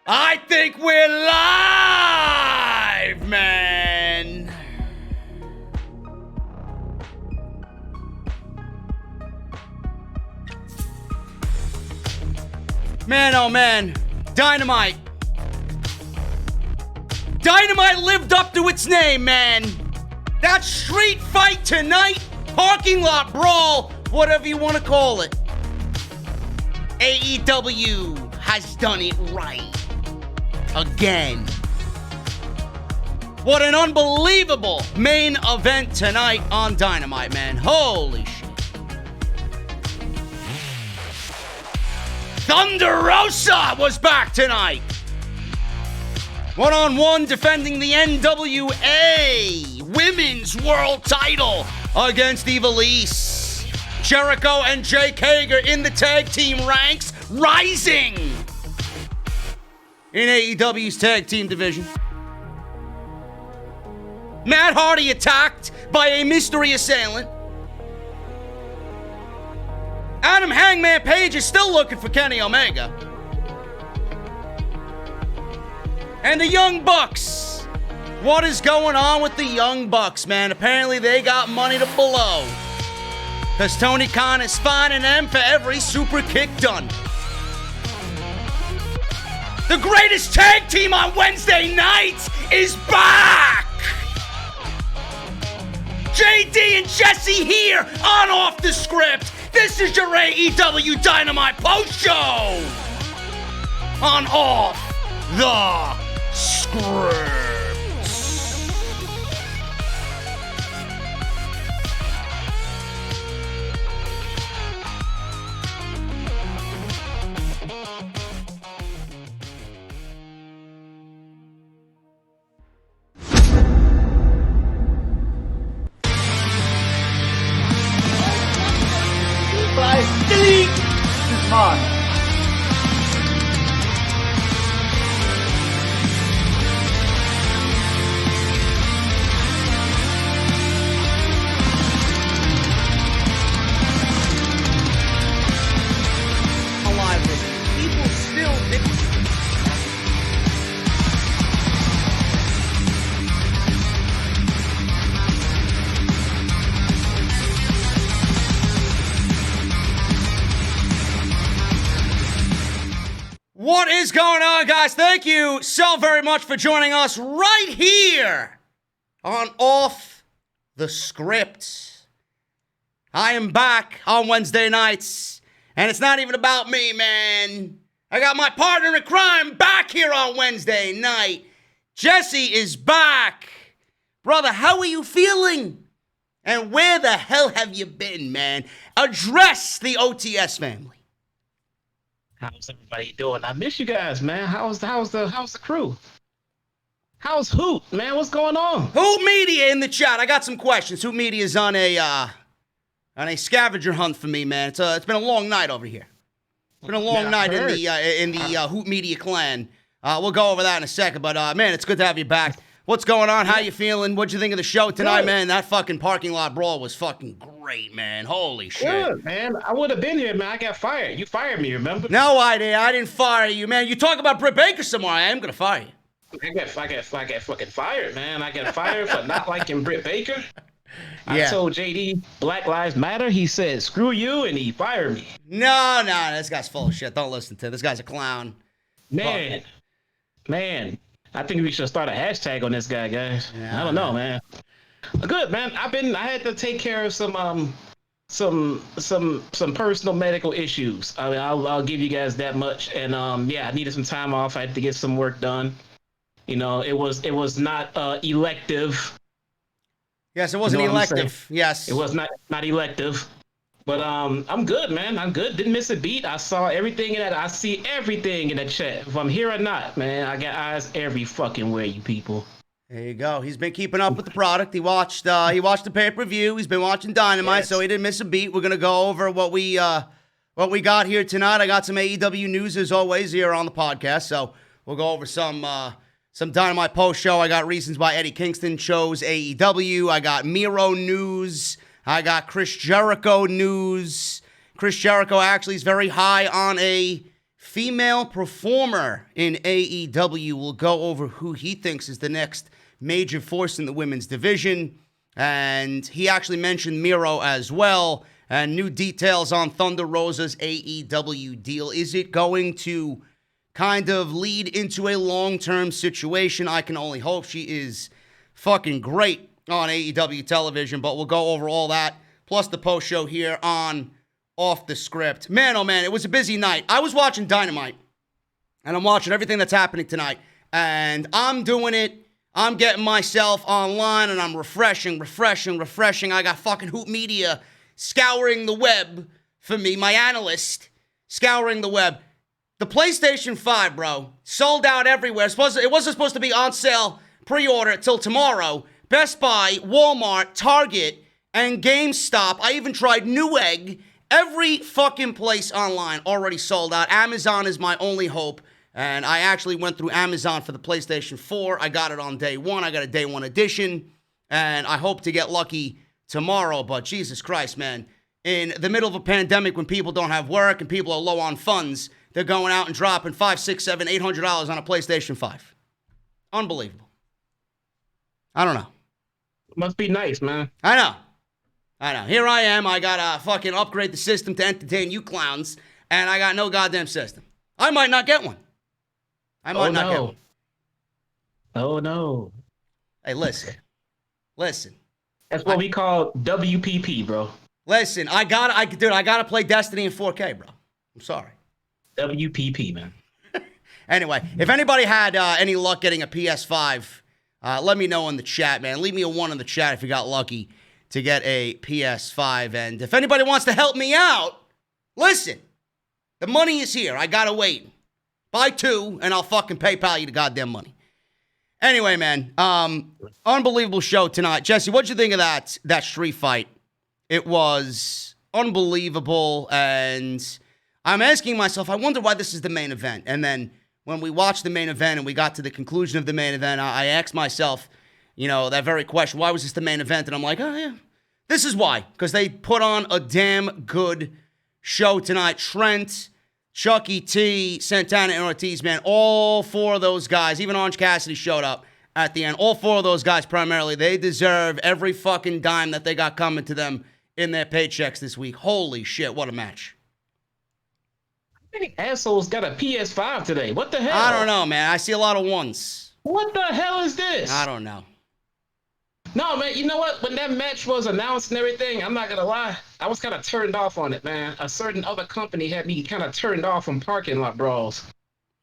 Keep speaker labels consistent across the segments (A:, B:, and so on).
A: I think we're live, man. Man, oh man, Dynamite. Dynamite lived up to its name, man. That street fight tonight, parking lot brawl, whatever you want to call it. AEW has done it right. Again. What an unbelievable main event tonight on Dynamite, man. Holy shit. Thunder Rosa was back tonight. One-on-one defending the NWA Women's World Title against Ivelisse. Jericho and Jake Hager in the tag team ranks, rising in AEW's tag team division. Matt Hardy attacked by a mystery assailant. Adam Hangman Page is still looking for Kenny Omega. And the Young Bucks. What is going on with the Young Bucks, man? Apparently they got money to blow. Because Tony Khan is fining them for every super kick done. The greatest tag team on Wednesday nights is back! JD and Jesse here on Off the Script. This is your AEW Dynamite post show on Off the Script. What is going on, guys? Thank you so very much for joining us right here on Off the Script. I am back on Wednesday nights, and it's not even about me, man. I got my partner in crime back here on Wednesday night. Jesse is back. Brother, how are you feeling? And where the hell have you been, man? Address the OTS family.
B: How's everybody doing? I miss you guys, man. How's the crew? How's Hoot, man? What's going on?
A: Hoot Media in the chat. I got some questions. Hoot Media is on a scavenger hunt for me, man. It's been a long night over here. It's been a long night in the Hoot Media clan. We'll go over that in a second, but man, it's good to have you back. What's going on? How you feeling? What'd you think of the show tonight, man? That fucking parking lot brawl was fucking great, man. Holy shit.
B: Good, man. I would have been here, man. I got fired. You fired me, remember?
A: No, I didn't fire you, man. You talk about Britt Baker some more, I am gonna fire you.
B: I got fucking fired, man. I got fired for not liking Britt Baker. I told JD Black Lives Matter. He said, screw you, and he fired me.
A: No, this guy's full of shit. Don't listen to it. This guy's a clown.
B: Man. I think we should start a hashtag on this guy, guys. Yeah. I don't know, man. Good, man. I had to take care of some personal medical issues. I mean, I'll give you guys that much. And I needed some time off. I had to get some work done. You know, it was not elective.
A: Yes, it wasn't elective. Yes,
B: it was not elective. But I'm good, man. I'm good. Didn't miss a beat. I saw everything in that. I see everything in the chat. If I'm here or not, man, I got eyes every fucking where, you people.
A: There you go. He's been keeping up with the product. He watched the pay-per-view. He's been watching Dynamite, so he didn't miss a beat. We're gonna go over what we got here tonight. I got some AEW news as always here on the podcast, so we'll go over some Dynamite post show. I got reasons why Eddie Kingston chose AEW. I got Miro news. I got Chris Jericho news. Chris Jericho actually is very high on a female performer in AEW. We'll go over who he thinks is the next major force in the women's division. And he actually mentioned Miro as well. And new details on Thunder Rosa's AEW deal. Is it going to kind of lead into a long-term situation? I can only hope. She is fucking great on AEW television, but we'll go over all that, plus the post-show here on Off the Script. Man, oh man, it was a busy night. I was watching Dynamite, and I'm watching everything that's happening tonight, and I'm doing it. I'm getting myself online, and I'm refreshing. I got fucking Hoop Media scouring the web for me, my analyst, scouring the web. The PlayStation 5, bro, sold out everywhere. It wasn't supposed to be on sale, pre-order till tomorrow. Best Buy, Walmart, Target, and GameStop. I even tried Newegg. Every fucking place online already sold out. Amazon is my only hope. And I actually went through Amazon for the PlayStation 4. I got it on day one. I got a day one edition. And I hope to get lucky tomorrow. But Jesus Christ, man. In the middle of a pandemic when people don't have work and people are low on funds, they're going out and dropping $500, $600, $700, $800 on a PlayStation 5. Unbelievable. I don't know.
B: Must be nice, man.
A: I know. Here I am. I gotta fucking upgrade the system to entertain you clowns, and I got no goddamn system. I might not get one. I might not get one.
B: Oh, no.
A: Hey, listen.
B: That's what we call WPP, bro.
A: Listen, I gotta play Destiny in 4K, bro. I'm sorry.
B: WPP, man.
A: Anyway, if anybody had any luck getting a PS5, let me know in the chat, man. Leave me a 1 in the chat if you got lucky to get a PS5. And if anybody wants to help me out, listen, the money is here. I gotta wait. Buy 2, and I'll fucking PayPal you the goddamn money. Anyway, man, unbelievable show tonight. Jesse, what'd you think of that street fight? It was unbelievable, and I'm asking myself, I wonder why this is the main event. And then when we watched the main event and we got to the conclusion of the main event, I asked myself, that very question, why was this the main event? And I'm like, oh, yeah, this is why. Because they put on a damn good show tonight. Trent, Chucky T, Santana, and Ortiz, man, all 4 of those guys, even Orange Cassidy showed up at the end. All 4 of those guys, primarily, they deserve every fucking dime that they got coming to them in their paychecks this week. Holy shit, what a match.
B: How many assholes got a PS5 today? What the hell?
A: I don't know, man. I see a lot of ones.
B: What the hell is this?
A: I don't know.
B: No, man, you know what? When that match was announced and everything, I'm not going to lie, I was kind of turned off on it, man. A certain other company had me kind of turned off from parking lot brawls.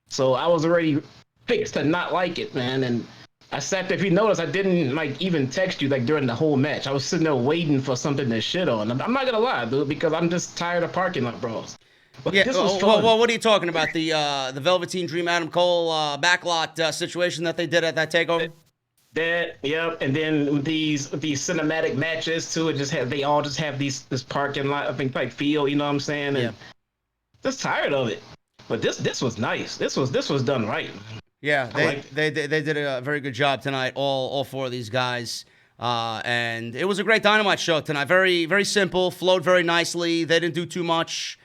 B: So I was already fixed to not like it, man. And I sat there. If you notice, I didn't even text you during the whole match. I was sitting there waiting for something to shit on. I'm not going to lie, dude, because I'm just tired of parking lot brawls. But
A: yeah,
B: this was fun.
A: Well, what are you talking about? The Velveteen Dream Adam Cole backlot situation that they did at that takeover?
B: That, yep, and then these cinematic matches too. They all just have this parking lot, I think, feel. You know what I'm saying? And just tired of it. But this was nice. This was done right.
A: Yeah, they did a very good job tonight. All 4 of these guys, and it was a great Dynamite show tonight. Very very simple, flowed very nicely. They didn't do too much,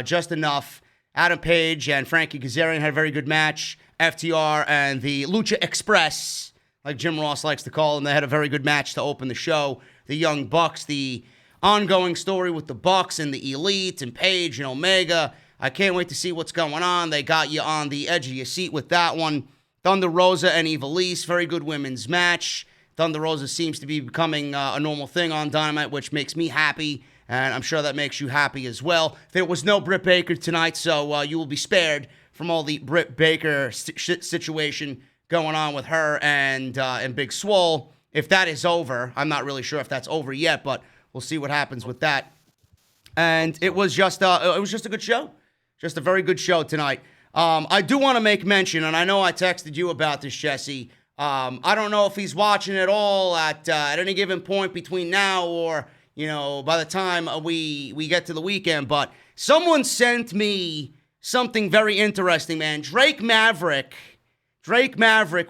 A: just enough. Adam Page and Frankie Kazarian had a very good match. FTR and the Lucha Express, like Jim Ross likes to call them, they had a very good match to open the show. The Young Bucks, the ongoing story with the Bucks and the Elite and Page and Omega. I can't wait to see what's going on. They got you on the edge of your seat with that one. Thunder Rosa and Ivelisse, very good women's match. Thunder Rosa seems to be becoming a normal thing on Dynamite, which makes me happy, and I'm sure that makes you happy as well. There was no Britt Baker tonight, so you will be spared from all the Britt Baker situation going on with her and Big Swole. If that is over, I'm not really sure if that's over yet, but we'll see what happens with that. And it was just a good show, just a very good show tonight. I do want to make mention, and I know I texted you about this, Jesse. I don't know if he's watching at all at any given point between now or by the time we get to the weekend. But someone sent me something very interesting, man. Drake Maverick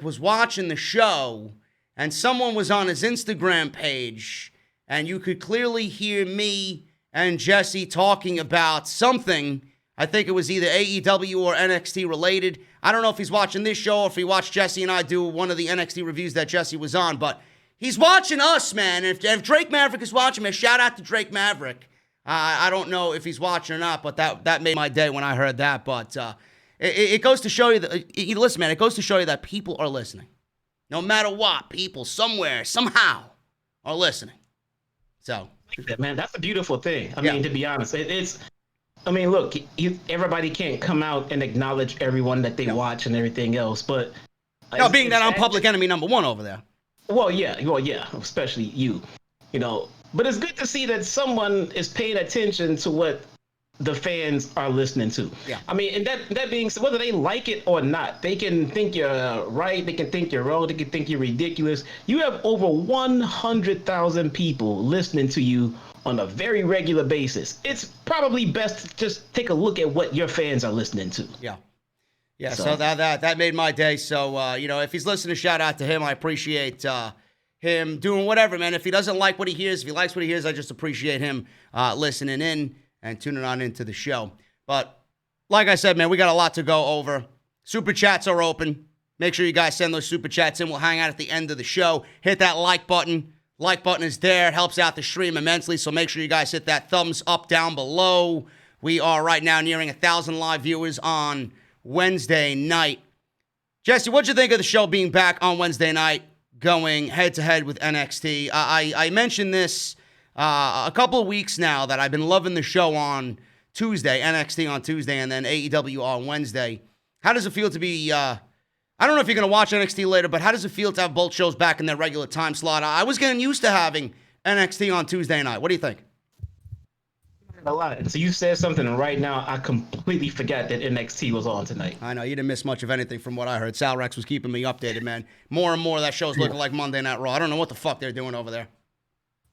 A: was watching the show, and someone was on his Instagram page, and you could clearly hear me and Jesse talking about something I think it was either AEW or NXT related. I don't know if he's watching this show or if he watched Jesse and I do one of the NXT reviews that Jesse was on, but he's watching us, man. And if Drake Maverick is watching, man, shout out to Drake Maverick. I don't know if he's watching or not, but that made my day when I heard that. But it goes to show you that, listen, man, it goes to show you that people are listening. No matter what, people somewhere, somehow are listening. So,
B: man, that's a beautiful thing. I mean, to be honest, it's. I mean, look, everybody can't come out and acknowledge everyone that they watch and everything else, but
A: being that I'm public enemy number one over there.
B: Well, yeah, especially you, But it's good to see that someone is paying attention to what the fans are listening to.
A: Yeah.
B: I mean, and that being said, whether they like it or not, they can think you're right, they can think you're wrong, they can think you're ridiculous. You have over 100,000 people listening to you on a very regular basis. It's probably best to just take a look at what your fans are listening to.
A: Yeah. So that made my day. So if he's listening, shout out to him. I appreciate him doing whatever, man. If he doesn't like what he hears, if he likes what he hears, I just appreciate him listening in and tuning on into the show. But like I said, man, we got a lot to go over. Super chats are open. Make sure you guys send those super chats in. We'll hang out at the end of the show. Hit that like button. Like button is there. It helps out the stream immensely, so make sure you guys hit that thumbs up down below. We are right now nearing 1,000 live viewers on Wednesday night. Jesse, what'd you think of the show being back on Wednesday night, going head-to-head with NXT? I mentioned this a couple of weeks now that I've been loving the show on Tuesday, NXT on Tuesday, and then AEW on Wednesday. How does it feel to be... I don't know if you're going to watch NXT later, but how does it feel to have both shows back in their regular time slot? I was getting used to having NXT on Tuesday night. What do you think?
B: A lot. So you said something, and right now I completely forgot that NXT was on tonight.
A: I know, you didn't miss much of anything from what I heard. Sal Rex was keeping me updated, man. More and more that show's looking like Monday Night Raw. I don't know what the fuck they're doing over there.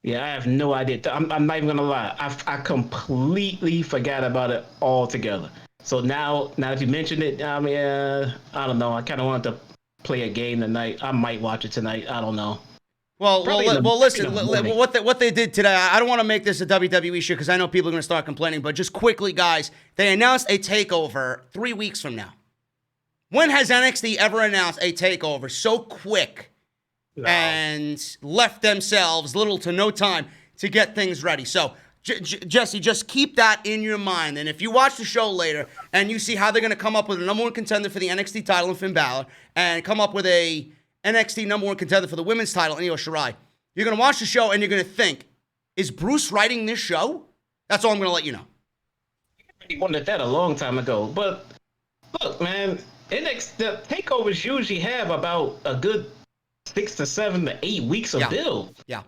B: Yeah, I have no idea. I'm not even going to lie. I completely forgot about it altogether. So now that you mentioned it, I mean, I don't know. I kind of wanted to play a game tonight. I might watch it tonight. I don't know.
A: Well, listen, what they did today, I don't want to make this a WWE show because I know people are going to start complaining, but just quickly, guys, they announced a takeover 3 weeks from now. When has NXT ever announced a takeover so quick and left themselves little to no time to get things ready? So, Jesse, just keep that in your mind. And if you watch the show later and you see how they're going to come up with a number one contender for the NXT title in Finn Balor and come up with a NXT number one contender for the women's title in Io Shirai, you're going to watch the show and you're going to think, is Bruce writing this show? That's all I'm going to let you know.
B: He wanted that a long time ago. But look, man, the takeovers usually have about a good 6 to 7 to 8 weeks of build.
A: Yeah.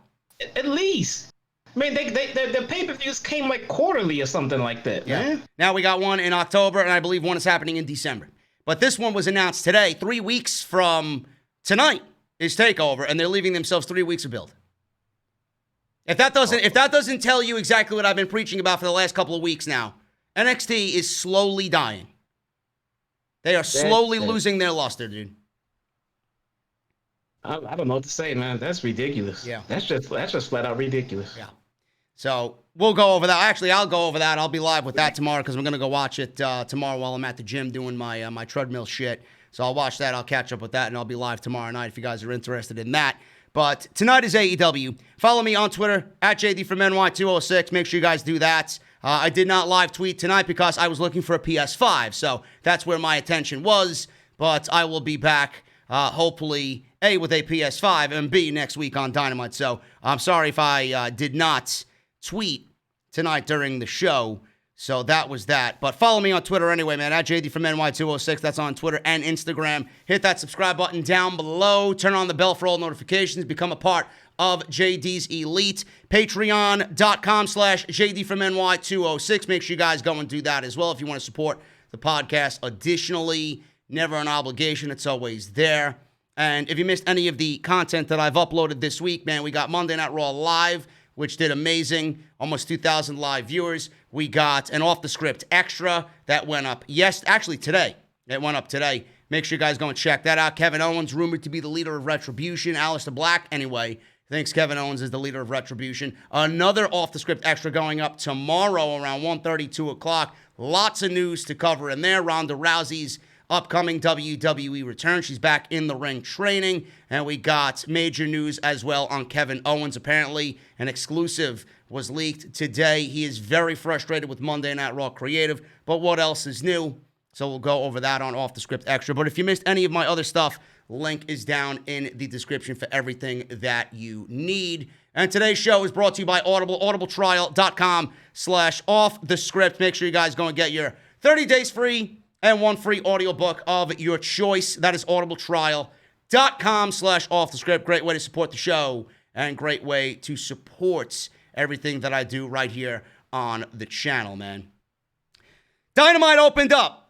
B: At least. I mean, the pay-per-views came like quarterly or something like that, man.
A: Now we got one in October, and I believe one is happening in December. But this one was announced today. 3 weeks from tonight is TakeOver, and they're leaving themselves 3 weeks of build. If that doesn't tell you exactly what I've been preaching about for the last couple of weeks now, NXT is slowly dying. They are slowly losing their luster, dude.
B: I don't know what to say, man. That's ridiculous.
A: Yeah.
B: That's just flat out ridiculous.
A: Yeah. So we'll go over that. Actually, I'll go over that. I'll be live with that tomorrow because I'm going to go watch it tomorrow while I'm at the gym doing my my treadmill shit. So I'll watch that. I'll catch up with that, and I'll be live tomorrow night if you guys are interested in that. But tonight is AEW. Follow me on Twitter, at JD4MNY206. Make sure you guys do that. I did not live tweet tonight because I was looking for a PS5. So that's where my attention was. But I will be back, hopefully, A, with a PS5, and B, next week on Dynamite. So I'm sorry if I did not tweet tonight during the show. So that was that. But follow me on Twitter anyway, man, at JD from NY206. That's on Twitter and Instagram. Hit that subscribe button down below. Turn on the bell for all notifications. Become a part of JD's Elite. Patreon.com/JD from NY206. Make sure you guys go and do that as well if you want to support the podcast. Additionally, never an obligation. It's always there. And if you missed any of the content that I've uploaded this week, man, we got Monday Night Raw live, which did amazing. Almost 2,000 live viewers. We got an off-the-script extra that went up today. It went up today. Make sure you guys go and check that out. Kevin Owens, rumored to be the leader of Retribution. Aleister Black, anyway, thinks Kevin Owens is the leader of Retribution. Another off-the-script extra going up tomorrow around 1:30, 2 o'clock. Lots of news to cover in there. Ronda Rousey's upcoming WWE return. She's back in the ring training. And we got major news as well on Kevin Owens. Apparently, an exclusive was leaked today. He is very frustrated with Monday Night Raw Creative. But what else is new? So we'll go over that on Off the Script Extra. But if you missed any of my other stuff, link is down in the description for everything that you need. And today's show is brought to you by Audible, audibletrial.com/offthescript. Make sure you guys go and get your 30 days free and one free audiobook of your choice. That is audibletrial.com/offthescript. Great way to support the show and great way to support everything that I do right here on the channel, man. Dynamite opened up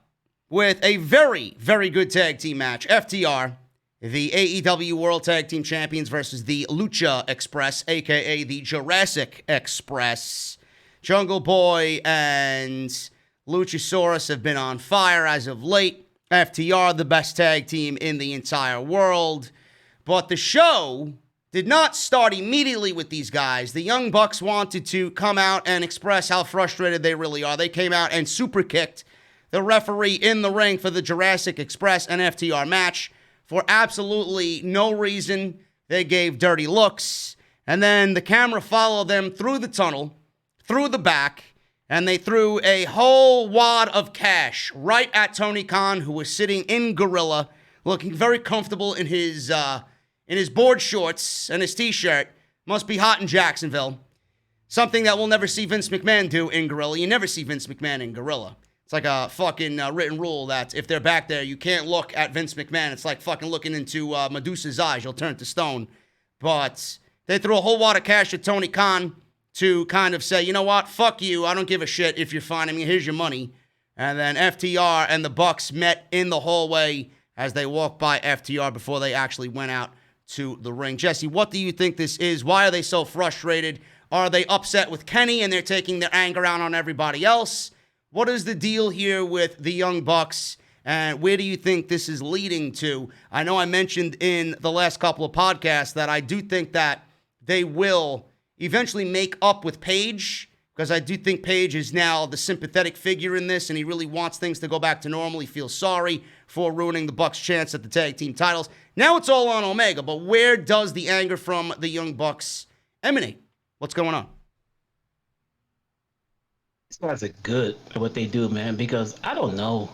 A: with a very, very good tag team match. FTR, the AEW World Tag Team Champions versus the Lucha Express, a.k.a. the Jurassic Express. Jungle Boy and Luchasaurus have been on fire as of late. FTR, the best tag team in the entire world. But the show did not start immediately with these guys. The Young Bucks wanted to come out and express how frustrated they really are. They came out and super kicked the referee in the ring for the Jurassic Express and FTR match for absolutely no reason. They gave dirty looks. And then the camera followed them through the tunnel, through the back, and they threw a whole wad of cash right at Tony Khan, who was sitting in Gorilla, looking very comfortable in his board shorts and his t-shirt. Must be hot in Jacksonville. Something that we'll never see Vince McMahon do in Gorilla. You never see Vince McMahon in Gorilla. It's like a fucking written rule that if they're back there, you can't look at Vince McMahon. It's like fucking looking into Medusa's eyes. You'll turn to stone. But they threw a whole wad of cash at Tony Khan to kind of say, you know what? Fuck you. I don't give a shit if you're fine. I mean, here's your money. And then FTR and the Bucks met in the hallway as they walked by FTR before they actually went out to the ring. Jesse, what do you think this is? Why are they so frustrated? Are they upset with Kenny and they're taking their anger out on everybody else? What is the deal here with the Young Bucks, and where do you think this is leading to? I know I mentioned in the last couple of podcasts that I do think that they will eventually make up with Paige, because I do think Paige is now the sympathetic figure in this, and he really wants things to go back to normal. He feels sorry for ruining the Bucks' chance at the tag team titles. Now it's all on Omega, but where does the anger from the Young Bucks emanate? What's going on?
B: These guys are good at what they do, man, because I don't know.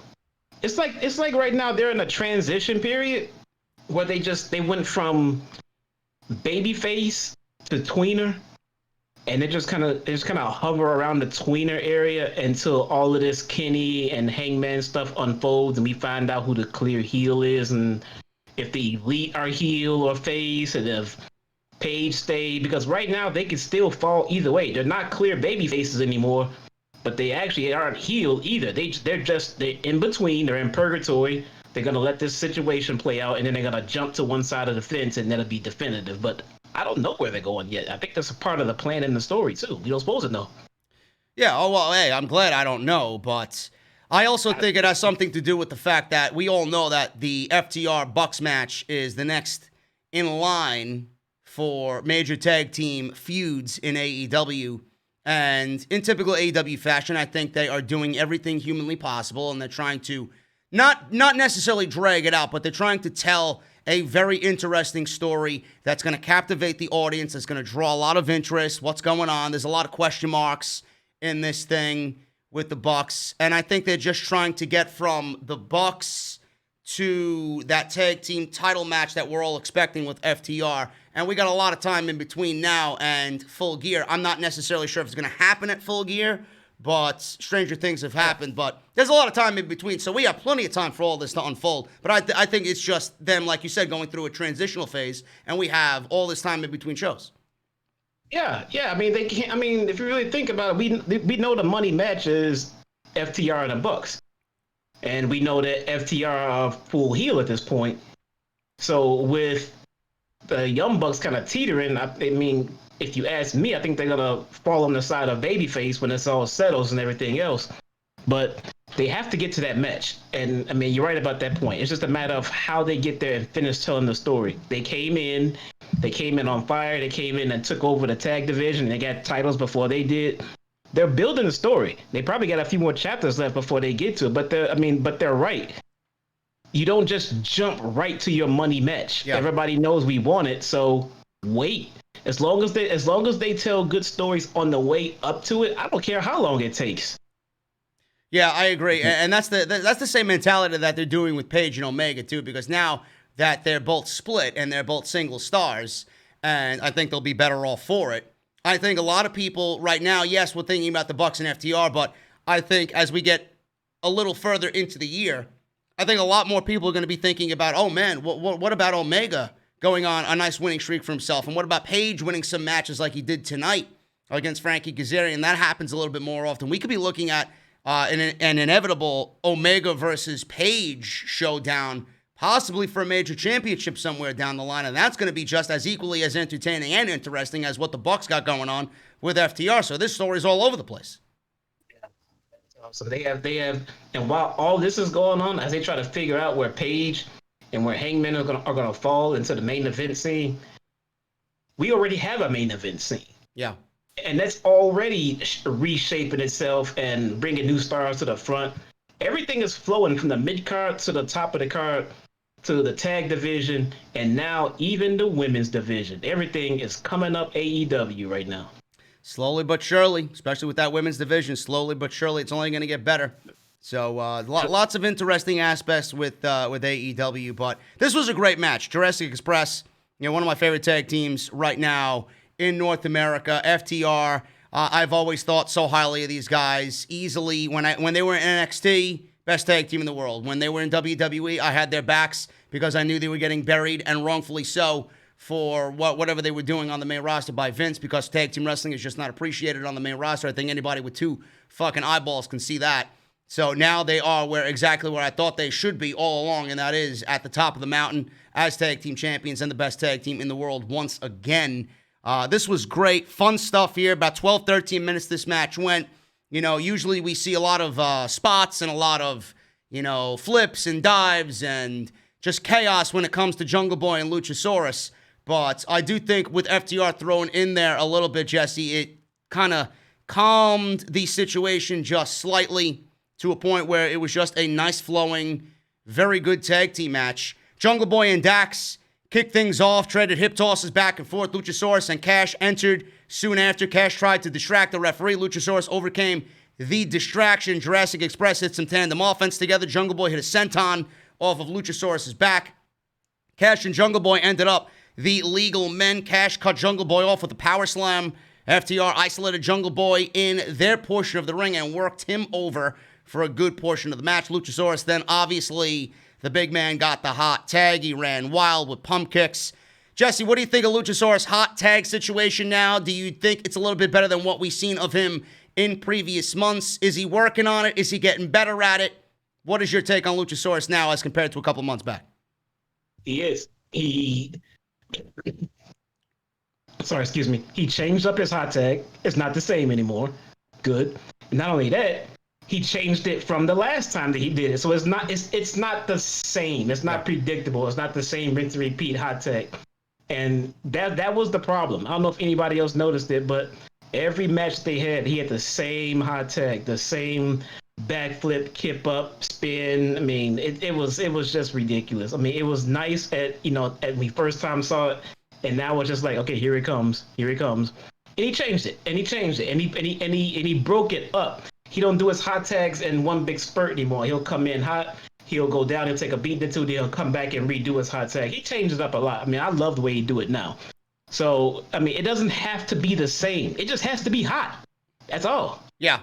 B: It's like right now they're in a transition period where they went from babyface to tweener, and they just kind of hover around the tweener area until all of this Kenny and Hangman stuff unfolds and we find out who the clear heel is and if the Elite are heel or face and if Paige stayed, because right now they can still fall either way. They're not clear baby faces anymore, but they actually aren't heel either. They're in between. They're in purgatory. They're gonna let this situation play out, and then they're gonna jump to one side of the fence, and that'll be definitive. But I don't know where they're going yet. I think that's a part of the plan in the story too. We don't supposed to know.
A: Yeah. Oh well. Hey, I'm glad I don't know, but I also think it has something to do with the fact that we all know that the FTR Bucks match is the next in line for major tag team feuds in AEW. And in typical AEW fashion, I think they are doing everything humanly possible, and they're trying to not necessarily drag it out, but they're trying to tell a very interesting story that's going to captivate the audience, that's going to draw a lot of interest. What's going on? There's a lot of question marks in this thing with the Bucks, and I think they're just trying to get from the Bucks to that tag team title match that we're all expecting with FTR. And we got a lot of time in between now and Full Gear. I'm not necessarily sure if it's going to happen at Full Gear, but stranger things have happened. But there's a lot of time in between, so we have plenty of time for all this to unfold. But I think it's just them, like you said, going through a transitional phase, and we have all this time in between shows.
B: Yeah. I mean, they can't. I mean, if you really think about it, we know the money match is FTR and the Bucks, and we know that FTR are full heel at this point. So with the Young Bucks kind of teetering, I mean, if you ask me, I think they're gonna fall on the side of babyface when it's all settles and everything else. But they have to get to that match, and I mean, you're right about that point. It's just a matter of how they get there and finish telling the story. They came in, They came in on fire. They came in and took over the tag division. They got titles before they did. They're building a story. They probably got a few more chapters left before they get to it. But they're right. You don't just jump right to your money match. Yeah. Everybody knows we want it, so wait. As long as they tell good stories on the way up to it, I don't care how long it takes.
A: Yeah, I agree, and that's the same mentality that they're doing with Paige and Omega too. Because now that they're both split and they're both single stars, and I think they'll be better off for it. I think a lot of people right now, yes, we're thinking about the Bucks and FTR, but I think as we get a little further into the year, I think a lot more people are going to be thinking about, oh man, what about Omega going on a nice winning streak for himself? And what about Paige winning some matches like he did tonight against Frankie Kazarian? That happens a little bit more often. We could be looking at an inevitable Omega versus Paige showdown, possibly for a major championship somewhere down the line, and that's going to be just as equally as entertaining and interesting as what the Bucks got going on with FTR. So this story's all over the place.
B: So they have, and while all this is going on, as they try to figure out where Paige and where Hangman are gonna fall into the main event scene, we already have a main event scene.
A: Yeah.
B: And that's already reshaping itself and bringing new stars to the front. Everything is flowing from the mid card to the top of the card to the tag division, and now even the women's division. Everything is coming up AEW right now.
A: Slowly but surely, especially with that women's division, slowly but surely, it's only going to get better. So lots of interesting aspects with AEW, but this was a great match. Jurassic Express, one of my favorite tag teams right now in North America. FTR, I've always thought so highly of these guys. Easily, when they were in NXT, best tag team in the world. When they were in WWE, I had their backs because I knew they were getting buried, and wrongfully so, for whatever they were doing on the main roster by Vince, because tag team wrestling is just not appreciated on the main roster. I think anybody with two fucking eyeballs can see that. So now they are exactly where I thought they should be all along, and that is at the top of the mountain as tag team champions and the best tag team in the world once again. This was great. Fun stuff here. About 12, 13 minutes this match went. Usually we see a lot of spots and a lot of, flips and dives and just chaos when it comes to Jungle Boy and Luchasaurus. But I do think with FTR thrown in there a little bit, Jesse, it kind of calmed the situation just slightly to a point where it was just a nice flowing, very good tag team match. Jungle Boy and Dax kicked things off, traded hip tosses back and forth. Luchasaurus and Cash entered soon after. Cash tried to distract the referee. Luchasaurus overcame the distraction. Jurassic Express hit some tandem offense together. Jungle Boy hit a senton off of Luchasaurus' back. Cash and Jungle Boy ended up the legal men. Cash cut Jungle Boy off with a power slam. FTR isolated Jungle Boy in their portion of the ring and worked him over for a good portion of the match. Luchasaurus then, obviously, the big man got the hot tag. He ran wild with pump kicks. Jesse, what do you think of Luchasaurus' hot tag situation now? Do you think it's a little bit better than what we've seen of him in previous months? Is he working on it? Is he getting better at it? What is your take on Luchasaurus now as compared to a couple months back?
B: He is. Excuse me. He changed up his hot tag. It's not the same anymore. Good. And not only that, he changed it from the last time that he did it. So it's not the same. It's not predictable. It's not the same rinse and repeat hot tag. And that was the problem. I don't know if anybody else noticed it, but every match they had, he had the same hot tag, the same backflip, kip up, spin. I mean, it was just ridiculous. I mean, it was nice at we first time saw it, and now it's just like, okay, here it comes. And he changed it, and he broke it up. He don't do his hot tags in one big spurt anymore. He'll come in hot, he'll go down, he'll take a beat or two, then he'll come back and redo his hot tag. He changes up a lot. I mean, I love the way he do it now. So, I mean, it doesn't have to be the same. It just has to be hot. That's all.
A: Yeah.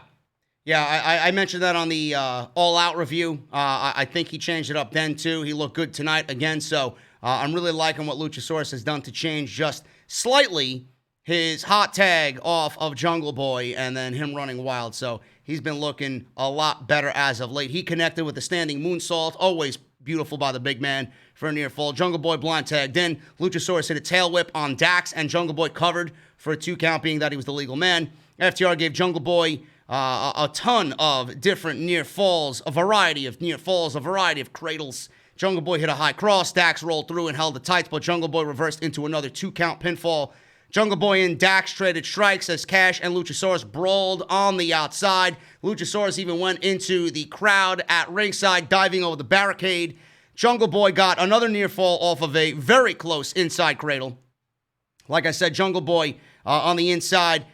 A: Yeah, I mentioned that on the All Out review. I think he changed it up then, too. He looked good tonight again. So I'm really liking what Luchasaurus has done to change just slightly his hot tag off of Jungle Boy and then him running wild. So he's been looking a lot better as of late. He connected with the standing moonsault. Always beautiful by the big man for a near fall. Jungle Boy blind tagged in. Luchasaurus hit a tail whip on Dax, and Jungle Boy covered for a 2 count, being that he was the legal man. FTR gave Jungle Boy a ton of different near falls, a variety of near falls, a variety of cradles. Jungle Boy hit a high cross. Dax rolled through and held the tights, but Jungle Boy reversed into another 2-count pinfall. Jungle Boy and Dax traded strikes as Cash and Luchasaurus brawled on the outside. Luchasaurus even went into the crowd at ringside, diving over the barricade. Jungle Boy got another near fall off of a very close inside cradle. Like I said, Jungle Boy on the inside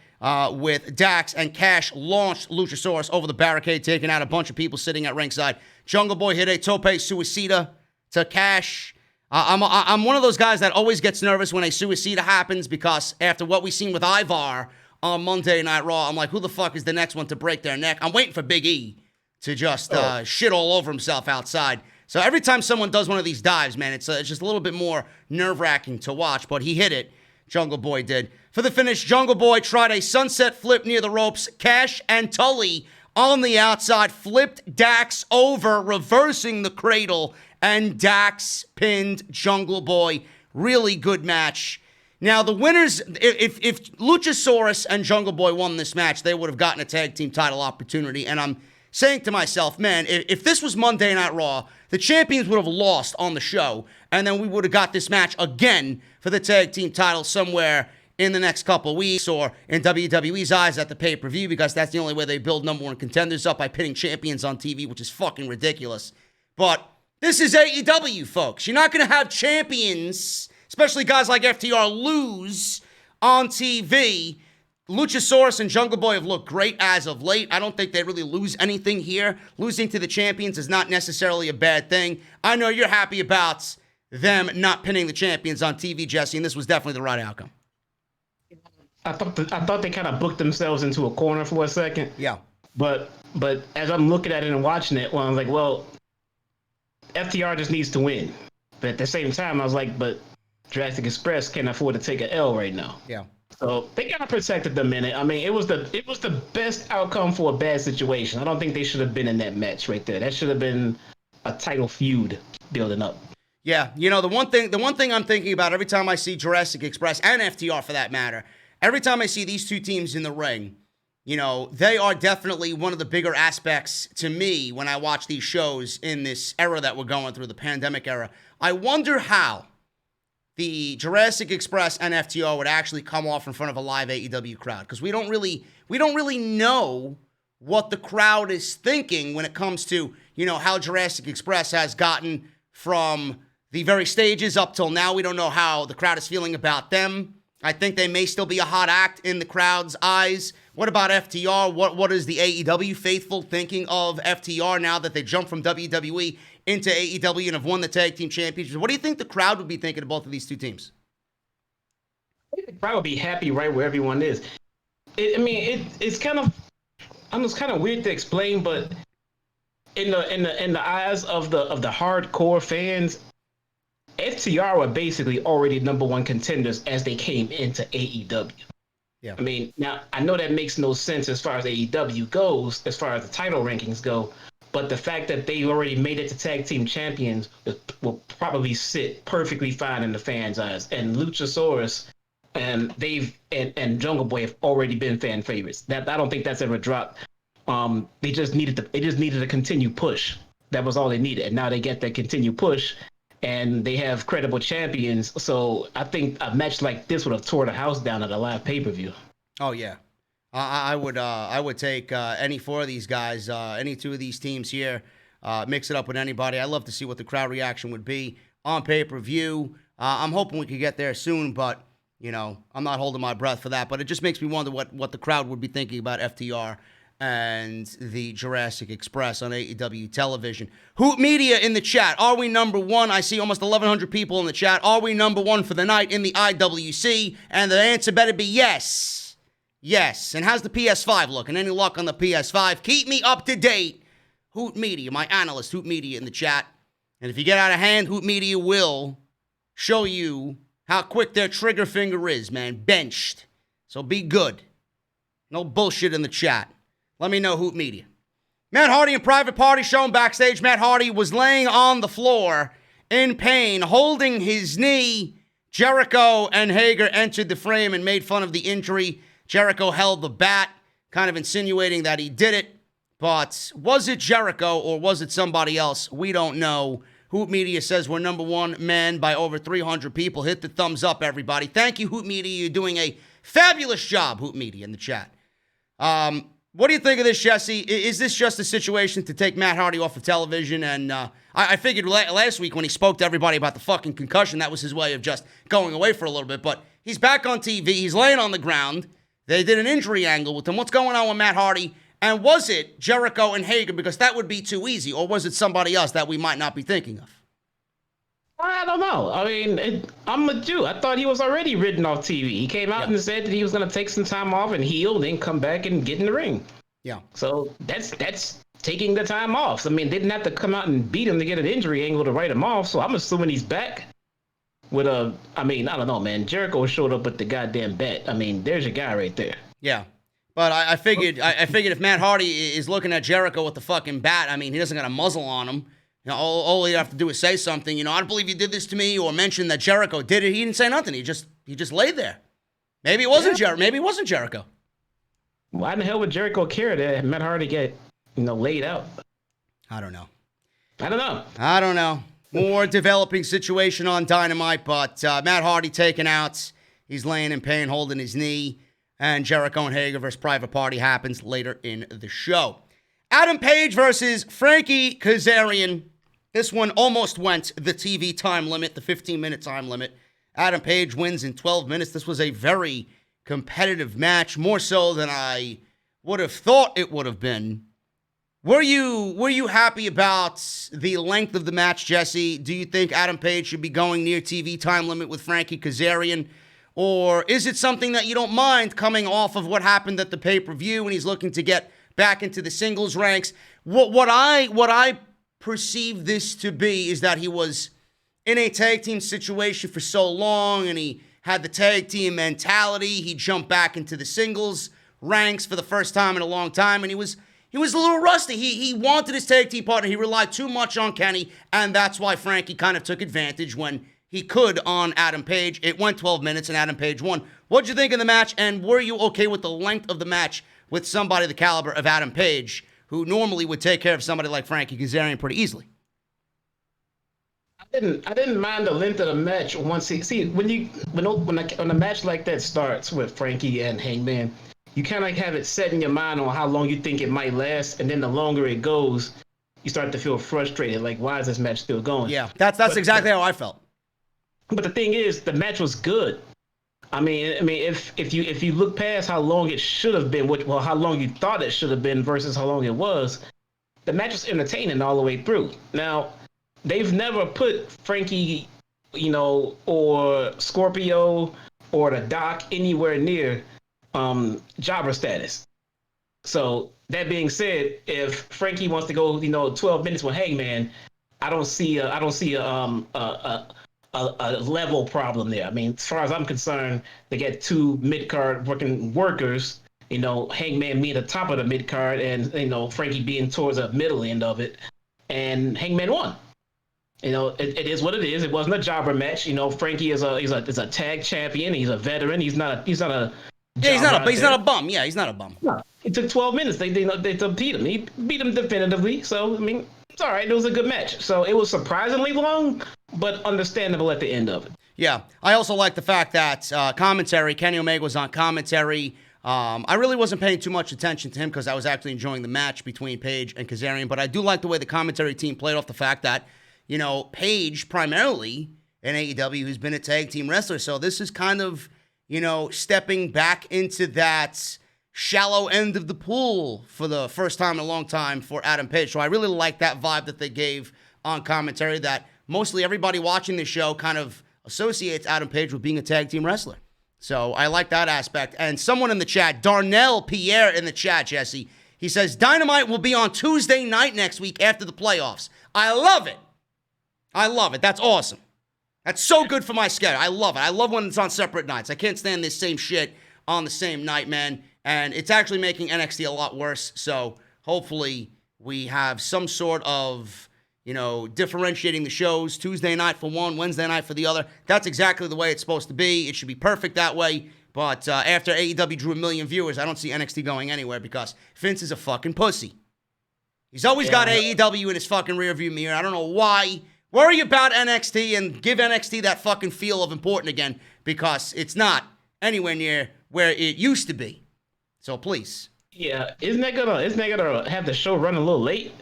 A: with Dax, and Cash launched Luchasaurus over the barricade, taking out a bunch of people sitting at ringside. Jungle Boy hit a tope suicida to Cash. I'm one of those guys that always gets nervous when a suicida happens, because after what we've seen with Ivar on Monday Night Raw, I'm like, who the fuck is the next one to break their neck? I'm waiting for Big E to just shit all over himself outside. So every time someone does one of these dives, man, it's just a little bit more nerve-wracking to watch, but he hit it. Jungle Boy did. For the finish, Jungle Boy tried a sunset flip near the ropes. Cash and Tully on the outside flipped Dax over, reversing the cradle, and Dax pinned Jungle Boy. Really good match. Now, the winners, if Luchasaurus and Jungle Boy won this match, they would have gotten a tag team title opportunity, and I'm saying to myself, man, if this was Monday Night Raw, the champions would have lost on the show, and then we would have got this match again for the tag team title somewhere in the next couple of weeks, or in WWE's eyes at the pay-per-view, because that's the only way they build number one contenders up, by pitting champions on TV, which is fucking ridiculous. But this is AEW, folks. You're not going to have champions, especially guys like FTR, lose on TV. Luchasaurus and Jungle Boy have looked great as of late. I don't think they really lose anything here. Losing to the champions is not necessarily a bad thing. I know you're happy about them not pinning the champions on TV, Jesse, and this was definitely the right outcome.
B: I thought they kind of booked themselves into a corner for a second.
A: Yeah.
B: But as I'm looking at it and watching it, well, I was like, well, FTR just needs to win. But at the same time, I was like, but Jurassic Express can't afford to take an L right now.
A: Yeah.
B: So they kind of protected them in it. I mean, it was the best outcome for a bad situation. I don't think they should have been in that match right there. That should have been a title feud building up.
A: Yeah, you know, the one thing I'm thinking about every time I see Jurassic Express, and FTR for that matter, every time I see these two teams in the ring, you know, they are definitely one of the bigger aspects to me when I watch these shows in this era that we're going through, the pandemic era. I wonder how the Jurassic Express and FTR would actually come off in front of a live AEW crowd, because we don't really know what the crowd is thinking when it comes to, you know, how Jurassic Express has gotten from the very stages up till now. We don't know how the crowd is feeling about them. I think they may still be a hot act in the crowd's eyes. What about FTR? What is the AEW faithful thinking of FTR now that they jumped from WWE into AEW and have won the tag team championships? What do you think the crowd would be thinking of both of these two teams?
B: I think the crowd would be happy right where everyone is. It's kind of, I know it's kind of weird to explain, but in the eyes of the hardcore fans, FTR were basically already number one contenders as they came into AEW.
A: Yeah.
B: I mean, now I know that makes no sense as far as AEW goes, as far as the title rankings go, but the fact that they already made it to tag team champions will probably sit perfectly fine in the fans' eyes. And Luchasaurus and and Jungle Boy have already been fan favorites. That I don't think that's ever dropped. They just needed a continued push. That was all they needed, and now they get that continued push. And they have credible champions, so I think a match like this would have tore the house down at a live pay-per-view.
A: Oh yeah, I would take any four of these guys, any two of these teams here, mix it up with anybody. I'd love to see what the crowd reaction would be on pay-per-view. I'm hoping we could get there soon, but you know, I'm not holding my breath for that. But it just makes me wonder what the crowd would be thinking about FTR and the Jurassic Express on AEW television. Hoot Media in the chat. Are we number one? I see almost 1,100 people in the chat. Are we number one for the night in the IWC? And the answer better be yes. Yes. And how's the PS5 looking? Any luck on the PS5? Keep me up to date. Hoot Media, my analyst, Hoot Media in the chat. And if you get out of hand, Hoot Media will show you how quick their trigger finger is, man. Benched. So be good. No bullshit in the chat. Let me know, Hoot Media. Matt Hardy and Private Party shown backstage. Matt Hardy was laying on the floor in pain, holding his knee. Jericho and Hager entered the frame and made fun of the injury. Jericho held the bat. kind of insinuating that he did it. But was it Jericho or was it somebody else? We don't know. Hoop Media says we're number one man by over 300 people. Hit the thumbs up, everybody. Thank you, Hoop Media. You're doing a fabulous job, Hoop Media, in the chat. What do you think of this, Jesse? Is this just a situation to take Matt Hardy off of television? And I figured last week when he spoke to everybody about the fucking concussion, that was his way of just going away for a little bit. But he's back on TV. He's laying on the ground. They did an injury angle with him. What's going on with Matt Hardy? And was it Jericho and Hager? Because that would be too easy. Or was it somebody else that we might not be thinking of?
B: I don't know. I mean, I'm a Jew. I thought he was already written off TV. He came out and said that he was going to take some time off and heal, then come back and get in the ring. Yeah. So that's taking the time off. So, I mean, they didn't have to come out and beat him to get an injury angle to write him off. So I'm assuming he's back with I don't know, man. Jericho showed up with the goddamn bat. I mean, there's your guy right there.
A: Yeah. But I figured if Matt Hardy is looking at Jericho with the fucking bat, I mean, he doesn't got a muzzle on him. You know, all you have to do is say something. You know, I don't believe you did this to me, or mention that Jericho did it. He didn't say nothing. He just laid there. Maybe it wasn't Maybe it wasn't Jericho.
B: Why in the hell would Jericho care that Matt Hardy get laid out?
A: I don't know.
B: I don't know.
A: More developing situation on Dynamite, but Matt Hardy taken out. He's laying in pain, holding his knee. And Jericho and Hager versus Private Party happens later in the show. Adam Page versus Frankie Kazarian. This one almost went the TV time limit, the 15-minute time limit. Adam Page wins in 12 minutes. This was a very competitive match, more so than I would have thought it would have been. Were you happy about the length of the match, Jesse? Do you think Adam Page should be going near TV time limit with Frankie Kazarian? Or is it something that you don't mind coming off of what happened at the pay-per-view and he's looking to get back into the singles ranks? What I perceive this to be is that he was in a tag team situation for so long and he had the tag team mentality. He jumped back into the singles ranks for the first time in a long time, and he was a little rusty. He wanted his tag team partner. He relied too much on Kenny, and that's why Frankie kind of took advantage when he could on Adam Page. It went 12 minutes and Adam Page won. What'd you think of the match, and were you okay with the length of the match with somebody the caliber of Adam Page, who normally would take care of somebody like Frankie Kazarian pretty easily?
B: I didn't mind the length of the match once when a match like that starts with Frankie and Hangman, you kind of have it set in your mind on how long you think it might last, and then the longer it goes, you start to feel frustrated. Like, why is this match still going?
A: Yeah, that's exactly how I felt.
B: But the thing is, the match was good. I mean, if you look past how long it should have been, how long you thought it should have been versus how long it was, the match was entertaining all the way through. Now, they've never put Frankie, or Scorpio or the Doc anywhere near jobber status. So that being said, if Frankie wants to go, 12 minutes with Hangman, I don't see a level problem there. I mean, as far as I'm concerned, they get two mid-card workers, Hangman being at the top of the mid-card and, Frankie being towards the middle end of it, and Hangman won. It is what it is. It wasn't a jobber match. Frankie is a tag champion. He's a veteran. He's not a he's not a
A: bum. Yeah, he's not a bum.
B: No, it took 12 minutes. They beat him. He beat him definitively. So, I mean, it's all right. It was a good match. So it was surprisingly long, but understandable at the end of it.
A: Yeah. I also like the fact that Kenny Omega was on commentary. I really wasn't paying too much attention to him because I was actually enjoying the match between Page and Kazarian, but I do like the way the commentary team played off the fact that, Page primarily in AEW has been a tag team wrestler. So this is kind of, stepping back into that shallow end of the pool for the first time in a long time for Adam Page. So I really like that vibe that they gave on commentary, that mostly everybody watching the show kind of associates Adam Page with being a tag team wrestler. So I like that aspect. And someone in the chat, Darnell Pierre in the chat, Jesse, he says, Dynamite will be on Tuesday night next week after the playoffs. I love it. That's awesome. That's so good for my schedule. I love it. I love when it's on separate nights. I can't stand this same shit on the same night, man. And it's actually making NXT a lot worse. So hopefully we have some sort of, differentiating the shows. Tuesday night for one, Wednesday night for the other. That's exactly the way it's supposed to be. It should be perfect that way. But after AEW drew 1 million viewers, I don't see NXT going anywhere because Vince is a fucking pussy. He's always got AEW in his fucking rearview mirror. I don't know why. Worry about NXT and give NXT that fucking feel of important again because it's not anywhere near where it used to be. So please.
B: Yeah, isn't that gonna have the show run a little late?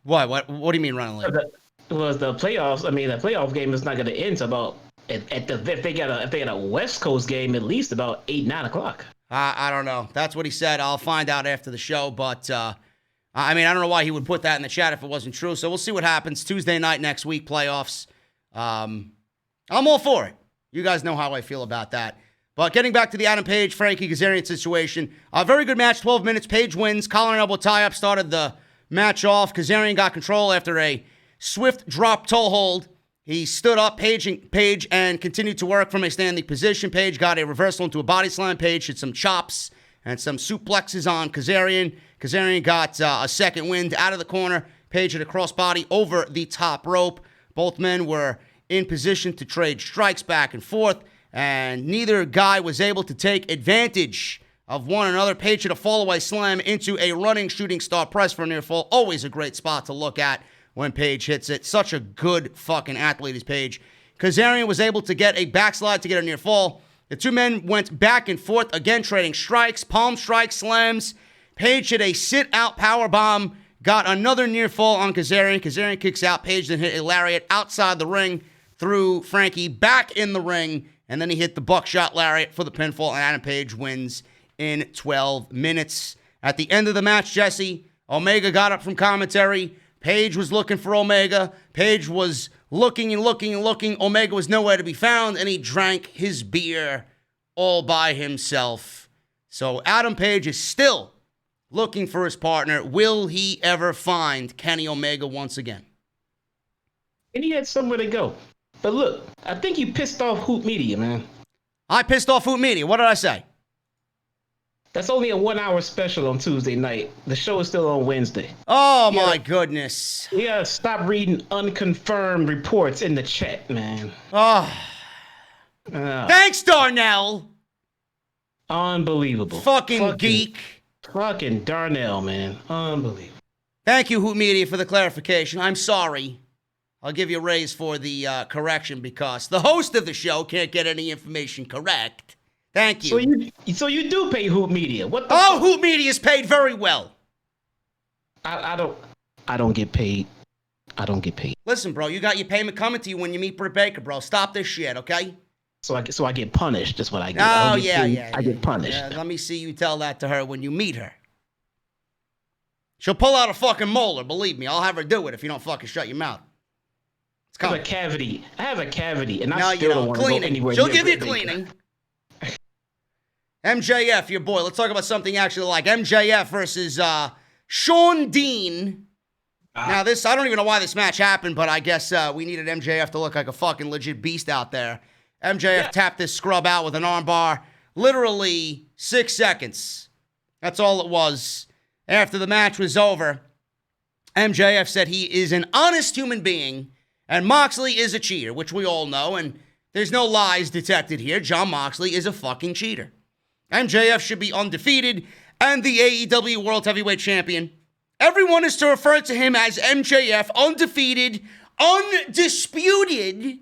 A: Why? What do you mean running late?
B: Was the playoffs? I mean, the playoff game is not gonna end until about if they got a West Coast game, at least about 8-9 o'clock.
A: I don't know. That's what he said. I'll find out after the show. But I mean, I don't know why he would put that in the chat if it wasn't true. So we'll see what happens. Tuesday night next week, playoffs. I'm all for it. You guys know how I feel about that. But getting back to the Adam Page, Frankie Kazarian situation, a very good match, 12 minutes. Page wins. Collar and elbow tie-up started the match off. Kazarian got control after a swift drop toe hold. He stood up, Page, and continued to work from a standing position. Page got a reversal into a body slam. Page hit some chops and some suplexes on Kazarian. Kazarian got a second wind out of the corner. Page hit a crossbody over the top rope. Both men were in position to trade strikes back and forth, and neither guy was able to take advantage of one another. Page hit a fall-away slam into a running shooting star press for a near fall. Always a great spot to look at when Page hits it. Such a good fucking athlete is Page. Kazarian was able to get a backslide to get a near fall. The two men went back and forth, again trading strikes, palm strike slams. Page hit a sit-out powerbomb, got another near fall on Kazarian. Kazarian kicks out. Page then hit a lariat outside the ring, threw Frankie back in the ring, and then he hit the buckshot lariat for the pinfall, and Adam Page wins in 12 minutes. At the end of the match, Jesse, Omega got up from commentary. Page was looking for Omega. Page was looking and looking and looking. Omega was nowhere to be found, and he drank his beer all by himself. So Adam Page is still looking for his partner. Will he ever find Kenny Omega once again?
B: And he had somewhere to go. But look, I think you pissed off Hoop Media, man.
A: I pissed off Hoop Media. What did I say?
B: That's only a 1-hour special on Tuesday night. The show is still on Wednesday.
A: Oh, my goodness.
B: You gotta stop reading unconfirmed reports in the chat, man.
A: Oh. Thanks, Darnell.
B: Unbelievable.
A: Fucking geek.
B: Fucking Darnell, man. Unbelievable.
A: Thank you, Hoop Media, for the clarification. I'm sorry. I'll give you a raise for the correction because the host of the show can't get any information correct. Thank you.
B: So you do pay Hoop Media. What the
A: Hoop Media is paid very well.
B: I don't get paid. I don't get paid.
A: Listen, bro, you got your payment coming to you when you meet Britt Baker, bro. Stop this shit, okay?
B: So I get punished. That's what I get.
A: Oh,
B: I get punished.
A: Yeah, let me see you tell that to her when you meet her. She'll pull out a fucking molar, believe me. I'll have her do it if you don't fucking shut your mouth.
B: I have a cavity, and I still don't want to go anywhere.
A: She'll give you cleaning. MJF, your boy. Let's talk about something actually like MJF versus Sean Dean. Now, this, I don't even know why this match happened, but I guess we needed MJF to look like a fucking legit beast out there. MJF tapped this scrub out with an armbar. Literally 6 seconds. That's all it was. After the match was over, MJF said he is an honest human being and Moxley is a cheater, which we all know, and there's no lies detected here. Jon Moxley is a fucking cheater. MJF should be undefeated and the AEW World Heavyweight Champion. Everyone is to refer to him as MJF, undefeated, undisputed,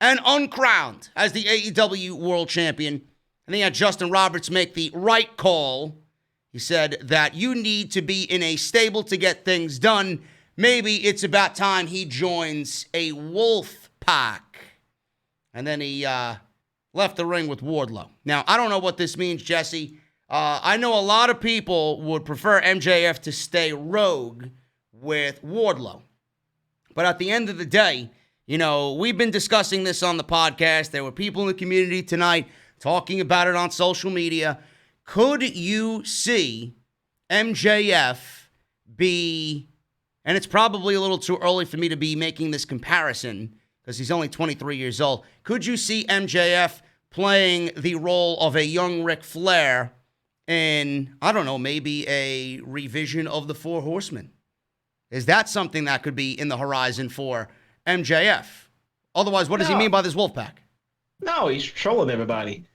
A: and uncrowned as the AEW World Champion. And he had Justin Roberts make the right call. He said that you need to be in a stable to get things done. Maybe it's about time he joins a wolf pack. And then he left the ring with Wardlow. Now, I don't know what this means, Jesse. I know a lot of people would prefer MJF to stay rogue with Wardlow. But at the end of the day, you know, we've been discussing this on the podcast. There were people in the community tonight talking about it on social media. Could you see MJF be, and it's probably a little too early for me to be making this comparison because he's only 23 years old. Could you see MJF playing the role of a young Ric Flair in, I don't know, maybe a revision of the Four Horsemen? Is that something that could be in the horizon for MJF? Otherwise, what does he mean by this wolf pack?
B: No, he's trolling everybody.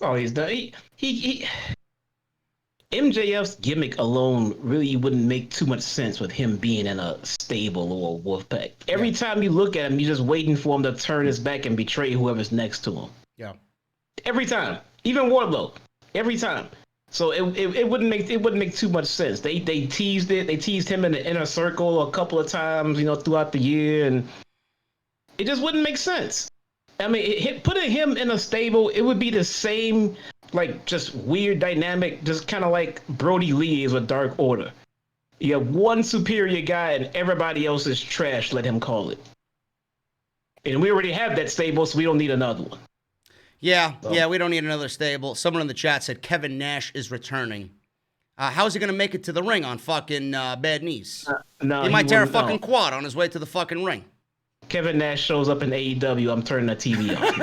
B: all he's done. MJF's gimmick alone really wouldn't make too much sense with him being in a stable or a wolf pack. Every time you look at him, you're just waiting for him to turn his back and betray whoever's next to him.
A: Yeah.
B: Every time. Even Wardlow. Every time. So it wouldn't make too much sense. They teased it. They teased him in the inner circle a couple of times, throughout the year, and it just wouldn't make sense. I mean, putting him in a stable, it would be the same, just weird dynamic, just kind of like Brody Lee is with Dark Order. You have one superior guy and everybody else is trash, let him call it. And we already have that stable, so we don't need another one.
A: Yeah, we don't need another stable. Someone in the chat said Kevin Nash is returning. How's he going to make it to the ring on fucking bad knees?
B: No,
A: he might tear a fucking quad on his way to the fucking ring.
B: Kevin Nash shows up in AEW, I'm turning the TV off.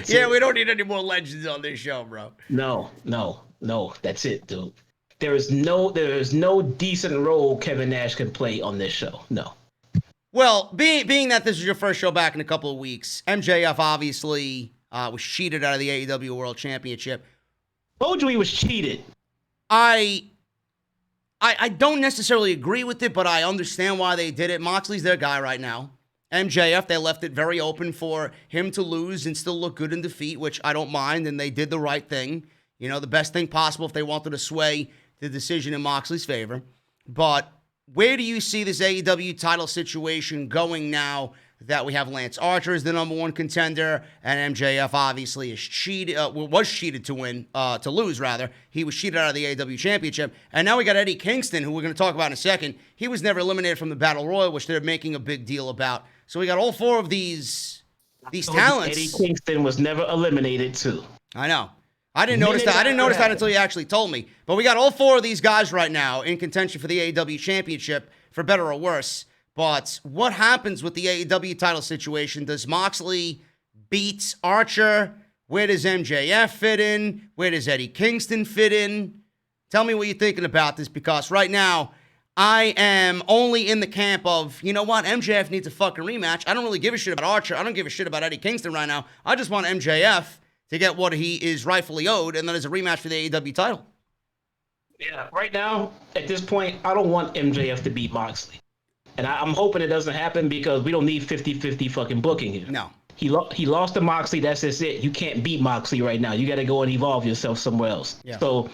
A: Yeah, we don't need any more legends on this show, bro.
B: No, that's it, dude. There is no decent role Kevin Nash can play on this show. No.
A: Well, being that this is your first show back in a couple of weeks, MJF obviously was cheated out of the AEW World Championship.
B: Told you he was cheated.
A: I don't necessarily agree with it, but I understand why they did it. Moxley's their guy right now. MJF, they left it very open for him to lose and still look good in defeat, which I don't mind, and they did the right thing. The best thing possible if they wanted to sway the decision in Moxley's favor. But where do you see this AEW title situation going now that we have Lance Archer as the number one contender, and MJF obviously is was cheated to lose rather. He was cheated out of the AEW Championship, and now we got Eddie Kingston, who we're going to talk about in a second. He was never eliminated from the Battle Royal, which they're making a big deal about. So we got all four of these talents.
B: Eddie Kingston was never eliminated too.
A: I know. I didn't notice that until you actually told me. But we got all four of these guys right now in contention for the AEW Championship, for better or worse. But what happens with the AEW title situation? Does Moxley beat Archer? Where does MJF fit in? Where does Eddie Kingston fit in? Tell me what you're thinking about this, because right now, I am only in the camp of, you know what, MJF needs a fucking rematch. I don't really give a shit about Archer. I don't give a shit about Eddie Kingston right now. I just want MJF to get what he is rightfully owed, and then there's a rematch for the AEW title.
B: Yeah, right now, at this point, I don't want MJF to beat Moxley. And I'm hoping it doesn't happen, because we don't need 50-50 fucking booking here.
A: No.
B: He lost to Moxley, that's just it. You can't beat Moxley right now. You got to go and evolve yourself somewhere else. Yeah. So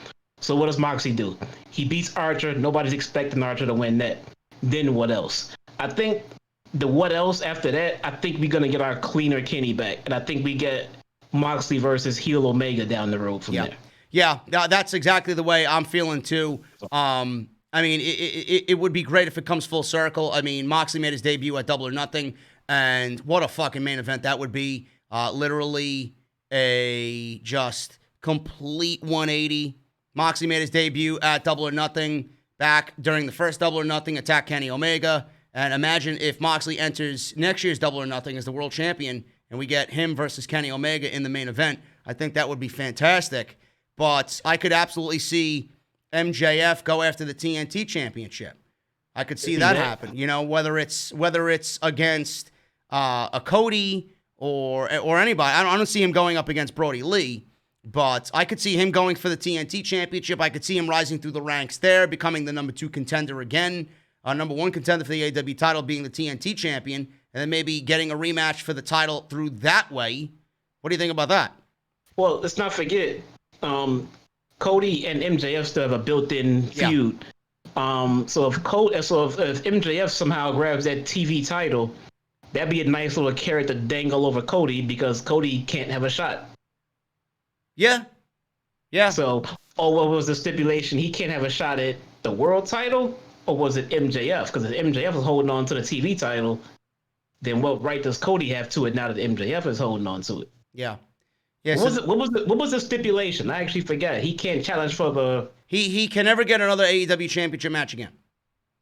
B: what does Moxley do? He beats Archer. Nobody's expecting Archer to win that. Then what else? I think the what else after that, I think we're going to get our cleaner Kenny back. And I think we get Moxley versus heel Omega down the road from there.
A: Yeah, that's exactly the way I'm feeling too. I mean, it would be great if it comes full circle. I mean, Moxley made his debut at Double or Nothing, and what a fucking main event that would be. Literally a just complete 180. Moxley made his debut at Double or Nothing back during the first Double or Nothing, attacked Kenny Omega. And imagine if Moxley enters next year's Double or Nothing as the world champion, and we get him versus Kenny Omega in the main event. I think that would be fantastic. But I could absolutely see MJF go after the TNT championship. I could see that happen. Whether it's against a Cody or anybody. I don't see him going up against Brody Lee, but I could see him going for the TNT championship. I could see him rising through the ranks there, becoming the number 2 contender again, number 1 contender for the AEW title, being the TNT champion, and then maybe getting a rematch for the title through that way. What do you think about that?
B: Well, let's not forget, Cody and MJF still have a built-in feud. So if MJF somehow grabs that TV title, that'd be a nice little carrot to dangle over Cody, because Cody can't have a shot.
A: Yeah.
B: So, what was the stipulation? He can't have a shot at the world title, or was it MJF? Because if MJF is holding on to the TV title, then what right does Cody have to it now that MJF is holding on to it?
A: Yeah.
B: What was the stipulation? I actually forgot. He can't challenge for the...
A: He can never get another AEW championship match again.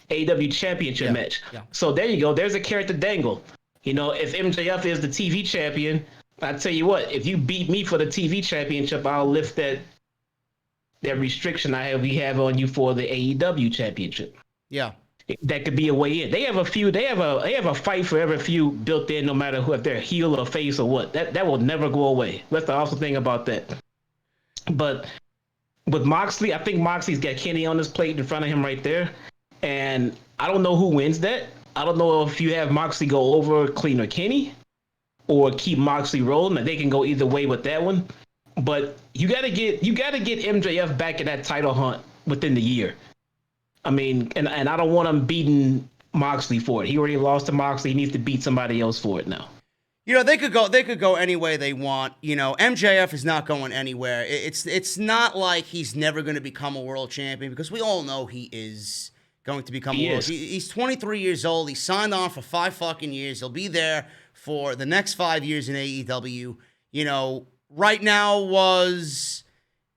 B: AEW championship match. Yeah. So there you go. There's a carrot to dangle. If MJF is the TV champion, I tell you what, if you beat me for the TV championship, I'll lift that restriction we have on you for the AEW championship.
A: Yeah.
B: that could be a way in. They have a few. They have a fight for every feud built in, no matter who, if they're heel or face or what. That will never go away. That's the awesome thing about that. But with Moxley, I think Moxley's got Kenny on his plate in front of him right there, and I don't know who wins that. I don't know if you have Moxley go over Cleaner Kenny, or keep Moxley rolling. They can go either way with that one. But you gotta get MJF back in that title hunt within the year. I mean, and I don't want him beating Moxley for it. He already lost to Moxley. He needs to beat somebody else for it now.
A: You know, they could go any way they want. You know, MJF is not going anywhere. It's not like he's never going to become a world champion, because we all know he is going to become a world. He's 23 years old. He signed on for 5 fucking years. He'll be there for the next 5 years in AEW. You know, right now was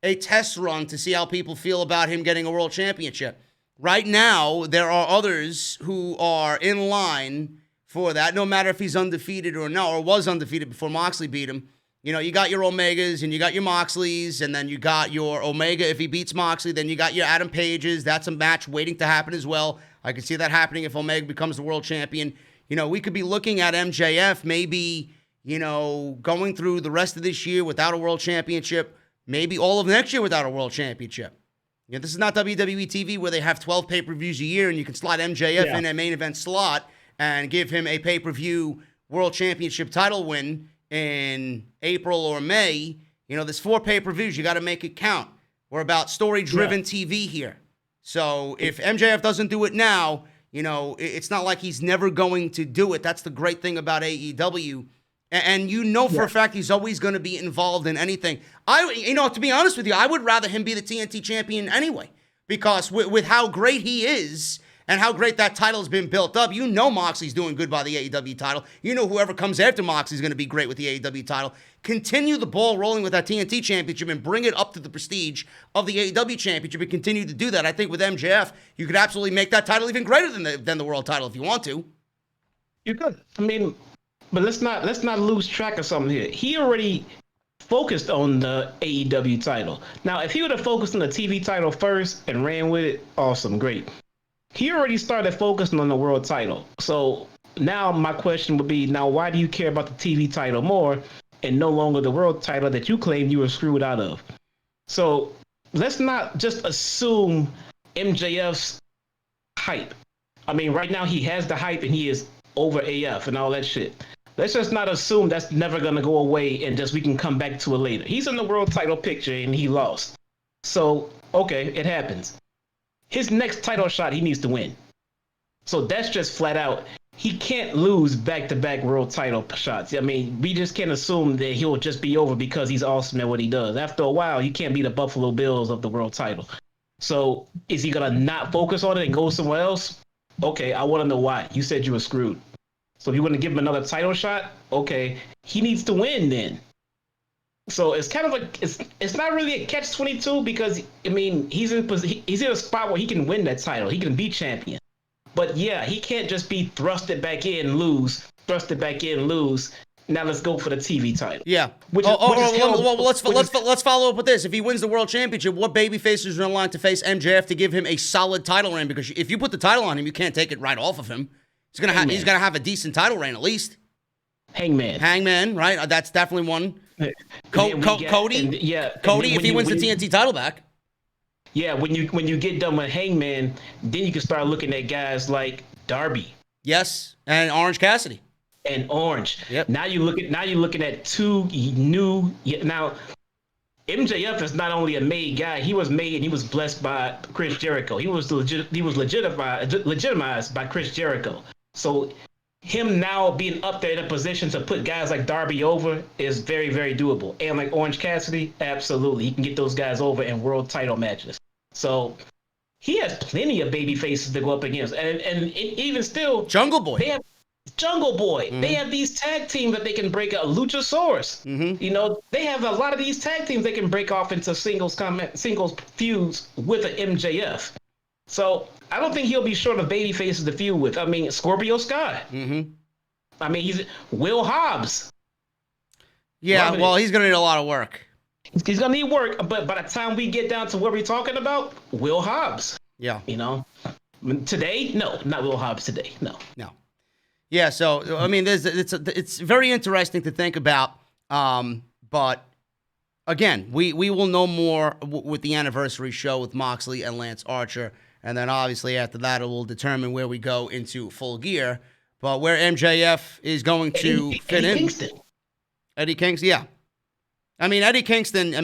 A: a test run to see how people feel about him getting a world championship. Right now, there are others who are in line for that, no matter if he's undefeated or not, or was undefeated before Moxley beat him. You know, you got your Omegas and you got your Moxleys, and then you got your Omega if he beats Moxley. Then you got your Adam Pages. That's a match waiting to happen as well. I can see that happening if Omega becomes the world champion. You know, we could be looking at MJF maybe, you know, going through the rest of this year without a world championship, maybe all of next year without a world championship. You know, this is not WWE TV where they have 12 pay-per-views a year and you can slot MJF in a main event slot and give him a pay-per-view world championship title win in April or May. You know, there's 4 pay-per-views. You got to make it count. We're about story-driven TV here. So if MJF doesn't do it now, you know, it's not like he's never going to do it. That's the great thing about AEW. And you know for a fact he's always going to be involved in anything. To be honest with you, I would rather him be the TNT champion anyway. Because with how great he is and how great that title's been built up, you know Moxley's doing good by the AEW title. You know whoever comes after Moxley's going to be great with the AEW title. Continue the ball rolling with that TNT championship and bring it up to the prestige of the AEW championship and continue to do that. I think with MJF, you could absolutely make that title even greater than the world title if you want to.
B: You could. I mean, but let's not lose track of something here. He already focused on the AEW title. Now, if he would have focused on the TV title first and ran with it, awesome, great. He already started focusing on the world title. So now my question would be, now why do you care about the TV title more and no longer the world title that you claimed you were screwed out of? So let's not just assume MJF's hype. I mean, right now he has the hype and he is over AF and all that shit. Let's just not assume that's never going to go away and just we can come back to it later. He's in the world title picture and he lost. So, okay, it happens. His next title shot, he needs to win. So that's just flat out. He can't lose back-to-back world title shots. I mean, we just can't assume that he'll just be over because he's awesome at what he does. After a while, you can't be the Buffalo Bills of the world title. So is he going to not focus on it and go somewhere else? Okay, I want to know why. You said you were screwed. So if you want to give him another title shot, okay, he needs to win then. So it's kind of like it's not really a catch-22 because I mean he's in a spot where he can win that title, he can be champion. But yeah, he can't just be thrusted back in, lose. Now let's go for the TV title.
A: Yeah. Let's follow up with this. If he wins the world championship, what baby faces are in line to face MJF to give him a solid title reign? Because if you put the title on him, you can't take it right off of him. He's gonna have a decent title reign at least. Hangman, right? That's definitely one. Cody, if he wins the TNT title back.
B: Yeah, when you get done with Hangman, then you can start looking at guys like Darby.
A: Yes, and Orange Cassidy.
B: And Orange.
A: Yep.
B: Now you're looking at 2 new. Now, MJF is not only a made guy. He was made and he was blessed by Chris Jericho. He was legitimized by Chris Jericho. So him now being up there in a position to put guys like Darby over is very, very doable. And like Orange Cassidy, absolutely. He can get those guys over in world title matches. So he has plenty of baby faces to go up against. And even still,
A: Jungle Boy.
B: They have Jungle Boy. Mm-hmm. They have these tag teams that they can break up. Luchasaurus. Mm-hmm. You know, they have a lot of these tag teams they can break off into singles feuds with an MJF. So I don't think he'll be short of baby faces to feud with. I mean, Scorpio Sky. Mm-hmm. I mean, he's Will Hobbs.
A: Yeah, well, he's going to need a lot of work.
B: He's going to need work, but by the time we get down to what we're talking about, Will Hobbs.
A: Yeah.
B: You know? Today? No, not Will Hobbs today. No.
A: No. Yeah, so, I mean, it's very interesting to think about, but, again, we will know more with the anniversary show with Moxley and Lance Archer, and then, obviously, after that, it will determine where we go into Full Gear, but where MJF is going to fit in.
B: Kingston.
A: Eddie Kingston, yeah. I mean, Eddie Kingston,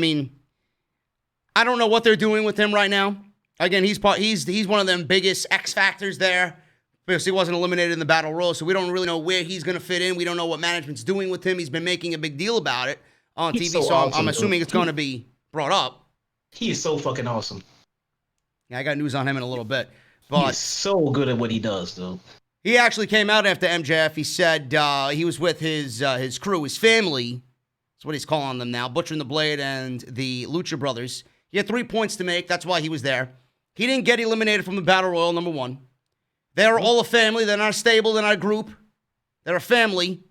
A: I don't know what they're doing with him right now. Again, he's one of them biggest X factors there because he wasn't eliminated in the Battle Royal, so we don't really know where he's going to fit in. We don't know what management's doing with him. He's been making a big deal about it on TV, so I'm assuming it's going to be brought up.
B: He is so fucking awesome.
A: Yeah, I got news on him in a little bit. But
B: he's so good at what he does, though.
A: He actually came out after MJF. He said he was with his crew, his family. That's what he's calling them now. Butcher and the Blade and the Lucha Brothers. He had 3 points to make. That's why he was there. He didn't get eliminated from the Battle Royal, number one. They're all a family. They're not a stable. They're not a group. They're a family.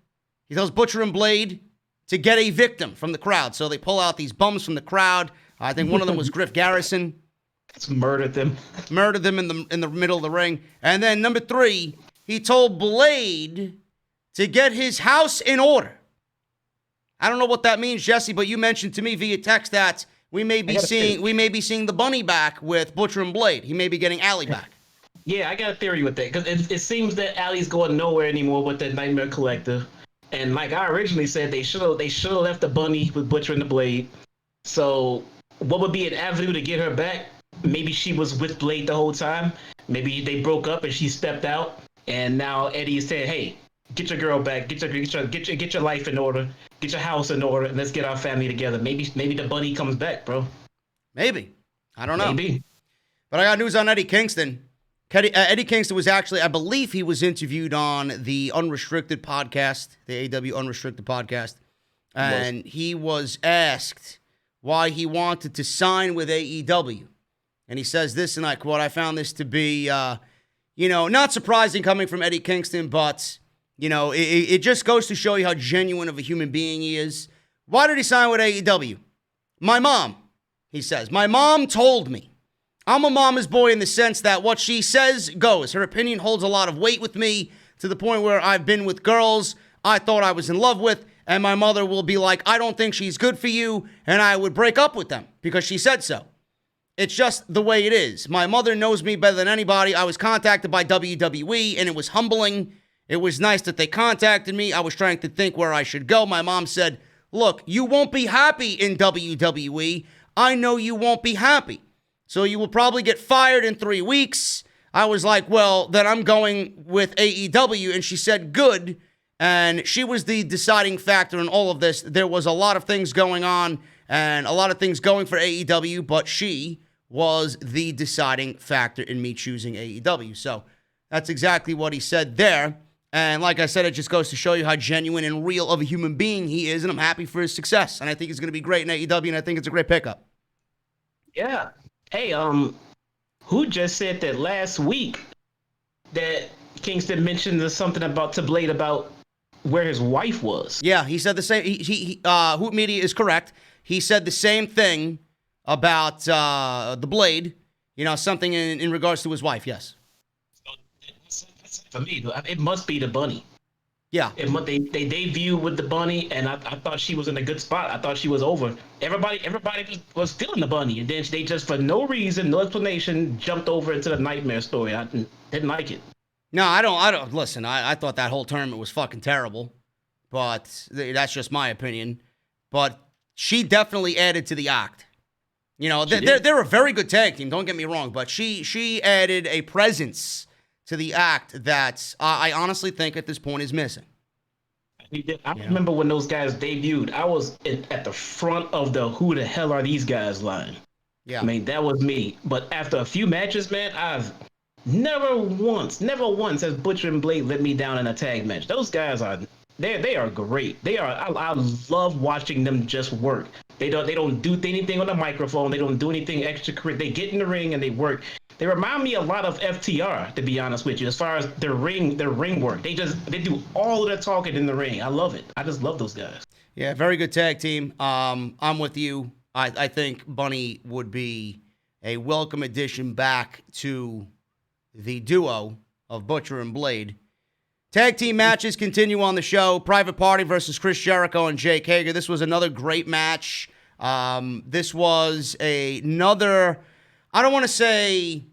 A: He tells Butcher and Blade to get a victim from the crowd. So they pull out these bums from the crowd. I think one of them was Griff Garrison.
B: It's murdered them.
A: Murdered them in the middle of the ring. And then number 3, he told Blade to get his house in order. I don't know what that means, Jesse, but you mentioned to me via text that we may be seeing the bunny back with Butcher and Blade. He may be getting Allie back.
B: Yeah, I got a theory with that because it seems that Allie's going nowhere anymore with the Nightmare Collective, and like I originally said, they should have left the bunny with Butcher and the Blade. So, what would be an avenue to get her back? Maybe she was with Blade the whole time. Maybe they broke up and she stepped out, and now Eddie is saying, "Hey, get your girl back. Get your life in order. Get your house in order, and let's get our family together." Maybe the bunny comes back, bro.
A: Maybe. I don't know.
B: Maybe.
A: But I got news on Eddie Kingston. Eddie Kingston was actually, I believe he was interviewed on the Unrestricted podcast, the AEW Unrestricted podcast, and he was asked why he wanted to sign with AEW. And he says this, and I quote, "I found this to be, not surprising coming from Eddie Kingston, but, it just goes to show you how genuine of a human being he is. Why did he sign with AEW? My mom," he says. "My mom told me. I'm a mama's boy in the sense that what she says goes. Her opinion holds a lot of weight with me to the point where I've been with girls I thought I was in love with, and my mother will be like, I don't think she's good for you, and I would break up with them because she said so. It's just the way it is. My mother knows me better than anybody. I was contacted by WWE, and it was humbling. It was nice that they contacted me. I was trying to think where I should go. My mom said, look, you won't be happy in WWE. I know you won't be happy. So you will probably get fired in 3 weeks. I was like, well, then I'm going with AEW. And she said, good. And she was the deciding factor in all of this. There was a lot of things going on and a lot of things going for AEW, but she was the deciding factor in me choosing AEW. So that's exactly what he said there. And like I said, it just goes to show you how genuine and real of a human being he is. And I'm happy for his success. And I think he's going to be great in AEW. And I think it's a great pickup.
B: Yeah. Hey, who just said that last week that Kingston mentioned something about to Blade about where his wife was?
A: Yeah, he said the same. Hoot Media is correct. He said the same thing about the Blade. Something in regards to his wife. Yes.
B: For me, it must be the bunny.
A: Yeah.
B: They debuted with the bunny, and I thought she was in a good spot. I thought she was over. Everybody was still in the bunny, and then they just, for no reason, no explanation, jumped over into the Nightmare story. I didn't like it.
A: No, I don't. Listen, I thought that whole tournament was fucking terrible, but that's just my opinion. But she definitely added to the act. They're a very good tag team. Don't get me wrong, but she added a presence to the act that I honestly think at this point is missing.
B: I remember when those guys debuted, I was at the front of the who the hell are these guys line.
A: Yeah.
B: I mean, that was me. But after a few matches, man, I've never once has Butcher and Blade let me down in a tag match. Those guys they are great. I love watching them just work. They don't do anything on the microphone. They don't do anything extra. They get in the ring and they work. They remind me a lot of FTR, to be honest with you, as far as their ring work. They do all of their talking in the ring. I love it. I just love those guys.
A: Yeah, very good tag team. I'm with you. I think Bunny would be a welcome addition back to the duo of Butcher and Blade. Tag team matches continue on the show. Private Party versus Chris Jericho and Jake Hager. This was another great match. This was another, I don't want to say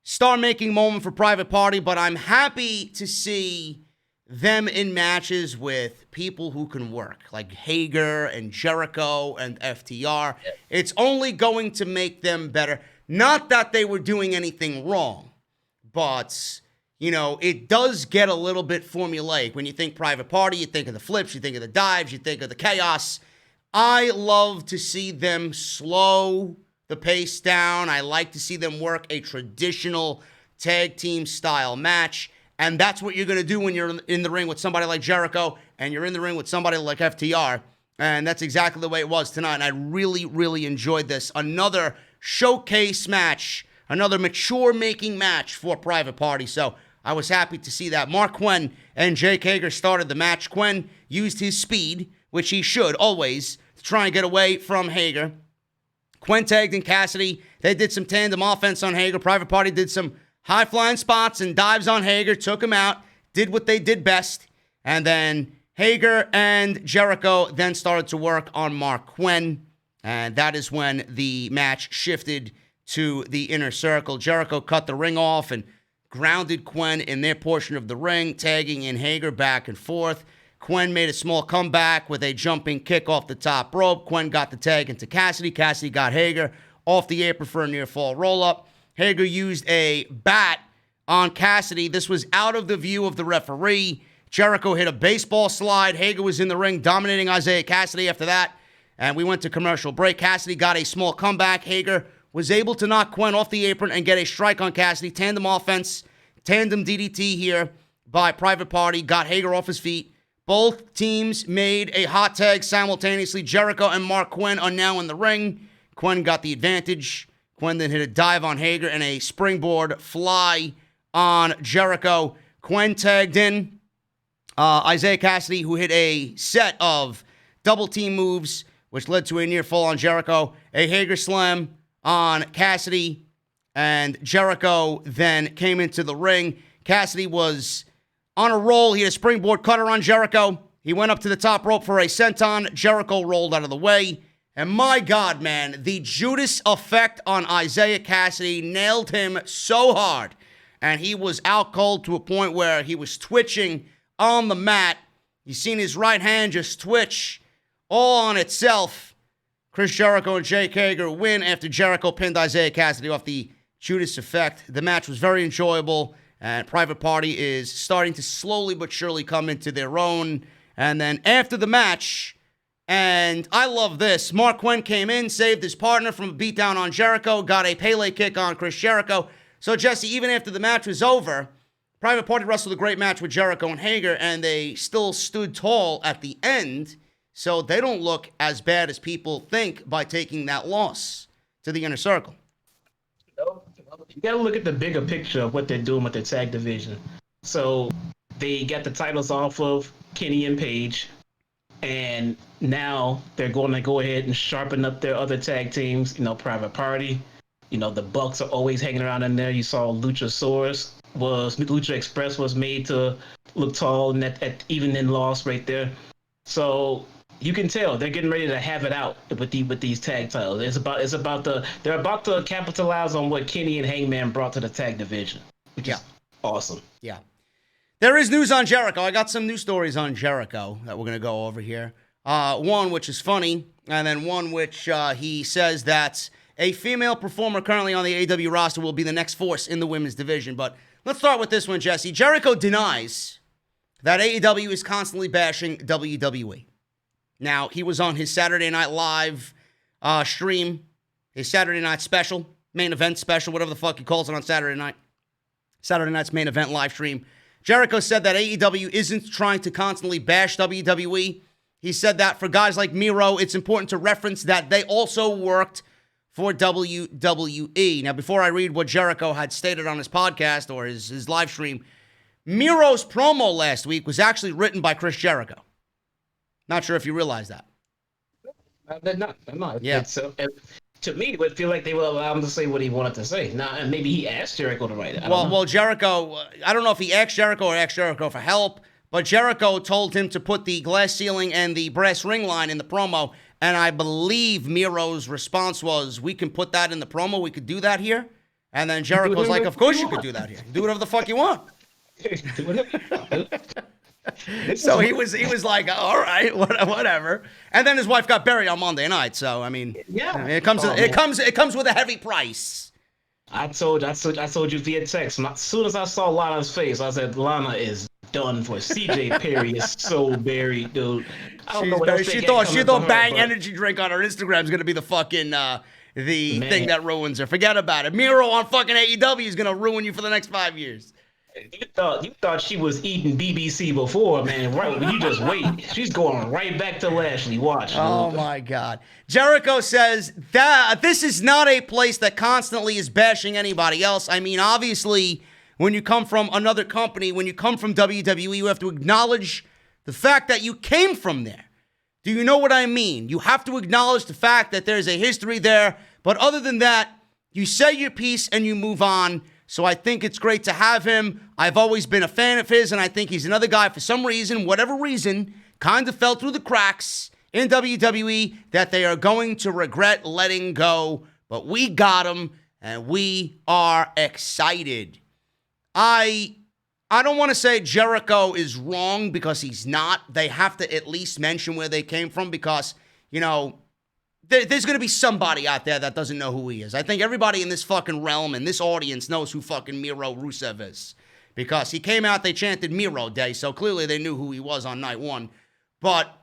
A: star-making moment for Private Party, but I'm happy to see them in matches with people who can work, like Hager and Jericho and FTR. Yeah. It's only going to make them better. Not that they were doing anything wrong, but you know, it does get a little bit formulaic. When you think Private Party, you think of the flips, you think of the dives, you think of the chaos. I love to see them slow the pace down. I like to see them work a traditional tag team style match. And that's what you're going to do when you're in the ring with somebody like Jericho and you're in the ring with somebody like FTR. And that's exactly the way it was tonight. And I really, really enjoyed this. Another showcase match, another mature-making match for Private Party. So I was happy to see that. Mark Quinn and Jake Hager started the match. Quinn used his speed, which he should always, to try and get away from Hager. Quinn tagged in Cassidy. They did some tandem offense on Hager. Private Party did some high-flying spots and dives on Hager, took him out, did what they did best. And then Hager and Jericho then started to work on Mark Quinn. And that is when the match shifted to the inner circle. Jericho cut the ring off and grounded Quinn in their portion of the ring, tagging in Hager back and forth. Quinn made a small comeback with a jumping kick off the top rope. Quinn got the tag into Cassidy. Cassidy got Hager off the apron for a near fall roll-up. Hager used a bat on Cassidy. This was out of the view of the referee. Jericho hit a baseball slide. Hager was in the ring dominating Isaiah Cassidy after that. And we went to commercial break. Cassidy got a small comeback. Hager was able to knock Quinn off the apron and get a strike on Cassidy. Tandem offense, tandem DDT here by Private Party. Got Hager off his feet. Both teams made a hot tag simultaneously. Jericho and Mark Quinn are now in the ring. Quinn got the advantage. Quinn then hit a dive on Hager and a springboard fly on Jericho. Quinn tagged in Isaiah Cassidy, who hit a set of double team moves, which led to a near fall on Jericho. A Hager slam on Cassidy, and Jericho then came into the ring. Cassidy was on a roll. He had a springboard cutter on Jericho. He went up to the top rope for a senton. Jericho rolled out of the way. And my God, man, the Judas effect on Isaiah Cassidy nailed him so hard. And he was out cold to a point where he was twitching on the mat. You seen his right hand just twitch all on itself. Chris Jericho and Jake Hager win after Jericho pinned Isaiah Cassidy off the Judas effect. The match was very enjoyable, and Private Party is starting to slowly but surely come into their own. And then after the match, and I love this, Mark Quinn came in, saved his partner from a beatdown on Jericho, got a Pele kick on Chris Jericho. So, Jesse, even after the match was over, Private Party wrestled a great match with Jericho and Hager, and they still stood tall at the end. So they don't look as bad as people think by taking that loss to the inner circle.
B: You got to look at the bigger picture of what they're doing with the tag division. So they got the titles off of Kenny and Paige, and now they're going to go ahead and sharpen up their other tag teams. You know, Private Party. You know, the Bucks are always hanging around in there. You saw Lucha Express was made to look tall, and at even in loss right there. So you can tell they're getting ready to have it out with these tag titles. They're about to capitalize on what Kenny and Hangman brought to the tag division, which is awesome.
A: Yeah. There is news on Jericho. I got some news stories on Jericho that we're going to go over here. One which is funny, and then one which he says that a female performer currently on the AEW roster will be the next force in the women's division. But let's start with this one, Jesse. Jericho denies that AEW is constantly bashing WWE. Now, he was on his Saturday Night Live stream, his Saturday Night special, main event special, whatever the fuck he calls it on Saturday night. Saturday night's main event live stream. Jericho said that AEW isn't trying to constantly bash WWE. He said that for guys like Miro, it's important to reference that they also worked for WWE. Now, before I read what Jericho had stated on his podcast or his live stream, Miro's promo last week was actually written by Chris Jericho. Not sure if you realize that.
B: They're not.
A: Yeah.
B: To me, it would feel like they would allow him to say what he wanted to say. Now, and maybe he asked Jericho to write it.
A: Well, Jericho, I don't know if he asked Jericho or asked Jericho for help, but Jericho told him to put the glass ceiling and the brass ring line in the promo, and I believe Miro's response was, we can put that in the promo, we could do that here. And then Jericho's like, of course you could do that here. Do whatever the fuck you want. So he was like, all right, whatever. And then his wife got buried on Monday night. So I mean,
B: yeah,
A: it comes with a heavy price.
B: I told you via text. As soon as I saw Lana's face, I said, Lana is done for. CJ Perry is so buried, dude. I don't know what else
A: she thought Bang energy drink on her Instagram is gonna be the fucking thing that ruins her. Forget about it. Miro on fucking AEW is gonna ruin you for the next 5 years.
B: You thought she was eating BBC before, man. Right? You just wait. She's going right back to Lashley. Watch.
A: Oh my God. Jericho says that this is not a place that constantly is bashing anybody else. I mean, obviously, when you come from another company, when you come from WWE, you have to acknowledge the fact that you came from there. Do you know what I mean? You have to acknowledge the fact that there's a history there. But other than that, you say your piece and you move on. So I think it's great to have him. I've always been a fan of his, and I think he's another guy, for some reason, whatever reason, kind of fell through the cracks in WWE that they are going to regret letting go. But we got him, and we are excited. I don't want to say Jericho is wrong, because he's not. They have to at least mention where they came from, because, you know, there's going to be somebody out there that doesn't know who he is. I think everybody in this fucking realm and this audience knows who fucking Miro Rusev is. Because he came out, they chanted Miro Day, so clearly they knew who he was on night one. But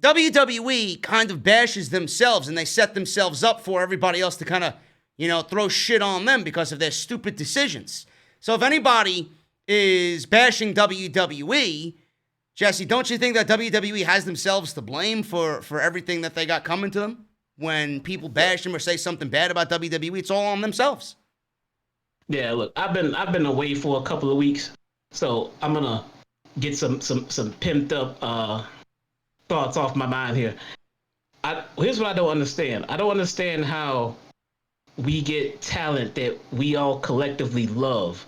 A: WWE kind of bashes themselves, and they set themselves up for everybody else to kind of, you know, throw shit on them because of their stupid decisions. So if anybody is bashing WWE, Jesse, don't you think that WWE has themselves to blame for everything that they got coming to them? When people bash them or say something bad about WWE, it's all on themselves.
B: Yeah, look, I've been away for a couple of weeks, so I'm gonna get some pimped up thoughts off my mind here. Here's what I don't understand. I don't understand how we get talent that we all collectively love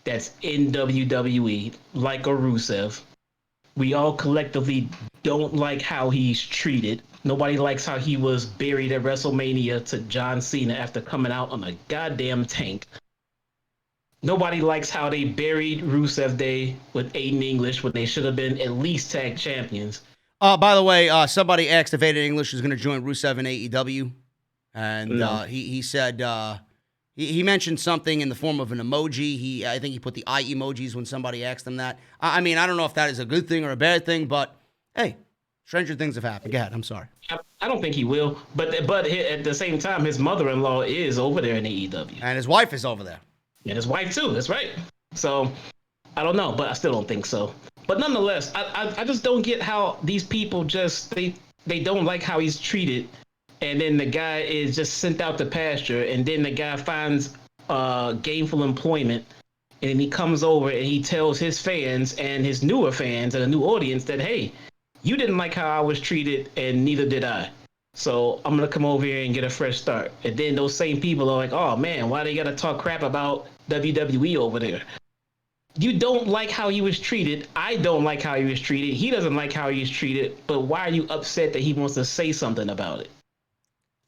B: that's in WWE, like a Rusev. We all collectively don't like how he's treated. Nobody likes how he was buried at WrestleMania to John Cena after coming out on a goddamn tank. Nobody likes how they buried Rusev Day with Aiden English when they should have been at least tag champions.
A: By the way, somebody asked if Aiden English is going to join Rusev in AEW. And he said... He mentioned something in the form of an emoji. I think he put the eye emojis when somebody asked him that. I mean, I don't know if that is a good thing or a bad thing, but hey, stranger things have happened. Go ahead, I'm sorry.
B: I don't think he will, but at the same time, his mother-in-law is over there in AEW.
A: And his wife is over there.
B: And his wife too, that's right. So, I don't know, but I still don't think so. But nonetheless, I just don't get how these people just, they don't like how he's treated. And then the guy is just sent out to pasture, and then the guy finds gainful employment, and he comes over and he tells his fans and his newer fans and a new audience that, hey, you didn't like how I was treated, and neither did I. So I'm going to come over here and get a fresh start. And then those same people are like, oh, man, why they got to talk crap about WWE over there? You don't like how he was treated. I don't like how he was treated. He doesn't like how he was treated. But why are you upset that he wants to say something about it?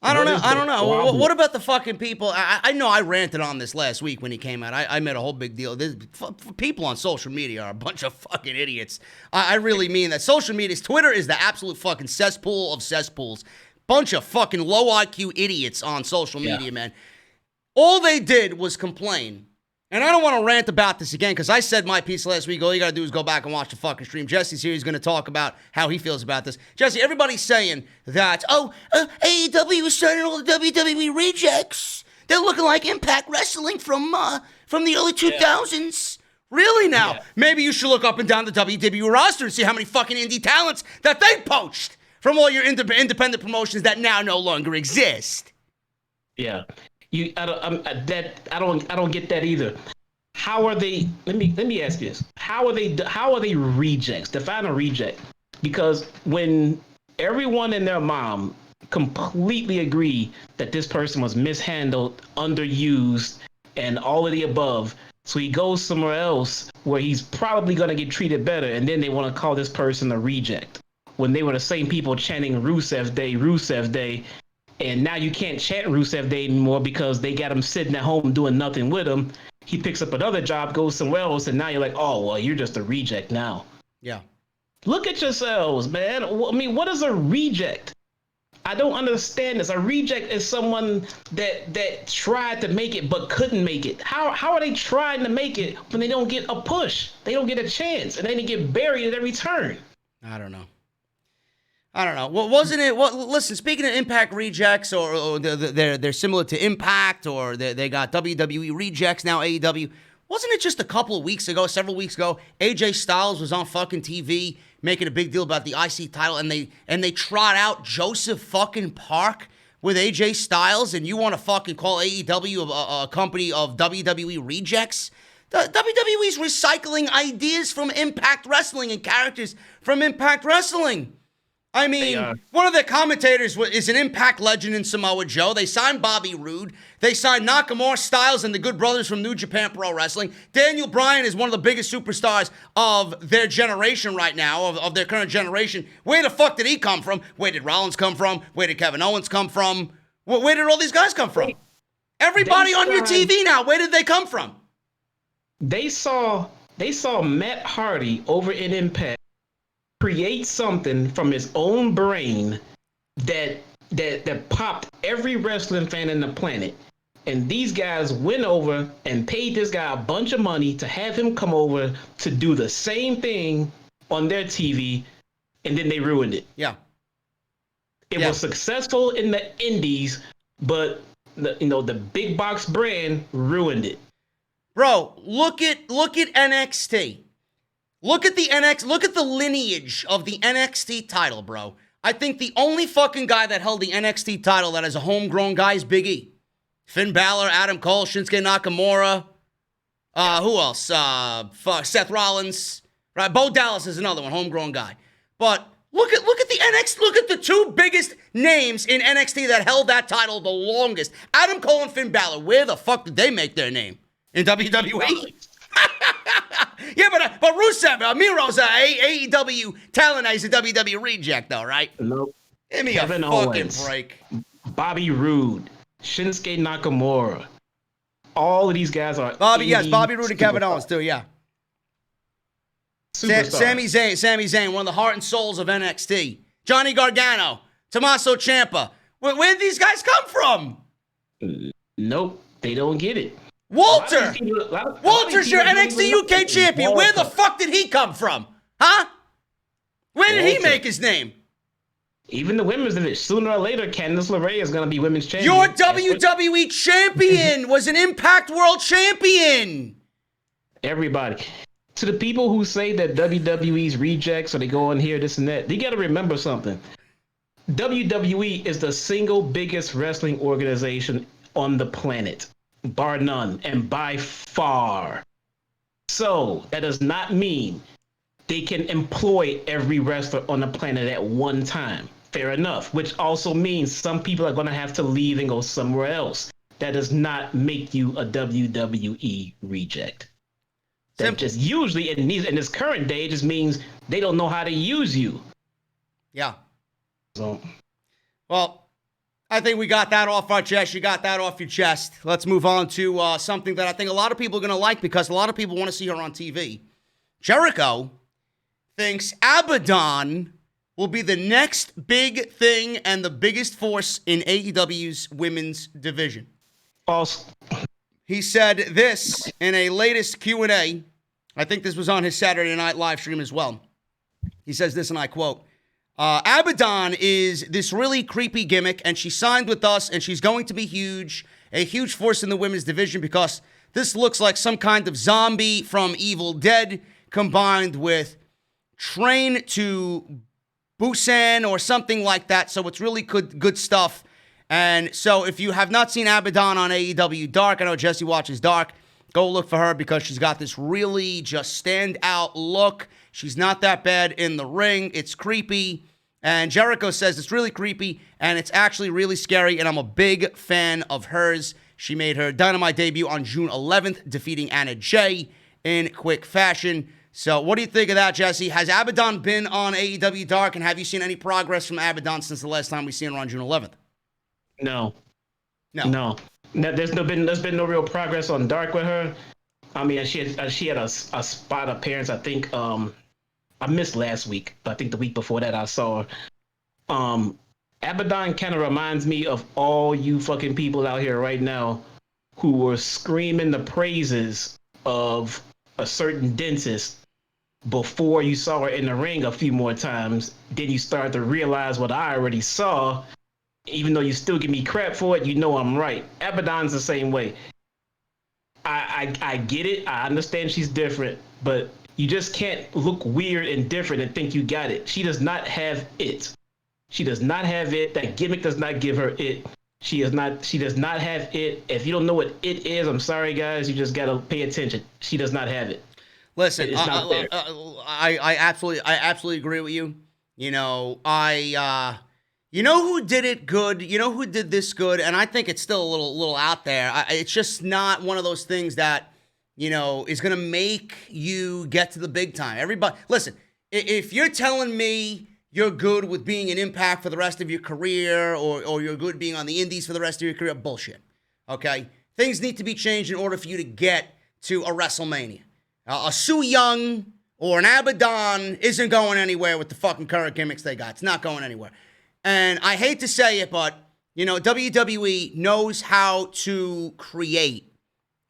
A: I don't know. What about the fucking people? I know I ranted on this last week when he came out. I made a whole big deal. People on social media are a bunch of fucking idiots. I really mean that. Social media, Twitter is the absolute fucking cesspool of cesspools. Bunch of fucking low IQ idiots on social media, man. All they did was complain. And I don't want to rant about this again, because I said my piece last week. All you got to do is go back and watch the fucking stream. Jesse's here. He's going to talk about how he feels about this. Jesse, everybody's saying that, AEW is signing all the WWE rejects. They're looking like Impact Wrestling from the early 2000s. Really now? Yeah. Maybe you should look up and down the WWE roster and see how many fucking indie talents that they poached from all your independent promotions that now no longer exist.
B: Yeah. I don't get that either. How are they? Let me ask you this: How are they rejects? Define a reject. Because when everyone and their mom completely agree that this person was mishandled, underused, and all of the above. So he goes somewhere else where he's probably going to get treated better, and then they want to call this person a reject. When they were the same people chanting Rusev Day, and now you can't chant Rusev Day anymore because they got him sitting at home doing nothing with him. He picks up another job, goes somewhere else, and now you're like, oh, well, you're just a reject now.
A: Yeah.
B: Look at yourselves, man. I mean, what is a reject? I don't understand this. A reject is someone that tried to make it but couldn't make it. How are they trying to make it when they don't get a push? They don't get a chance, and then they get buried at every turn.
A: I don't know. Well, wasn't it? Well, listen. Speaking of Impact rejects, or they're similar to Impact, or they got WWE rejects now. AEW. Wasn't it just a couple of weeks ago, several weeks ago? AJ Styles was on fucking TV making a big deal about the IC title, and they trot out Joseph fucking Park with AJ Styles, and you want to fucking call AEW a company of WWE rejects? The WWE's recycling ideas from Impact Wrestling and characters from Impact Wrestling. I mean, one of their commentators is an Impact legend in Samoa Joe. They signed Bobby Roode. They signed Nakamura, Styles, and the Good Brothers from New Japan Pro Wrestling. Daniel Bryan is one of the biggest superstars of their generation right now, of their current generation. Where the fuck did he come from? Where did Rollins come from? Where did Kevin Owens come from? Where did all these guys come from? Everybody on your TV now, where did they come from?
B: They saw Matt Hardy over in Impact create something from his own brain that popped every wrestling fan in the planet. And these guys went over and paid this guy a bunch of money to have him come over to do the same thing on their TV, and then they ruined it.
A: Yeah.
B: It was successful in the indies, but the big box brand ruined it.
A: Bro, look at NXT. Look at the lineage of the NXT title, bro. I think the only fucking guy that held the NXT title that is a homegrown guy is Big E. Finn Balor, Adam Cole, Shinsuke Nakamura. Who else? Seth Rollins. Right, Bo Dallas is another one, homegrown guy. But look at the NXT. Look at the two biggest names in NXT that held that title the longest. Adam Cole and Finn Balor. Where the fuck did they make their name? In WWE? Yeah, but Rusev, Miro's AEW talent. He's a WWE reject, though, right?
B: Nope.
A: Give me
B: Kevin
A: a fucking
B: Owens,
A: break.
B: Bobby Roode, Shinsuke Nakamura. All of these guys are
A: Bobby Roode and Kevin Owens, too, yeah. Sami Zayn, one of the heart and souls of NXT. Johnny Gargano, Tommaso Ciampa. Where did these guys come from?
B: Nope, they don't get it.
A: Walter's your NXT UK champion. Where the fuck did he come from? Huh? Where did he make his name?
B: Even the women's division. Sooner or later, Candice LeRae is going to be women's champion.
A: Your WWE champion was an Impact World Champion.
B: Everybody. To the people who say that WWE's rejects or they go on here, this and that, they got to remember something. WWE is the single biggest wrestling organization on the planet. Bar none, and by far. So that does not mean they can employ every wrestler on the planet at one time. Fair enough. Which also means some people are going to have to leave and go somewhere else. That does not make you a WWE reject. That just usually in this current day just means they don't know how to use you.
A: Yeah.
B: So,
A: well, I think we got that off our chest. You got that off your chest. Let's move on to something that I think a lot of people are going to like because a lot of people want to see her on TV. Jericho thinks Abaddon will be the next big thing and the biggest force in AEW's women's division.
B: False.
A: He said this in a latest Q&A. I think this was on his Saturday Night live stream as well. He says this, and I quote, Abaddon is this really creepy gimmick, and she signed with us, and she's going to be a huge force in the women's division because this looks like some kind of zombie from Evil Dead combined with Train to Busan or something like that. So it's really good stuff. And so if you have not seen Abaddon on AEW Dark, I know Jesse watches Dark, go look for her because she's got this really just stand out look. She's not that bad in the ring. It's creepy. And Jericho says it's really creepy and it's actually really scary, and I'm a big fan of hers. She made her Dynamite debut on June 11th, defeating Anna Jay in quick fashion. So what do you think of that, Jesse? Has Abaddon been on AEW Dark, and have you seen any progress from Abaddon since the last time we seen her on June 11th?
B: No. There's been no real progress on Dark with her. I mean, she had a spot appearance. I think I missed last week, but I think the week before that I saw her. Abaddon kind of reminds me of all you fucking people out here right now who were screaming the praises of a certain dentist before you saw her in the ring a few more times. Then you start to realize what I already saw. Even though you still give me crap for it, you know I'm right. Abaddon's the same way. I get it. I understand she's different, but you just can't look weird and different and think you got it. She does not have it. She does not have it. That gimmick does not give her it. She does not have it. If you don't know what it is, I'm sorry, guys. You just got to pay attention. She does not have it.
A: Listen, I absolutely agree with you. You know, you know who did it good? You know who did this good? And I think it's still a little out there. It's just not one of those things that, you know, is going to make you get to the big time. Everybody, listen, if you're telling me you're good with being an Impact for the rest of your career, or you're good being on the indies for the rest of your career, bullshit. Okay? Things need to be changed in order for you to get to a WrestleMania. A Su Yung or an Abaddon isn't going anywhere with the fucking current gimmicks they got. It's not going anywhere. And I hate to say it, but, you know, WWE knows how to create.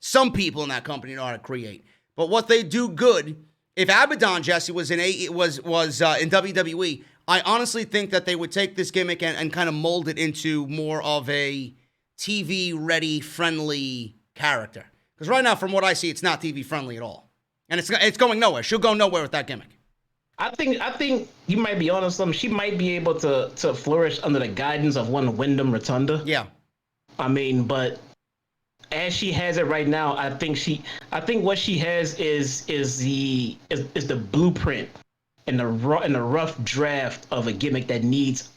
A: Some people in that company know how to create. But what they do good, if Abaddon, Jesse, was in WWE, I honestly think that they would take this gimmick and kind of mold it into more of a TV-ready, friendly character. Because right now, from what I see, it's not TV-friendly at all. And it's going nowhere. She'll go nowhere with that gimmick.
B: I think you might be onto something. She might be able to flourish under the guidance of one Wyndham Rotunda. Yeah. I mean, but as she has it right now, I think what she has is the blueprint and the rough draft of a gimmick that needs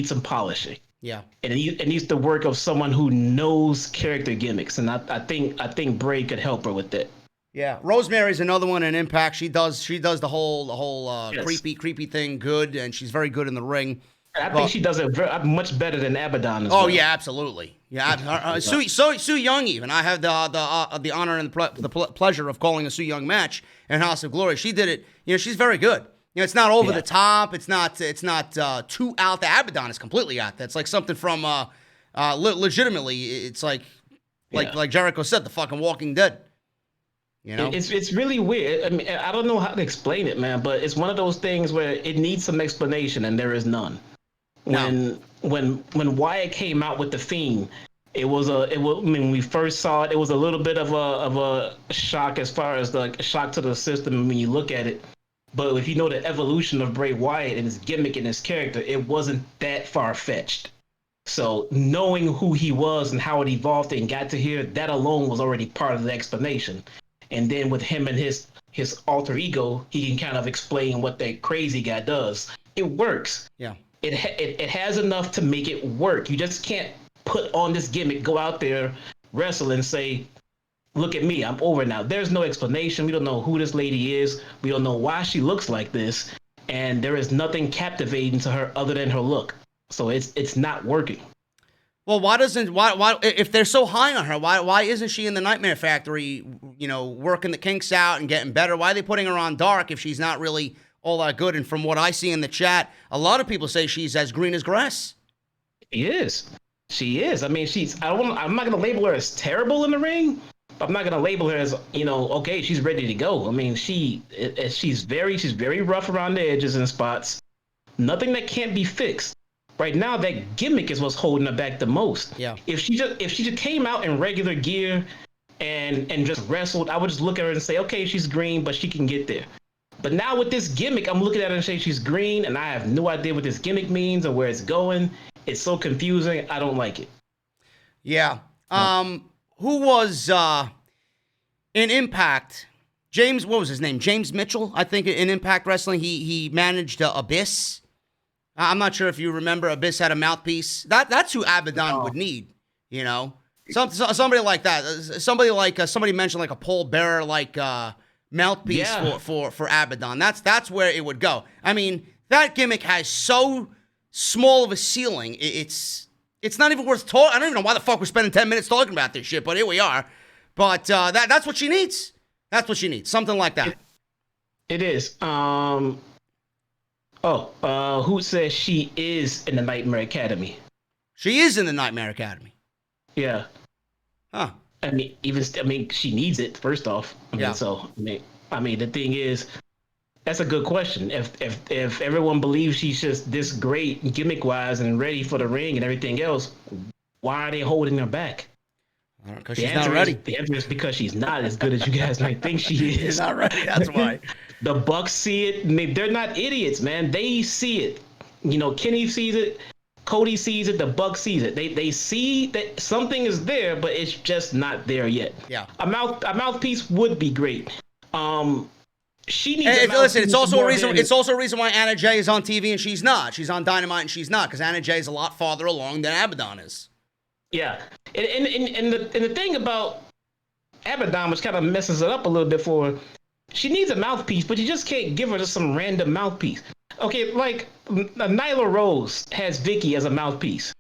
B: some polishing. Yeah. And it needs the work of someone who knows character gimmicks, and I think Bray could help her with that.
A: Yeah, Rosemary's another one in Impact. She does the whole yes. creepy thing good, and she's very good in the ring.
B: I think she does it much better than Abaddon as well.
A: Oh yeah, absolutely. Yeah, Su Yung even. I have the honor and the pleasure of calling a Su Yung match in House of Glory. She did it. You know, she's very good. You know, it's not over the top. It's not too out there. Abaddon is completely out there. It's like something from legitimately. It's like Jericho said, the fucking Walking Dead. You know? It's
B: really weird. I mean, I don't know how to explain it, man, but it's one of those things where it needs some explanation and there is none. No. When Wyatt came out with the Fiend, when we first saw it, it was a little bit of a shock as far as the shock to the system when you look at it. But if you know the evolution of Bray Wyatt and his gimmick and his character, it wasn't that far-fetched. So knowing who he was and how it evolved and got to here, that alone was already part of the explanation. And then with him and his alter ego, he can kind of explain what that crazy guy does. It works. Yeah. It has enough to make it work. You just can't put on this gimmick, go out there, wrestle, and say, look at me, I'm over now. There's no explanation. We don't know who this lady is. We don't know why she looks like this. And there is nothing captivating to her other than her look. So it's not working.
A: Well, why if they're so high on her, why isn't she in the Nightmare Factory, you know, working the kinks out and getting better? Why are they putting her on Dark if she's not really all that good? And from what I see in the chat, a lot of people say she's as green as grass.
B: She is. I mean, I'm not going to label her as terrible in the ring. I'm not going to label her as, you know, okay, she's ready to go. I mean, she's very rough around the edges and spots. Nothing that can't be fixed. Right now, that gimmick is what's holding her back the most. Yeah. If she just came out in regular gear and just wrestled, I would just look at her and say, okay, she's green, but she can get there. But now with this gimmick, I'm looking at her and saying she's green, and I have no idea what this gimmick means or where it's going. It's so confusing. I don't like it. Yeah.
A: Who was in Impact? James, what was his name? James Mitchell, I think, in Impact Wrestling. He managed Abyss. I'm not sure if you remember Abyss had a mouthpiece. That's who Abaddon would need, you know? Somebody like that. Somebody mentioned like a pallbearer mouthpiece for Abaddon. That's where it would go. I mean, that gimmick has so small of a ceiling. It's not even worth talking. I don't even know why the fuck we're spending 10 minutes talking about this shit, but here we are. But that's what she needs. That's what she needs. Something like that.
B: It is. Who says she is in the Nightmare Academy?
A: She is in the Nightmare Academy.
B: Yeah. Huh. I mean, she needs it, first off. So, the thing is, that's a good question. If everyone believes she's just this great gimmick-wise and ready for the ring and everything else, why are they holding her back?
A: Because she's not ready.
B: The answer is because she's not as good as you guys might think she is.
A: She's not ready, that's why.
B: The Bucks see it. They're not idiots, man. They see it. You know, Kenny sees it. Cody sees it. The Bucks sees it. They see that something is there, but it's just not there yet.
A: Yeah.
B: A mouthpiece would be great. She needs.
A: Listen, it's also a reason. It's also a reason why Anna Jay is on TV and she's not. She's on Dynamite and she's not, because Anna Jay is a lot farther along than Abaddon is.
B: Yeah, and the thing about Abaddon, which kind of messes it up a little bit for her, she needs a mouthpiece, but you just can't give her just some random mouthpiece. Okay, like Nyla Rose has Vicky as a mouthpiece.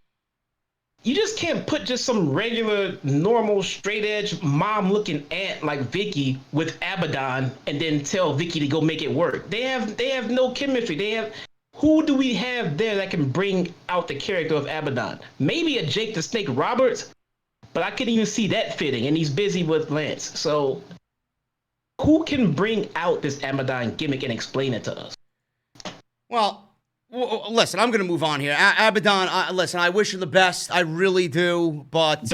B: You just can't put just some regular, normal, straight-edge, mom-looking aunt like Vicky with Abaddon and then tell Vicky to go make it work. They have no chemistry. Who do we have there that can bring out the character of Abaddon? Maybe a Jake the Snake Roberts, but I couldn't even see that fitting, and he's busy with Lance. So who can bring out this Abaddon gimmick and explain it to us?
A: Well, listen, I'm going to move on here. Abaddon, listen, I wish you the best. I really do. But,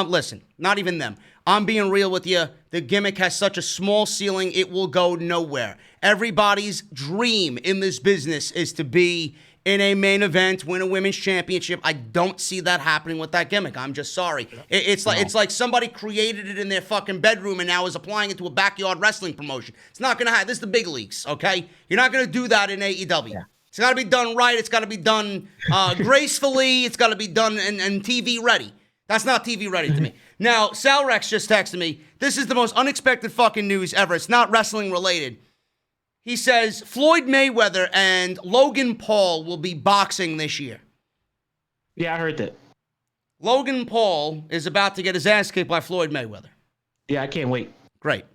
A: listen, not even them. I'm being real with you. The gimmick has such a small ceiling, it will go nowhere. Everybody's dream in this business is to be in a main event, win a women's championship. I don't see that happening with that gimmick. I'm just sorry. It's like somebody created it in their fucking bedroom and now is applying it to a backyard wrestling promotion. It's not going to happen. This is the big leagues, okay? You're not going to do that in AEW. Yeah. It's got to be done right. It's got to be done gracefully. It's got to be done and TV ready. That's not TV ready to me. Now, Sal Rex just texted me. This is the most unexpected fucking news ever. It's not wrestling related. He says Floyd Mayweather and Logan Paul will be boxing this year.
B: Yeah, I heard that.
A: Logan Paul is about to get his ass kicked by Floyd Mayweather.
B: Yeah, I can't wait.
A: Great.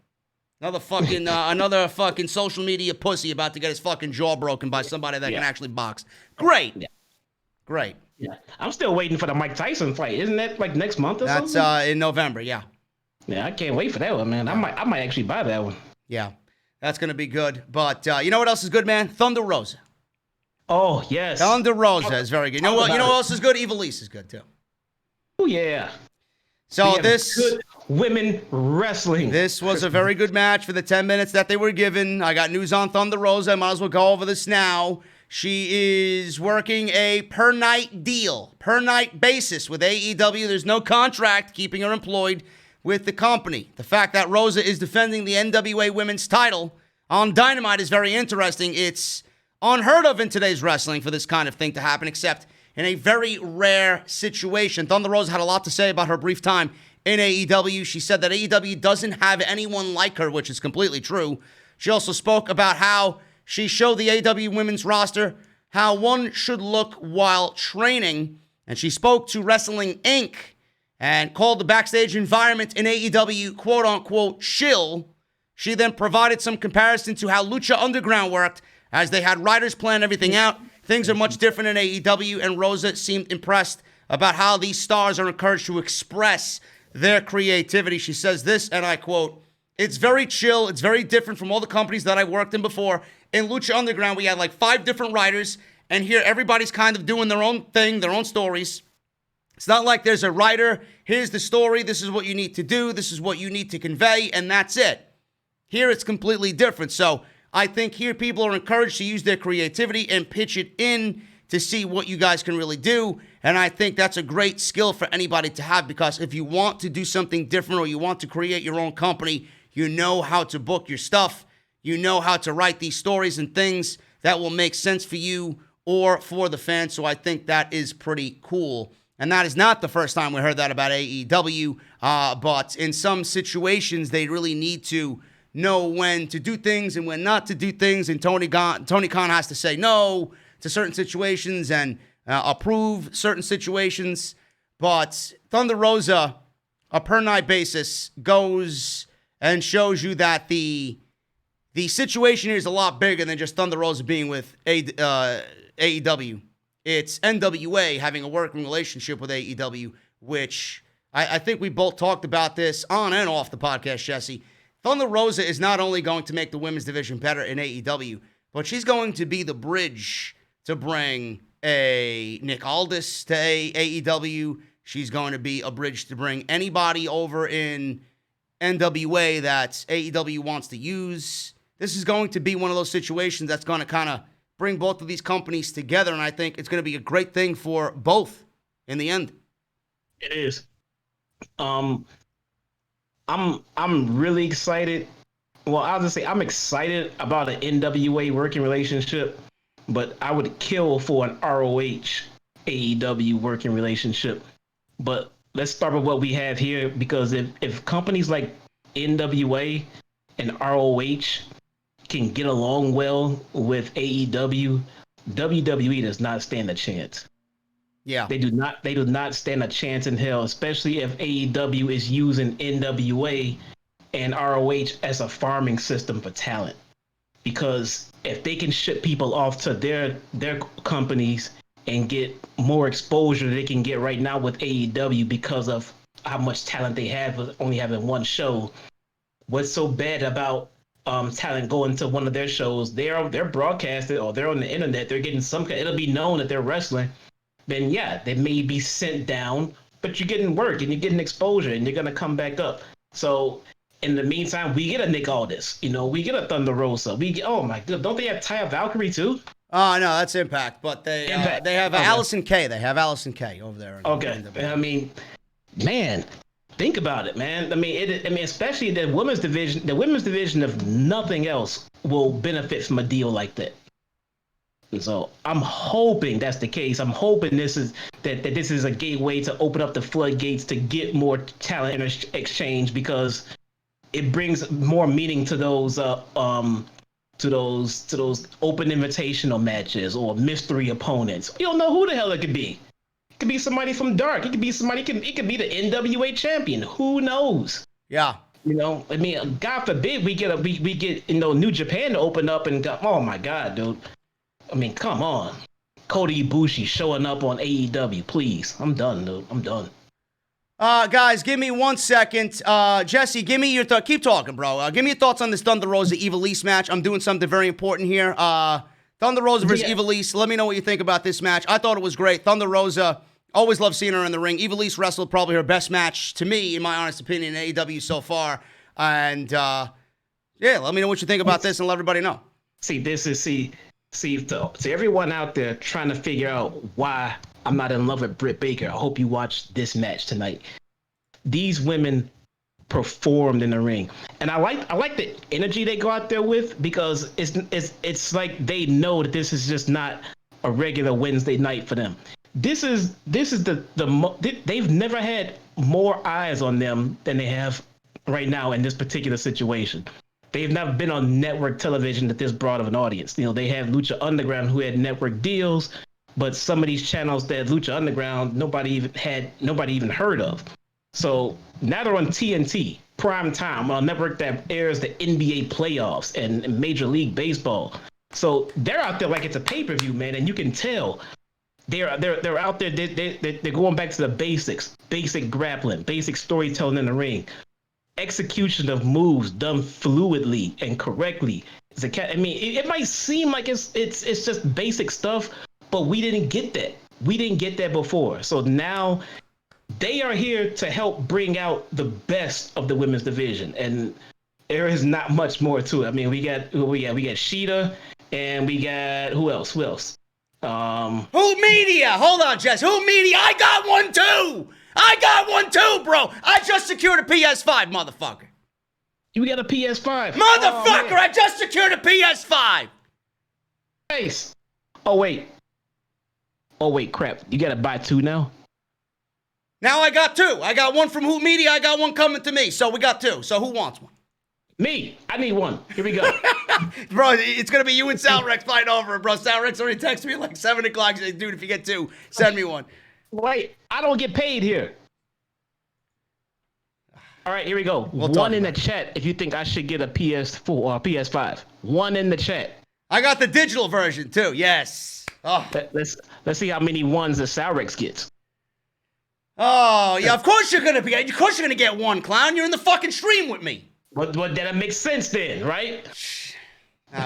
A: Another fucking social media pussy about to get his fucking jaw broken by somebody that can actually box. Great. Yeah. Great.
B: Yeah. I'm still waiting for the Mike Tyson fight. Isn't that like next month or something?
A: That's in November, yeah.
B: Yeah, I can't wait for that one, man. I might actually buy that one.
A: Yeah. That's going to be good. But you know what else is good, man? Thunder Rosa.
B: Oh, yes.
A: Thunder Rosa is very good. You know what else is good? Ivelisse is good, too.
B: Oh, yeah.
A: So this
B: good women wrestling.
A: This was a very good match for the 10 minutes that they were given. I got news on Thunder Rosa. I might as well go over this now. She is working a per-night deal, per-night basis with AEW. There's no contract keeping her employed with the company. The fact that Rosa is defending the NWA Women's title on Dynamite is very interesting. It's unheard of in today's wrestling for this kind of thing to happen, except in a very rare situation. Thunder Rosa had a lot to say about her brief time in AEW. She said that AEW doesn't have anyone like her, which is completely true. She also spoke about how she showed the AEW women's roster how one should look while training, and she spoke to Wrestling Inc., and called the backstage environment in AEW, quote-unquote, chill. She then provided some comparison to how Lucha Underground worked, as they had writers plan everything out. Things are much different in AEW, and Rosa seemed impressed about how these stars are encouraged to express their creativity. She says this, and I quote, "It's very chill. It's very different from all the companies that I worked in before. In Lucha Underground, we had like 5 different writers, and here everybody's kind of doing their own thing, their own stories. It's not like there's a writer, here's the story, this is what you need to do, this is what you need to convey, and that's it. Here it's completely different. So I think here people are encouraged to use their creativity and pitch it in to see what you guys can really do. And I think that's a great skill for anybody to have, because if you want to do something different or you want to create your own company, you know how to book your stuff. You know how to write these stories and things that will make sense for you or for the fans. So I think that is pretty cool. And that is not the first time we heard that about AEW. But in some situations, they really need to know when to do things and when not to do things. And Tony Khan has to say no to certain situations and approve certain situations. But Thunder Rosa, a per night basis, goes and shows you that the situation here is a lot bigger than just Thunder Rosa being with AEW. It's NWA having a working relationship with AEW, which I think we both talked about this on and off the podcast, Jesse. Thunder Rosa is not only going to make the women's division better in AEW, but she's going to be the bridge to bring a Nick Aldis to AEW. She's going to be a bridge to bring anybody over in NWA that AEW wants to use. This is going to be one of those situations that's going to kind of bring both of these companies together, and I think it's going to be a great thing for both in the end.
B: It is. I'm really excited. Well, I'll just say I'm excited about an NWA working relationship, but I would kill for an ROH AEW working relationship. But let's start with what we have here, because if companies like NWA and ROH can get along well with AEW, WWE does not stand a chance.
A: Yeah.
B: They do not stand a chance in hell, especially if AEW is using NWA and ROH as a farming system for talent. Because if they can ship people off to their companies and get more exposure they can get right now with AEW because of how much talent they have with only having one show, what's so bad about talent going to one of their shows? They're broadcasted or they're on the internet. They're getting it'll be known that they're wrestling. Then yeah, they may be sent down, but you're getting work and you're getting exposure and you're gonna come back up. So in the meantime, we get a Nick Aldis, we get a Thunder Rosa. Oh my god, don't they have Taya Valkyrie too?
A: Oh no, that's Impact, but they have Allison Kay. They have Allison Kay over there.
B: Okay, I mean, man, think about it, man. I mean, especially the women's division. The women's division, if nothing else, will benefit from a deal like that. So I'm hoping that's the case. I'm hoping this is a gateway to open up the floodgates to get more talent in exchange, because it brings more meaning to those open invitational matches or mystery opponents. You don't know who the hell it could be. It could be somebody from Dark. It could be somebody. It could be the NWA champion. Who knows?
A: Yeah.
B: I mean, God forbid we get New Japan to open up and go, oh my God, dude. I mean, come on. Kota Ibushi showing up on AEW, please. I'm done, dude. I'm done.
A: Guys, give me 1 second. Jesse, give me your thought. Keep talking, bro. Give me your thoughts on this Thunder Rosa Ivelisse match. I'm doing something very important here. Thunder Rosa versus Ivelisse. Let me know what you think about this match. I thought it was great. Thunder Rosa, always love seeing her in the ring. Ivelisse wrestled probably her best match, to me, in my honest opinion, in AEW so far. And, yeah, let me know what you think about this and let everybody know. See, to everyone out there trying to figure out why I'm not in love with Britt Baker, I hope you watch this match tonight. These women performed in the ring, and I like the energy they go out there with, because it's like they know that this is just not a regular Wednesday night for them. This is they've never had more eyes on them than they have right now in this particular situation. They've never been on network television that this broad of an audience. They have Lucha Underground, who had network deals, but some of these channels that Lucha Underground nobody even heard of. So now they're on TNT, prime time, on a network that airs the NBA playoffs and Major League Baseball. So they're out there like it's a pay-per-view, man, and you can tell they're out there. They're going back to the basics, basic grappling, basic storytelling in the ring. Execution of moves done fluidly and correctly. I mean, it might seem like it's just basic stuff, but we didn't get that. We didn't get that before. So now they are here to help bring out the best of the women's division, and there is not much more to it. I mean, we got Sheeta, and we got who else? Who media? Hold on, Jess. Who media? I got one too, bro. I just secured a PS5, motherfucker. You got a PS5? Motherfucker, I just secured a PS5.
B: Nice. Oh wait, crap. You gotta buy 2 now.
A: Now I got 2. I got one from Hoot Media. I got one coming to me. So we got 2. So who wants one?
B: Me. I need 1. Here we go.
A: Bro, it's going to be you and Sal Rex fighting over it, bro. Sal Rex already texted me at like 7 o'clock. He said, dude, if you get 2, send me one.
B: Wait, I don't get paid here. All right, here we go.
A: We'll
B: one in the chat if you think I should get a PS4 or a PS5. 1 in the chat.
A: I got the digital version too. Yes. Oh,
B: Let's see how many ones the Sal Rex gets.
A: oh yeah. Of course you're gonna get 1, clown. You're in the fucking stream with me.
B: Well, that makes sense then, right?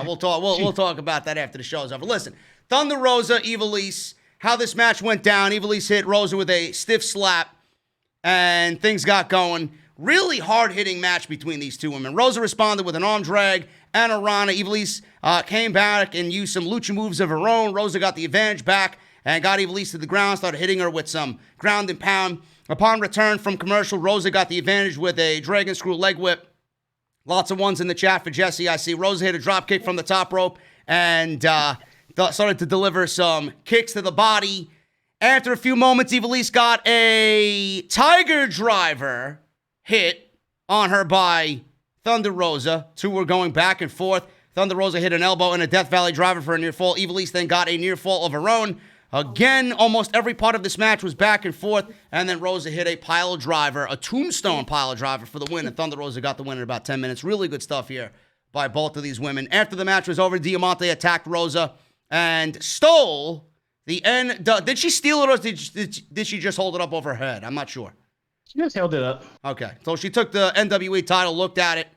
A: We'll talk. We'll talk about that after the show's over. Listen, Thunder Rosa, Ivelisse. How this match went down. Ivelisse hit Rosa with a stiff slap, and things got going. Really hard-hitting match between these two women. Rosa responded with an arm drag and a Rana. Ivelisse came back and used some lucha moves of her own. Rosa got the advantage back and got Ivelisse to the ground, started hitting her with some ground and pound. Upon return from commercial, Rosa got the advantage with a dragon screw leg whip. Lots of ones in the chat for Jesse. I see Rosa hit a drop kick from the top rope and started to deliver some kicks to the body. After a few moments, Ivelisse got a Tiger Driver hit on her by Thunder Rosa. Two were going back and forth. Thunder Rosa hit an elbow and a Death Valley Driver for a near fall. Ivelisse then got a near fall of her own. Again, almost every part of this match was back and forth, and then Rosa hit a pile driver, a tombstone pile driver for the win, and Thunder Rosa got the win in about 10 minutes. Really good stuff here by both of these women. After the match was over, Diamante attacked Rosa and stole the end. Did she steal it or did she just hold it up over her head? I'm not sure.
B: She just held it up.
A: Okay, so she took the NWE title, looked at it,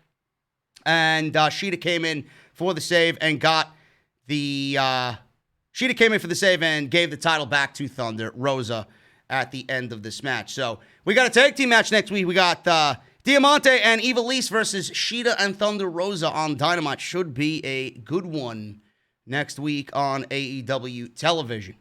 A: and Sheeta came in for the save and got the... Sheeta came in for the save and gave the title back to Thunder Rosa at the end of this match. So we got a tag team match next week. We got Diamante and Ivelisse versus Sheeta and Thunder Rosa on Dynamite. Should be a good one next week on AEW television.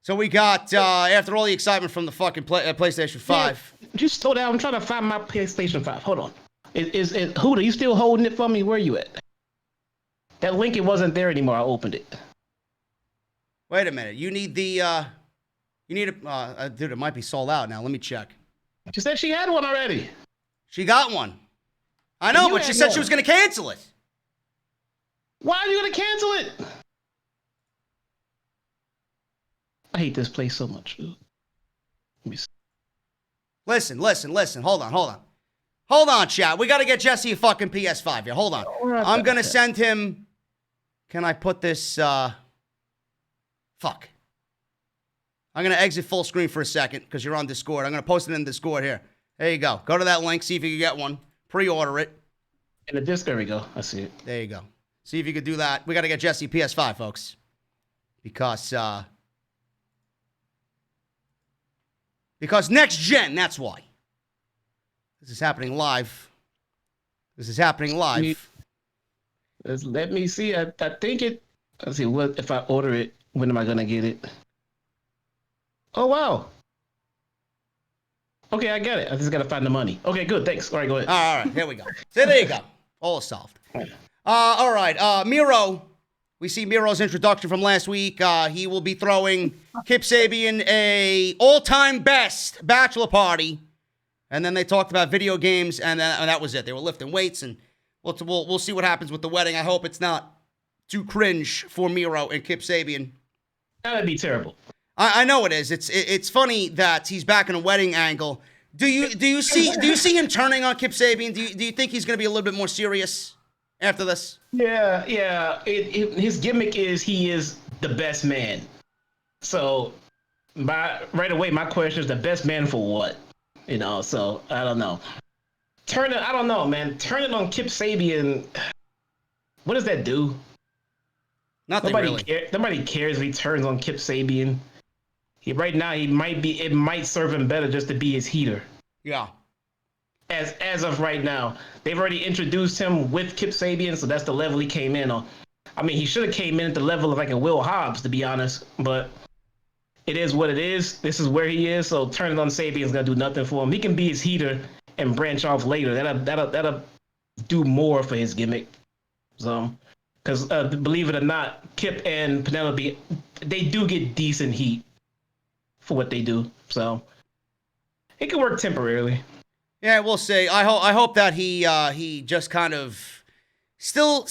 A: So we got, after all the excitement from the fucking PlayStation 5.
B: Yeah, just slow down. I'm trying to find my PlayStation 5. Hold on. Is Huda, you still holding it for me? Where are you at? That link, it wasn't there anymore. I opened it.
A: Wait a minute. You need the, dude, it might be sold out now. Let me check.
B: She said she had one already.
A: She got one. I know, but she said she was going to cancel it.
B: Why are you going to cancel it? I hate this place so much. Let me see.
A: Listen. Hold on, chat. We got to get Jesse a fucking PS5 here. Hold on. I'm going to send him... Can I put this... Fuck. I'm going to exit full screen for a second because you're on Discord. I'm going to post it in Discord here. There you go. Go to that link. See if you can get one. Pre-order it.
B: In the disc, there we go. I see it.
A: There you go. See if you could do that. We got to get Jesse a PS5, folks. Because next gen, that's why. This is happening live.
B: Let me see. I think it... Let's see. What if I order it? When am I going to get it? Oh, wow. Okay, I got it. I just got to find the money. Okay, good. Thanks. All right, go ahead.
A: All right, here we go. So there you go. All solved. All right, Miro. We see Miro's introduction from last week. He will be throwing Kip Sabian a all-time best bachelor party. And then they talked about video games, and that was it. They were lifting weights, and we'll see what happens with the wedding. I hope it's not too cringe for Miro and Kip Sabian.
B: That'd be terrible.
A: I know it is. It's funny that he's back in a wedding angle. Do you see him turning on Kip Sabian? Do you think he's going to be a little bit more serious after this?
B: Yeah. His gimmick is he is the best man. So right away, my question is the best man for what? So I don't know. I don't know, man. Turning on Kip Sabian, what does that do?
A: Nothing really.
B: Nobody cares if he turns on Kip Sabian. Right now, it might serve him better just to be his heater.
A: Yeah.
B: As of right now, they've already introduced him with Kip Sabian, so that's the level he came in on. I mean, he should have came in at the level of like a Will Hobbs, to be honest. But it is what it is. This is where he is. So turning on Sabian's gonna do nothing for him. He can be his heater and branch off later. That'll do more for his gimmick. So Because believe it or not, Kip and Penelope, they do get decent heat for what they do. So it can work temporarily.
A: Yeah, we'll see. I hope that he just kind of still.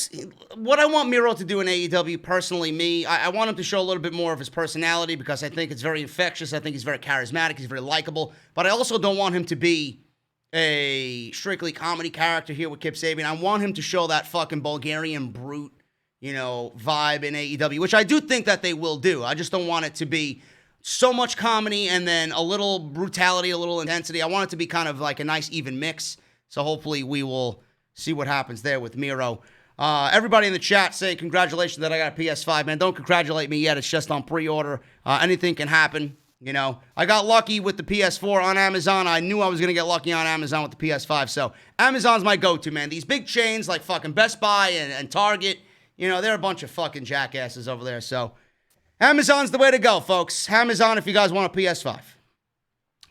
A: What I want Miro to do in AEW, personally, I want him to show a little bit more of his personality, because I think it's very infectious. I think he's very charismatic. He's very likable. But I also don't want him to be a strictly comedy character here with Kip Sabian. I want him to show that fucking Bulgarian brute, vibe in AEW, which I do think that they will do. I just don't want it to be so much comedy and then a little brutality, a little intensity. I want it to be kind of like a nice even mix. So hopefully we will see what happens there with Miro. Everybody in the chat saying congratulations that I got a PS5, man. Don't congratulate me yet. It's just on pre-order. Anything can happen. I got lucky with the PS4 on Amazon. I knew I was going to get lucky on Amazon with the PS5. So Amazon's my go-to, man. These big chains like fucking Best Buy and Target, they're a bunch of fucking jackasses over there. So Amazon's the way to go, folks. Amazon if you guys want a PS5.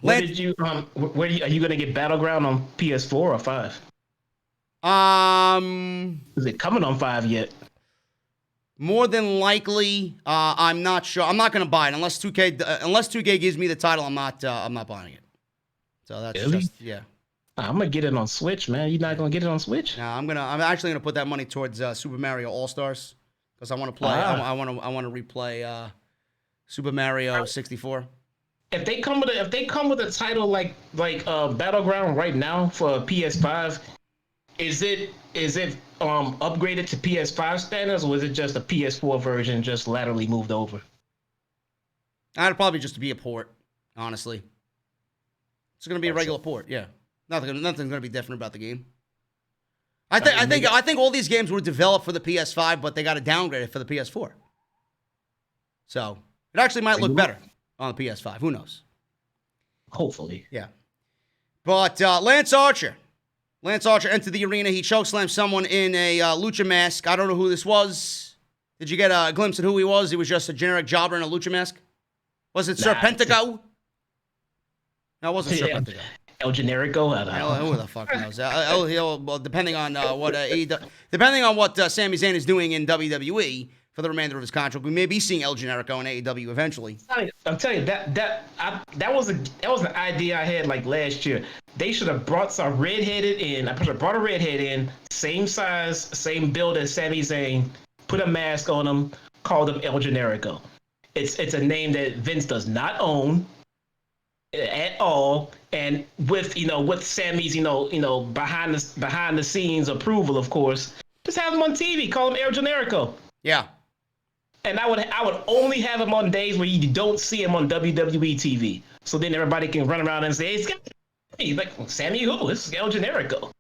B: Are you going to get Battleground on PS4 or 5? Is it coming on 5 yet?
A: More than likely, I'm not sure. I'm not going to buy it unless 2K gives me the title. I'm not buying it. So that's
B: really?
A: Yeah.
B: I'm gonna get it on Switch, man. You're not gonna get it on Switch?
A: No, I'm actually gonna put that money towards Super Mario All Stars, because I want to play. I want to replay Super Mario 64.
B: If they come with a title like Battleground right now for PS5, is it upgraded to PS5 standards, or is it just a PS4 version just laterally moved over?
A: That'd probably just be a port, honestly. It's gonna be a regular port, yeah. Nothing's gonna be different about the game. I think all these games were developed for the PS5, but they got to downgrade it for the PS4. So it actually might look better on the PS5. Who knows?
B: Hopefully.
A: Yeah. But Lance Archer entered the arena. He chokeslammed someone in a lucha mask. I don't know who this was. Did you get a glimpse at who he was? He was just a generic jobber in a lucha mask. Was it Serpentico? No, it wasn't Serpentico.
B: El Generico? I don't know.
A: Who the fuck knows? Well, depending on what Sami Zayn is doing in WWE for the remainder of his contract, we may be seeing El Generico in AEW eventually.
B: I'm telling you that was an idea I had like last year. They should have brought some redheaded in. I should have brought a redhead in, same size, same build as Sami Zayn. Put a mask on him, called him El Generico. It's a name that Vince does not own at all, and with Sammy's behind the scenes approval, of course, just have him on TV, call him El Generico.
A: Yeah.
B: And I would only have him on days where you don't see him on WWE TV, so then everybody can run around and say, he's like, Sammy who? This is El Generico.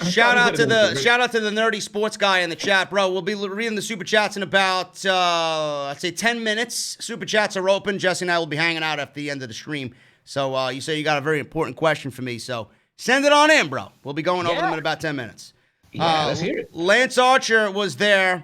A: Shout out to the nerdy sports guy in the chat, bro. We'll be reading the super chats in about I'd say 10 minutes. Super chats are open. Jesse and I will be hanging out at the end of the stream. So you say you got a very important question for me, so send it on in, bro. We'll be going over them in about 10 minutes.
B: Yeah, let's hear it.
A: Lance Archer was there.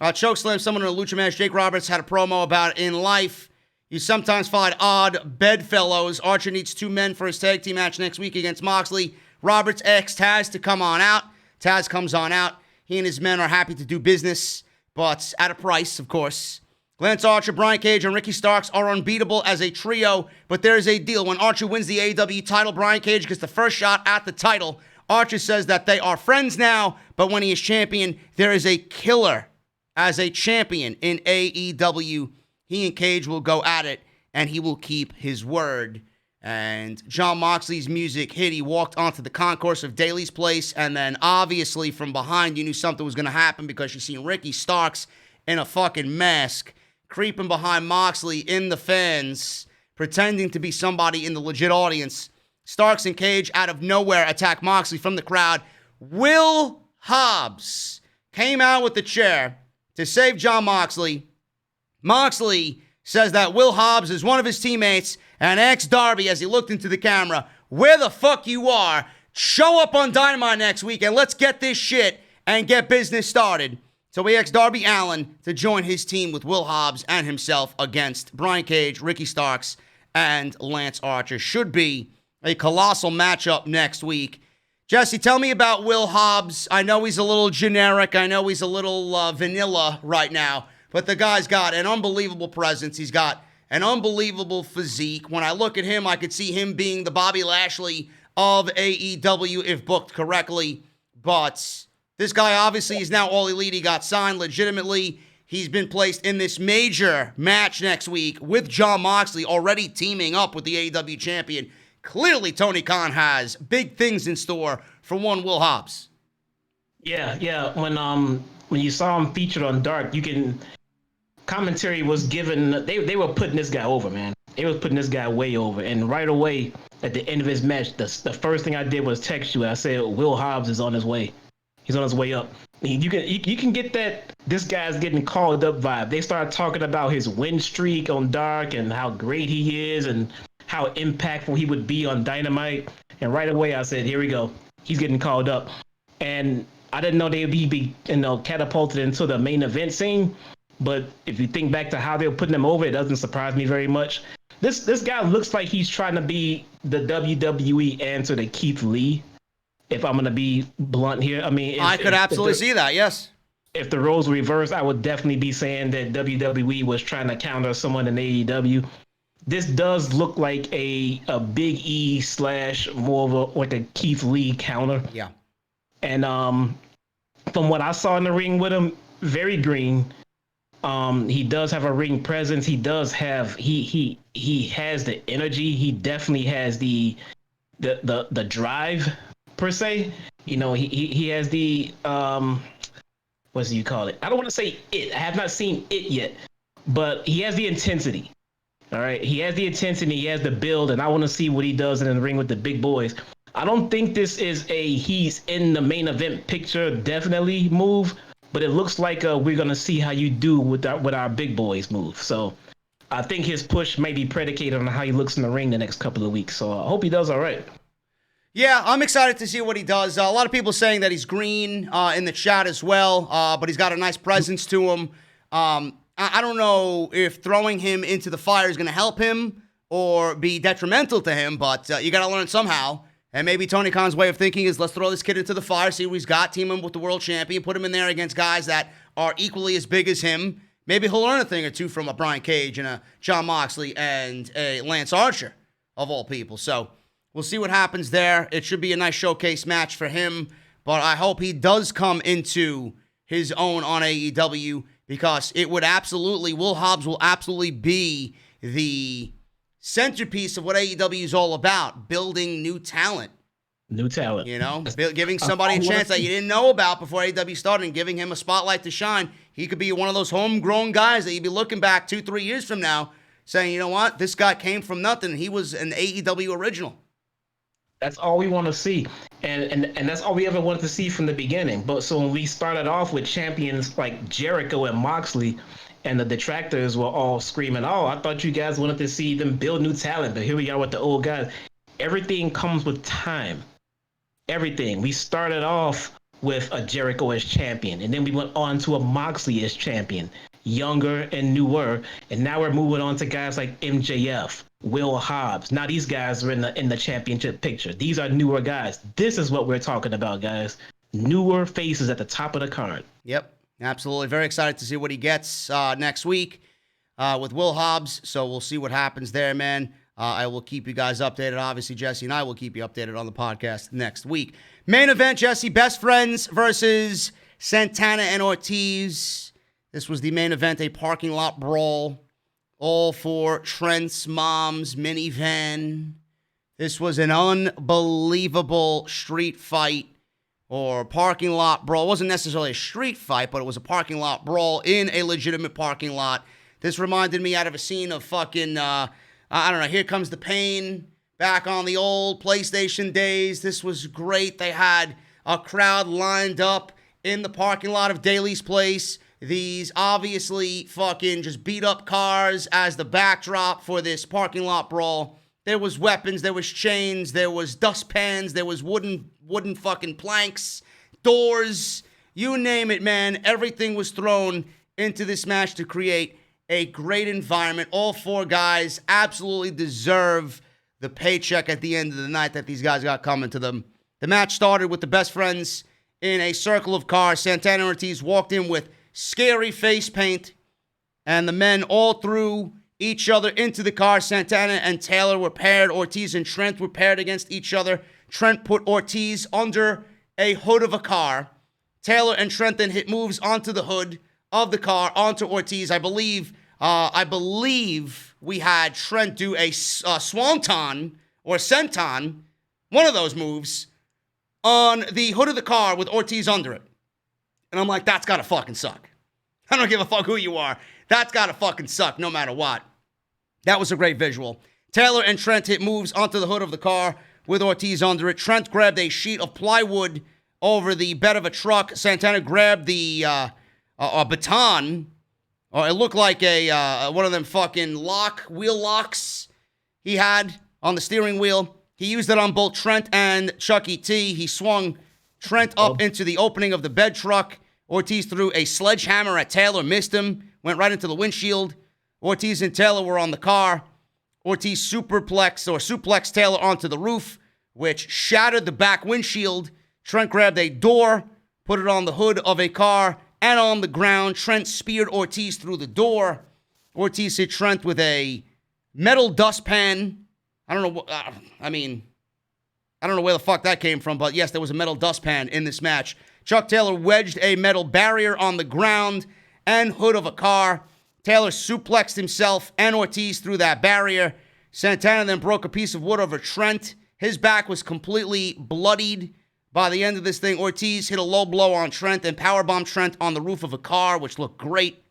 A: Chokeslammed someone in a lucha match. Jake Roberts had a promo about in life you sometimes find odd bedfellows. Archer needs 2 men for his tag team match next week against Moxley. Roberts asks Taz to come on out. Taz comes on out. He and his men are happy to do business, but at a price, of course. Lance Archer, Brian Cage, and Ricky Starks are unbeatable as a trio, but there's a deal. When Archer wins the AEW title, Brian Cage gets the first shot at the title. Archer says that they are friends now, but when he is champion, there is a killer as a champion in AEW. He and Cage will go at it, and he will keep his word. And Jon Moxley's music hit. He walked onto the concourse of Daly's place, and then obviously from behind you knew something was going to happen because you seen Ricky Starks in a fucking mask creeping behind Moxley in the fans, pretending to be somebody in the legit audience. Starks and Cage out of nowhere attack Moxley from the crowd. Will Hobbs came out with the chair to save Jon Moxley. Moxley says that Will Hobbs is one of his teammates and asks Darby as he looked into the camera, where the fuck you are? Show up on Dynamite next week and let's get this shit and get business started. So he asks Darby Allin to join his team with Will Hobbs and himself against Brian Cage, Ricky Starks, and Lance Archer. Should be a colossal matchup next week. Jesse, tell me about Will Hobbs. I know he's a little generic. I know he's a little vanilla right now, but the guy's got an unbelievable presence. He's got an unbelievable physique. When I look at him, I could see him being the Bobby Lashley of AEW if booked correctly. But this guy obviously is now All Elite. He got signed legitimately. He's been placed in this major match next week with Jon Moxley, already teaming up with the AEW champion. Clearly, Tony Khan has big things in store for one Will Hobbs.
B: Yeah. When you saw him featured on Dark, commentary was given. They were putting this guy over, man. They were putting this guy way over. And right away, at the end of his match, the first thing I did was text you. I said, Will Hobbs is on his way. He's on his way up. You can get that this guy's getting called up vibe. They started talking about his win streak on Dark and how great he is and how impactful he would be on Dynamite. And right away I said, here we go. He's getting called up. And I didn't know they'd be catapulted into the main event scene. But if you think back to how they were putting him over, it doesn't surprise me very much. This guy looks like he's trying to be the WWE answer to Keith Lee. If I'm going to be blunt here, I mean,
A: I could absolutely see that. Yes.
B: If the roles were reversed, I would definitely be saying that WWE was trying to counter someone in AEW. This does look like a Big E / more of a Keith Lee counter.
A: Yeah.
B: And from what I saw in the ring with him, very green. He does have a ring presence. He does have he has the energy. He definitely has the drive per se. He has the what do you call it? I don't want to say it. I have not seen it yet, but he has the intensity. All right, he has the intensity, he has the build, and I want to see what he does in the ring with the big boys. I don't think this is a he's in the main event picture definitely move, but it looks like we're gonna see how you do with our big boys move. So I think his push may be predicated on how he looks in the ring the next couple of weeks. So I hope he does all right.
A: Yeah, I'm excited to see what he does. A lot of people saying that he's green in the chat as well, but he's got a nice presence to him. I don't know if throwing him into the fire is going to help him or be detrimental to him, but you got to learn somehow. And maybe Tony Khan's way of thinking is let's throw this kid into the fire, see what he's got, team him with the world champion, put him in there against guys that are equally as big as him. Maybe he'll learn a thing or two from a Brian Cage and a Jon Moxley and a Lance Archer, of all people. So we'll see what happens there. It should be a nice showcase match for him, but I hope he does come into his own on AEW, because Will Hobbs will absolutely be the centerpiece of what AEW is all about, building new talent.
B: New talent.
A: Giving somebody a chance that you didn't know about before AEW started and giving him a spotlight to shine. He could be one of those homegrown guys that you'd be looking back 2-3 years from now saying, you know what, this guy came from nothing. He was an AEW original.
B: That's all we want to see. And that's all we ever wanted to see from the beginning. But so when we started off with champions like Jericho and Moxley, and the detractors were all screaming, oh, I thought you guys wanted to see them build new talent, but here we are with the old guys. Everything comes with time. Everything. We started off with a Jericho as champion, and then we went on to a Moxley as champion, younger and newer, and now we're moving on to guys like MJF, Will Hobbs. Now these guys are in the championship picture. These are newer guys. This is what we're talking about, guys. Newer faces at the top of the card.
A: Yep, absolutely. Very excited to see what he gets next week with Will Hobbs. So we'll see what happens there, man. I will keep you guys updated. Obviously, Jesse and I will keep you updated on the podcast next week. Main event, Jesse, Best Friends versus Santana and Ortiz. This was the main event, a parking lot brawl, all for Trent's mom's minivan. This was an unbelievable street fight or parking lot brawl. It wasn't necessarily a street fight, but it was a parking lot brawl in a legitimate parking lot. This reminded me out of a scene of fucking, I don't know, Here Comes the Pain, back on the old PlayStation days. This was great. They had a crowd lined up in the parking lot of Daly's Place. These obviously fucking just beat up cars as the backdrop for this parking lot brawl. There was weapons, there was chains, there was dustpans, there was wooden fucking planks, doors, you name it, man. Everything was thrown into this match to create a great environment. All four guys absolutely deserve the paycheck at the end of the night that these guys got coming to them. The match started with the best friends in a circle of cars. Santana and Ortiz walked in with scary face paint, and the men all threw each other into the car. Santana and Taylor were paired. Ortiz and Trent were paired against each other. Trent put Ortiz under a hood of a car. Taylor and Trent then hit moves onto the hood of the car, onto Ortiz. I believe we had Trent do a swanton or senton, one of those moves, on the hood of the car with Ortiz under it. And I'm like, that's gotta fucking suck. I don't give a fuck who you are. That's gotta fucking suck no matter what. That was a great visual. Taylor and Trent hit moves onto the hood of the car with Ortiz under it. Trent grabbed a sheet of plywood over the bed of a truck. Santana grabbed the a baton, or it looked like a one of them fucking wheel locks he had on the steering wheel. He used it on both Trent and Chucky T. He swung Trent up into the opening of the bed truck. Ortiz threw a sledgehammer at Taylor, missed him, went right into the windshield. Ortiz and Taylor were on the car. Ortiz suplexed Taylor onto the roof, which shattered the back windshield. Trent grabbed a door, put it on the hood of a car and on the ground. Trent speared Ortiz through the door. Ortiz hit Trent with a metal dustpan. I don't know. I don't know where the fuck that came from, but yes, there was a metal dustpan in this match. Chuck Taylor wedged a metal barrier on the ground and hood of a car. Taylor suplexed himself and Ortiz through that barrier. Santana then broke a piece of wood over Trent. His back was completely bloodied. By the end of this thing, Ortiz hit a low blow on Trent and powerbombed Trent on the roof of a car, which looked great.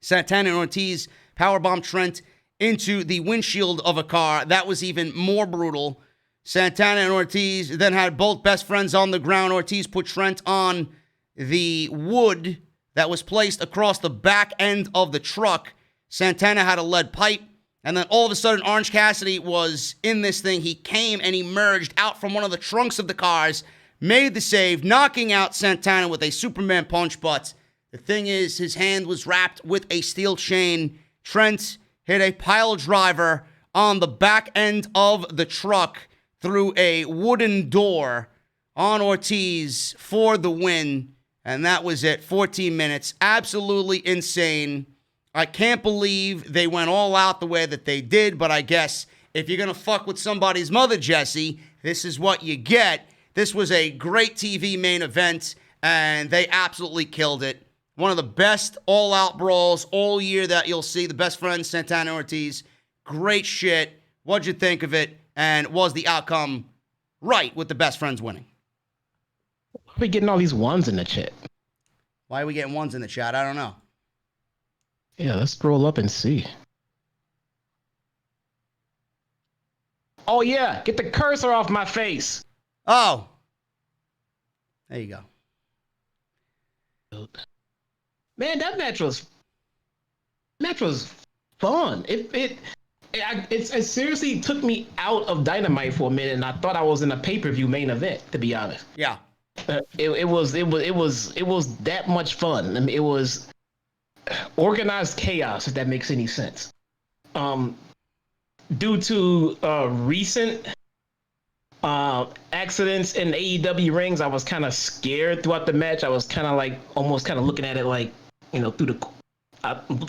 A: Santana and Ortiz powerbombed Trent into the windshield of a car. That was even more brutal. Santana and Ortiz then had both best friends on the ground. Ortiz put Trent on the wood that was placed across the back end of the truck. Santana had a lead pipe. And then all of a sudden, Orange Cassidy was in this thing. He came and emerged out from one of the trunks of the cars, made the save, knocking out Santana with a Superman punch. But the thing is, his hand was wrapped with a steel chain. Trent hit a pile driver on the back end of the truck through a wooden door on Ortiz for the win. And that was it. 14 minutes. Absolutely insane. I can't believe they went all out the way that they did, but I guess if you're going to fuck with somebody's mother, Jesse, this is what you get. This was a great TV main event, and they absolutely killed it. One of the best all-out brawls all year that you'll see. The best friends, Santana and Ortiz. Great shit. What'd you think of it? And was the outcome right with the best friends winning?
B: Why are we getting all these ones in the chat?
A: Why are we getting ones in the chat? I don't know.
B: Yeah, let's scroll up and see. Oh, yeah. Get the cursor off my face.
A: Oh. There you go.
B: Man, that match was fun. It seriously took me out of Dynamite for a minute, and I thought I was in a pay-per-view main event, to be honest.
A: Yeah.
B: It was that much fun. I mean, it was organized chaos, if that makes any sense. Due to recent accidents in AEW rings, I was kind of scared throughout the match. I was kind of like almost kind of looking at it like, you know, through the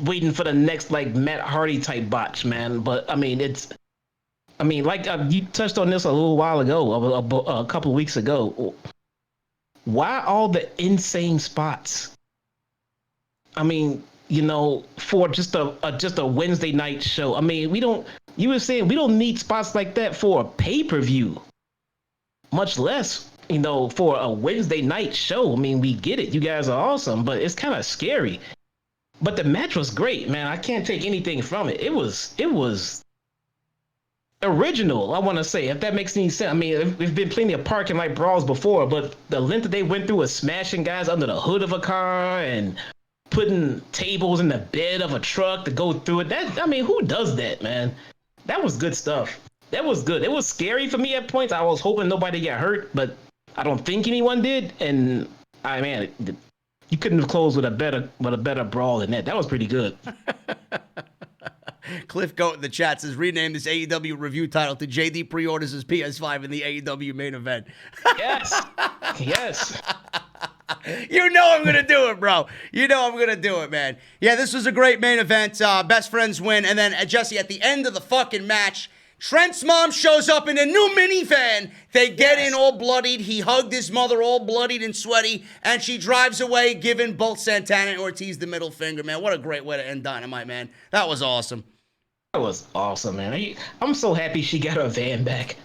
B: waiting for the next like Matt Hardy type botch, man. But I mean, like you touched on this a little while ago, a couple of weeks ago. Why all the insane spots? I mean, you know, for just a Wednesday night show. I mean, you were saying we don't need spots like that for a pay-per-view, much less, you know, for a Wednesday night show. I mean, we get it. You guys are awesome, but it's kind of scary. But the match was great, man. I can't take anything from it. It was original, I want to say, if that makes any sense. I mean, there's been plenty of parking lot brawls before, but the length that they went through with smashing guys under the hood of a car and putting tables in the bed of a truck to go through it, I mean, who does that, man? That was good stuff. That was good. It was scary for me at points. I was hoping nobody got hurt, but I don't think anyone did. And you couldn't have closed with a better brawl than that. That was pretty good.
A: Cliff Goat in the chat says, rename this AEW review title to JD pre-orders his PS5 in the AEW main event.
B: Yes. Yes.
A: You know I'm going to do it, bro. You know I'm going to do it, man. Yeah, this was a great main event. Best friends win. And then, Jesse, at the end of the fucking match, Trent's mom shows up in a new minivan. They get in all bloodied. He hugged his mother all bloodied and sweaty. And she drives away, giving both Santana and Ortiz the middle finger, man. What a great way to end Dynamite, man. That was awesome.
B: That was awesome, man. I'm so happy she got her van back.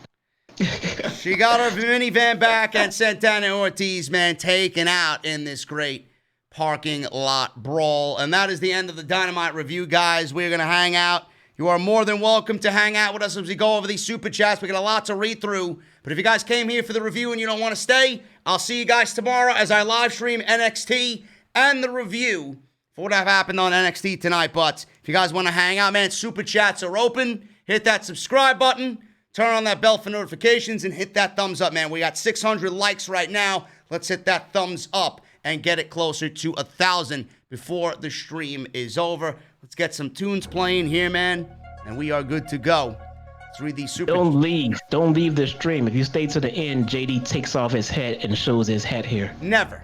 A: She got her minivan back, and Santana and Ortiz, man, taken out in this great parking lot brawl. And that is the end of the Dynamite review, guys. We're going to hang out. You are more than welcome to hang out with us as we go over these super chats. We got a lot to read through. But if you guys came here for the review and you don't want to stay, I'll see you guys tomorrow as I live stream NXT and the review for what happened on NXT tonight. But if you guys want to hang out, man, super chats are open. Hit that subscribe button. Turn on that bell for notifications and hit that thumbs up, man. We got 600 likes right now. Let's hit that thumbs up and get it closer to 1,000 before the stream is over. Let's get some tunes playing here, man, and we are good to go. Let's read these super...
B: Don't leave the stream. If you stay to the end, JD takes off his hat and shows his hat here.
A: Never.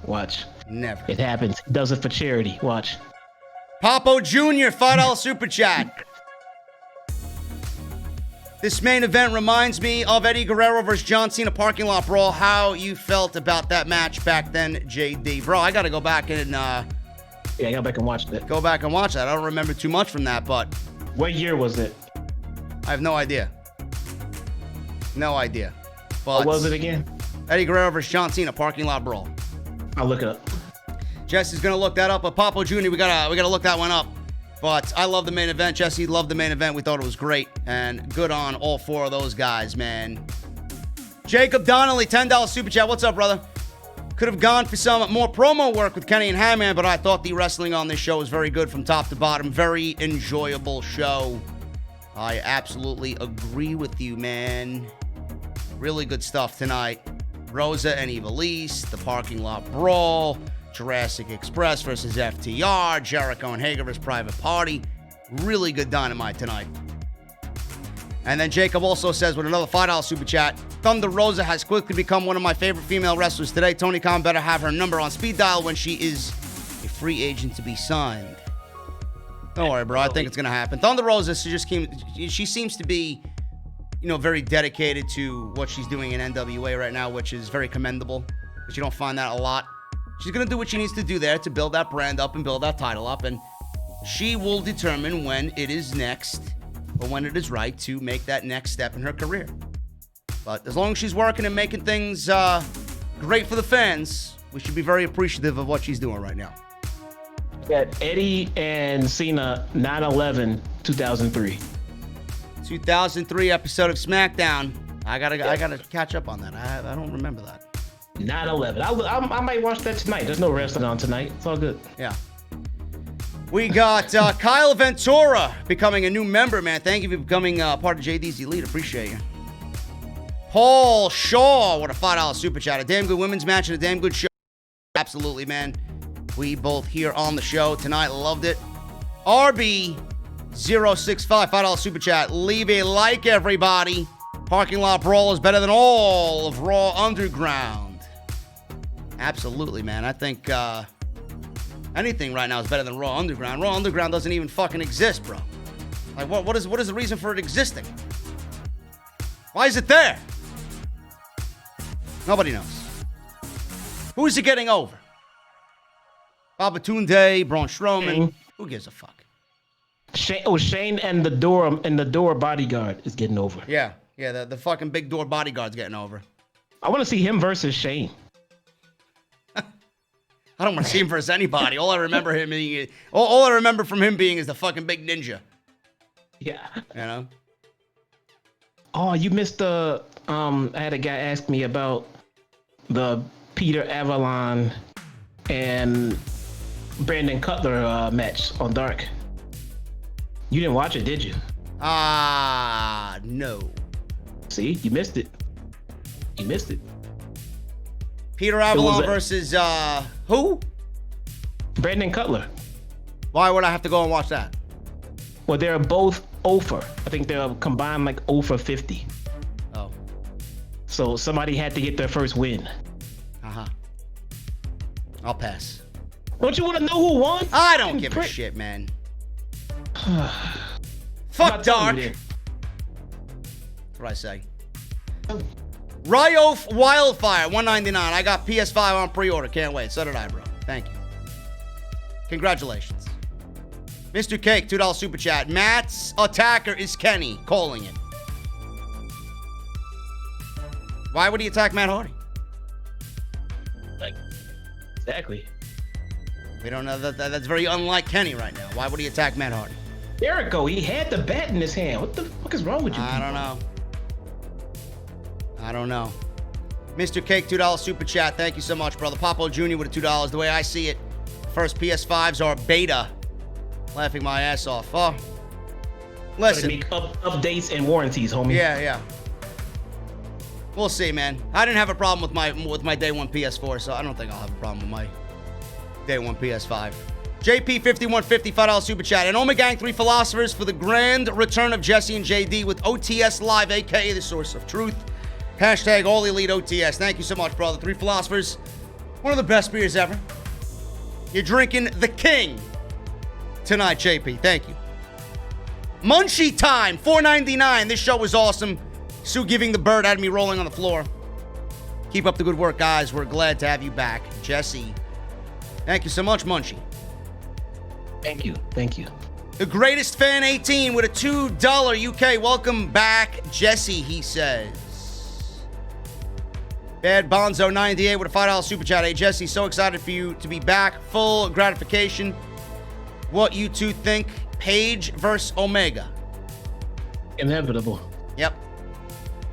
B: Watch.
A: Never.
B: It happens. He does it for charity. Watch.
A: Papo Jr., $5 super chat. This main event reminds me of Eddie Guerrero versus John Cena parking lot brawl. How you felt about that match back then, JD? Bro, I got to go back and...
B: Yeah, go back and watch that.
A: Go back and watch that. I don't remember too much from that, but...
B: What year was it?
A: I have no idea. No idea. But
B: what was it again?
A: Eddie Guerrero versus John Cena parking lot brawl.
B: I'll look it up.
A: Jesse's going to look that up. But Papo Jr., we gotta look that one up. But I love the main event. Jesse loved the main event. We thought it was great. And good on all four of those guys, man. Jacob Donnelly, $10 super chat. What's up, brother? Could have gone for some more promo work with Kenny and Hangman, but I thought the wrestling on this show was very good from top to bottom. Very enjoyable show. I absolutely agree with you, man. Really good stuff tonight. Rosa and Ivelisse, the parking lot brawl. Jurassic Express versus FTR, Jericho and Hager versus Private Party. Really good Dynamite tonight. And then Jacob also says with another $5 super chat, Thunder Rosa has quickly become one of my favorite female wrestlers today. Tony Khan better have her number on speed dial when she is a free agent to be signed. Don't worry, bro. I think it's going to happen. Thunder Rosa, she seems to be, very dedicated to what she's doing in NWA right now, which is very commendable, because you don't find that a lot. She's going to do what she needs to do there to build that brand up and build that title up. And she will determine when it is next or when it is right to make that next step in her career. But as long as she's working and making things great for the fans, we should be very appreciative of what she's doing right now.
B: Got Eddie and Cena 9/11/2003.
A: 2003 episode of SmackDown. I gotta catch up on that. I don't remember that.
B: 9/11. I might watch that tonight. There's no wrestling on tonight. It's all good.
A: Yeah. We got Kyle Ventura becoming a new member, man. Thank you for becoming part of JD's Elite. Appreciate you. Paul Shaw, what a $5 super chat. A damn good women's match and a damn good show. Absolutely, man. We both here on the show tonight. Loved it. RB065, $5 super chat. Leave a like, everybody. Parking lot brawl is better than all of Raw Underground. Absolutely, man. I think anything right now is better than Raw Underground. Raw Underground doesn't even fucking exist, bro. Like, what is the reason for it existing? Why is it there? Nobody knows. Who is it getting over? Babatunde, Braun Strowman.
B: Shane.
A: Who gives a fuck?
B: Shane and the door bodyguard is getting over.
A: Yeah, the fucking big door bodyguard's getting over.
B: I want to see him versus Shane.
A: I don't want to see him versus anybody. All I remember all I remember from him being is the fucking big ninja.
B: Yeah. Oh, you missed the I had a guy ask me about the Peter Avalon and Brandon Cutler match on Dark. You didn't watch it, did you?
A: No.
B: See, you missed it.
A: Peter Avalon versus who?
B: Brandon Cutler.
A: Why would I have to go and watch that?
B: Well, they're both 0 for. I think they're combined like 0 for 50.
A: Oh.
B: So somebody had to get their first win.
A: Uh-huh. I'll pass.
B: Don't you want to know who won?
A: I don't give a shit, man. Fuck Dark. That's what I say. Ryof Wildfire, $1.99. I got PS5 on pre-order. Can't wait. So did I, bro. Thank you. Congratulations. Mr. Cake, $2 super chat. Matt's attacker is Kenny. Calling it. Why would he attack Matt Hardy?
B: Like, exactly.
A: We don't know. That's very unlike Kenny right now. Why would he attack Matt Hardy?
B: Jericho, he had the bat in his hand. What the fuck is wrong with you?
A: I don't know. Mr. Cake, $2 super chat. Thank you so much, brother. Popo Jr. with a $2. The way I see it, first PS5s are beta. Laughing my ass off. Oh, listen.
B: Make updates and warranties, homie.
A: Yeah. We'll see, man. I didn't have a problem with my day one PS4, so I don't think I'll have a problem with my day one PS5. JP5150, $5 super chat. And Omega Gang 3 philosophers for the grand return of Jesse and JD with OTS Live, aka the source of truth. Hashtag All Elite OTS. Thank you so much, brother. 3 philosophers. One of the best beers ever. You're drinking the king tonight, JP. Thank you. Munchie time, $4.99. This show was awesome. Sue giving the bird had me rolling on the floor. Keep up the good work, guys. We're glad to have you back. Jesse. Thank you so much, Munchie.
B: Thank you.
A: The greatest fan 18 with a $2 UK. Welcome back, Jesse, he says. Bad Bonzo 98 with a $5 super chat. Hey, Jesse, so excited for you to be back. Full gratification. What you two think? Paige versus Omega.
B: Inevitable.
A: Yep.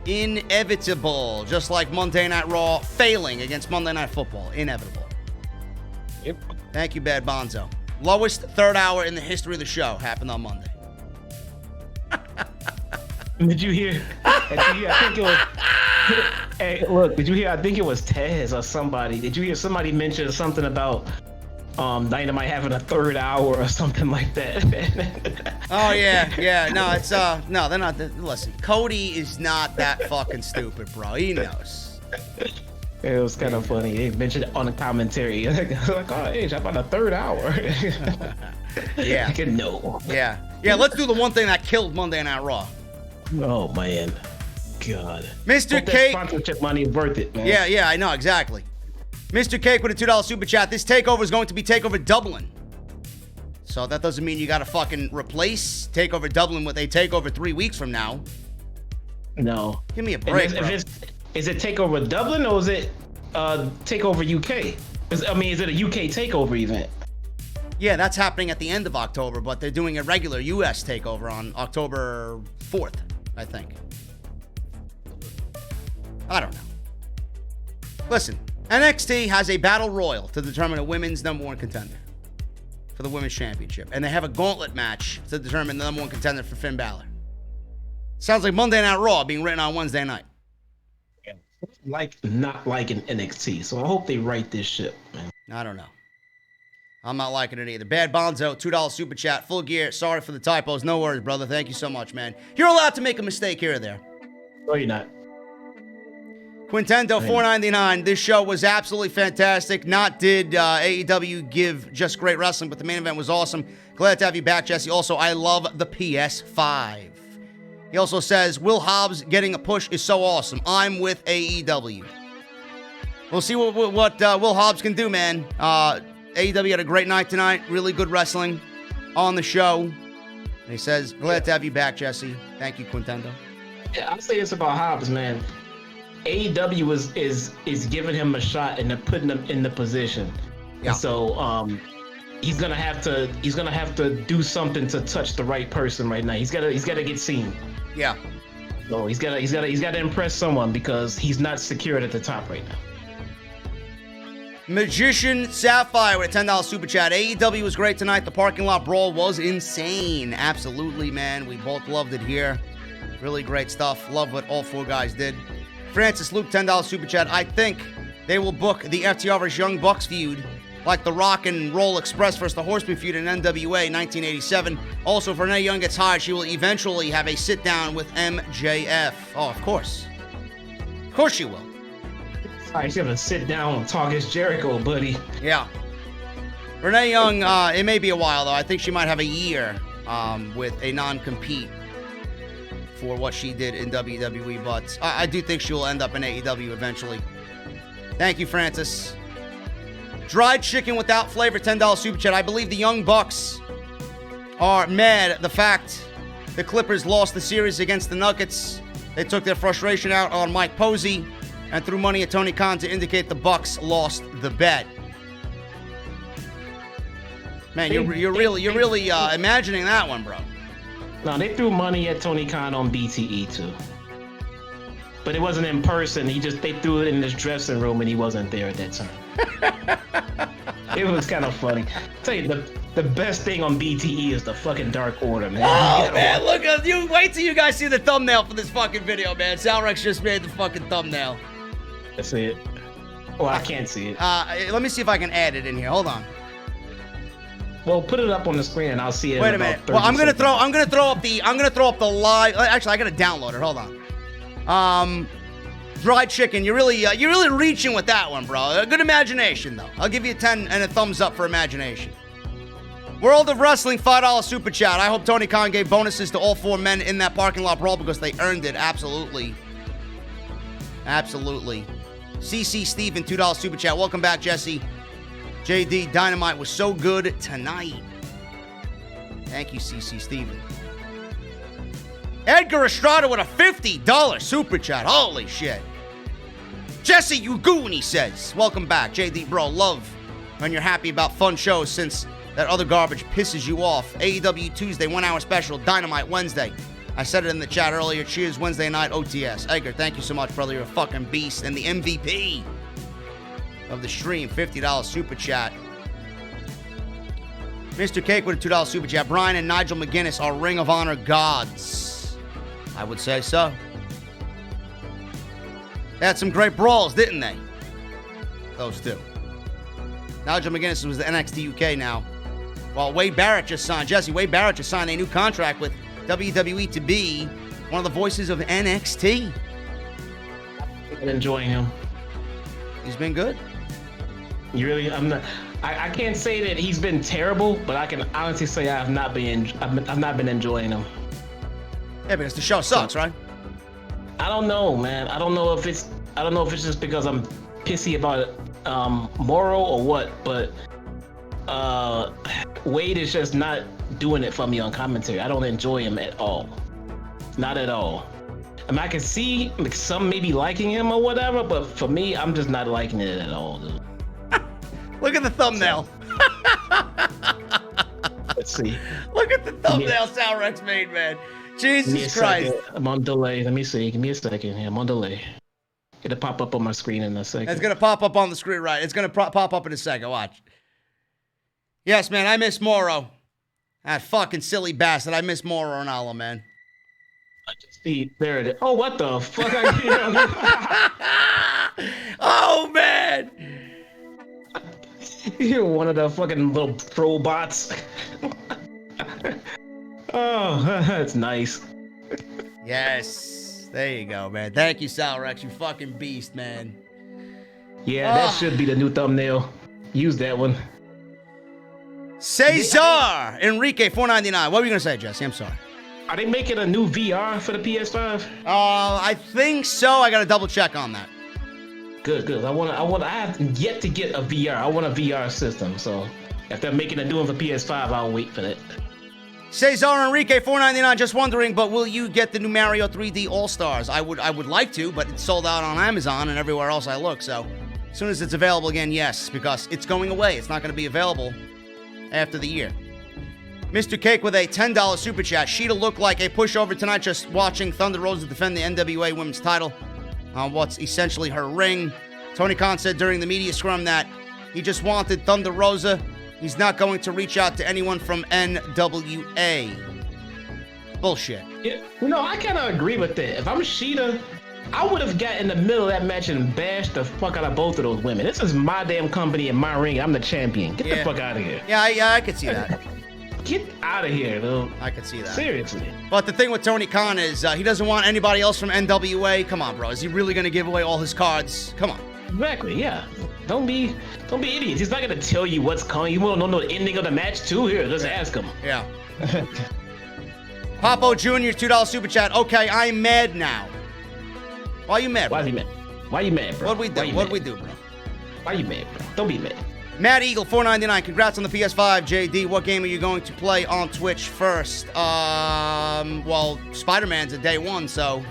A: Inevitable. Just like Monday Night Raw failing against Monday Night Football. Inevitable.
B: Yep.
A: Thank you, Bad Bonzo. Lowest third hour in the history of the show happened on Monday.
B: Did you hear? I think it was. Hey, look, did you hear? I think it was Tez or somebody. Did you hear somebody mention something about Dynamite having a third hour or something like that?
A: Oh yeah. No, it's no, they're not. Listen, Cody is not that fucking stupid, bro. He knows.
B: It was kind of funny. They mentioned it on the commentary. Like, oh, hey, how about a third hour?
A: Yeah.
B: Like, no.
A: Yeah. Let's do the one thing that killed Monday Night Raw.
B: Oh man, God.
A: Mr. Cake.
B: Sponsorship money is worth it, man.
A: Yeah, I know exactly. Mr. Cake with a $2 super chat. This takeover is going to be Takeover Dublin. So that doesn't mean you got to fucking replace Takeover Dublin with a Takeover 3 weeks from now.
B: No.
A: Give me a break, bro.
B: Is it Takeover Dublin or is it Takeover UK? Is it a UK Takeover event?
A: Yeah, that's happening at the end of October, but they're doing a regular US Takeover on October 4th, I think. I don't know. Listen, NXT has a battle royal to determine a women's number 1 contender for the women's championship. And they have a gauntlet match to determine the number 1 contender for Finn Balor. Sounds like Monday Night Raw being written on Wednesday night.
B: Not liking NXT, so I hope they write this ship, man.
A: I don't know. I'm not liking it either. Bad Bonzo, $2 super chat, full gear. Sorry for the typos. No worries, brother. Thank you so much, man. You're allowed to make a mistake here or there.
B: No, you're not.
A: Quintendo, $4.99. This show was absolutely fantastic. Not did AEW give just great wrestling, but the main event was awesome. Glad to have you back, Jesse. Also, I love the PS5. He also says, Will Hobbs getting a push is so awesome. I'm with AEW. We'll see what Will Hobbs can do, man. AEW had a great night tonight. Really good wrestling on the show. And he says, glad to have you back, Jesse. Thank you, Quintendo.
B: Yeah, I'll say this about Hobbs, man. AEW is giving him a shot and putting him in the position.
A: Yeah.
B: So he's gonna have to do something to touch the right person right now. He's gotta get seen.
A: Yeah.
B: No, he's gotta impress someone because he's not secured at the top right now.
A: Magician Sapphire with a $10 super chat. AEW was great tonight. The parking lot brawl was insane. Absolutely, man. We both loved it here. Really great stuff. Love what all 4 guys did. Francis Luke, $10 super chat. I think they will book the FTR vs. Young Bucks feud like the Rock and Roll Express versus the Horseman feud in NWA 1987. Also, if Renee Young gets hired, she will eventually have a sit-down with MJF. Oh, of course. Of course she will.
B: All right, she's gonna sit down and talk as Jericho, buddy.
A: Yeah. Renee Young, it may be a while, though. I think she might have a year with a non-compete for what she did in WWE, but I do think she will end up in AEW eventually. Thank you, Francis. Dried chicken without flavor, $10 super chat. I believe the Young Bucks are mad at the fact the Clippers lost the series against the Nuggets. They took their frustration out on Mike Posey and threw money at Tony Khan to indicate the Bucks lost the bet. Man, you're really imagining that one, bro.
B: No, they threw money at Tony Khan on BTE too, but it wasn't in person. They threw it in this dressing room, and he wasn't there at that time. It was kind of funny. I tell you, the best thing on BTE is the fucking Dark Order, man.
A: Oh man, look at you! Wait till you guys see the thumbnail for this fucking video, man. Salrex just made the fucking thumbnail.
B: I see it. Oh, I can't see it.
A: Let me see if I can add it in here. Hold on.
B: Well, put it up on the screen and I'll see it.
A: Wait a minute. Well, I'm gonna throw up the live. Actually, I gotta download it. Hold on. Dried chicken. You're really reaching with that one, bro. A good imagination, though. I'll give you a 10 and a thumbs up for imagination. World of Wrestling, $5 super chat. I hope Tony Khan gave bonuses to all 4 men in that parking lot brawl because they earned it. Absolutely. Absolutely. CC Steven, $2 super chat. Welcome back, Jesse. JD, Dynamite was so good tonight. Thank you, CC Steven. Edgar Estrada with a $50 super chat. Holy shit. Jesse, you goon, he says. Welcome back. JD, bro, love when you're happy about fun shows since that other garbage pisses you off. AEW Tuesday, 1 hour special. Dynamite Wednesday. I said it in the chat earlier. Cheers, Wednesday night OTS. Edgar, thank you so much, brother. You're a fucking beast. And the MVP of the stream, $50 super chat. Mr. Cake with a $2 super chat. Brian and Nigel McGuinness are Ring of Honor gods. I would say so. They had some great brawls, didn't they? Those two. Nigel McGuinness was the NXT UK now. While Wade Barrett just signed a new contract with WWE to be one of the voices of NXT.
B: I'm enjoying him.
A: He's been good.
B: I can't say that he's been terrible, but I can honestly say I've not been enjoying him.
A: Yeah, because the show sucks, right?
B: I don't know, man. I don't know if it's just because I'm pissy about Moro or what, but Wade is just not doing it for me on commentary. I don't enjoy him at all. Not at all. I mean, I can see some maybe liking him or whatever, but for me, I'm just not liking it at all, dude.
A: Look at the thumbnail.
B: Let's see.
A: Look at the thumbnail Salrex made, man. Jesus Christ.
B: Second. I'm on delay. Let me see. Give me a second here. I'm on delay. It'll pop up on my screen in a second.
A: It's going to pop up on the screen, right? It's going to pop up in a second. Watch. Yes, man, I miss Moro. That fucking silly bastard. I miss Moro Ronaldo, man.
B: I just see. There it is. Oh, what the fuck?
A: Oh, man.
B: You're one of the fucking little troll bots. Oh, that's nice.
A: Yes. There you go, man. Thank you, Salrex. You fucking beast, man.
B: Yeah, that should be the new thumbnail. Use that one.
A: Cesar Enrique, $4.99. What were you going to say, Jesse? I'm sorry.
B: Are they making a new VR for the PS5?
A: I think so. I got to double check on that.
B: Good. I have yet to get a VR. I want a VR system. So if they're making a new one for PS5, I'll wait for that.
A: Cesar Enrique, $4.99. Just wondering, but will you get the new Mario 3D All-Stars? I would like to, but it's sold out on Amazon and everywhere else I look. So as soon as it's available again, yes, because it's going away. It's not going to be available after the year. Mr. Cake with a $10 super chat. Sheeta looked like a pushover tonight just watching Thunder Rosa defend the NWA Women's title on what's essentially her ring. Tony Khan said during the media scrum that he just wanted Thunder Rosa. He's not going to reach out to anyone from NWA. Bullshit.
B: Yeah, I kind of agree with that. If I'm Sheeta, I would have got in the middle of that match and bashed the fuck out of both of those women. This is my damn company and my ring. I'm the champion. Get the fuck out of here.
A: Yeah, I could see that.
B: Get out of here, dude.
A: I could see that.
B: Seriously.
A: But the thing with Tony Khan is he doesn't want anybody else from NWA. Come on, bro. Is he really going to give away all his cards? Come on.
B: Exactly, yeah. Don't be idiots. He's not going to tell you what's coming. You want to know the ending of the match, too? Here, let's ask him.
A: Yeah. Popo Jr., $2 super chat. Okay, I'm mad now. Why are you mad, bro?
B: Why is he mad? Why you mad, bro?
A: What'd we do, bro?
B: Why you mad, bro? Don't be mad.
A: Mad Eagle, $4.99. Congrats on the PS5, JD. What game are you going to play on Twitch first? Well, Spider-Man's at day one, so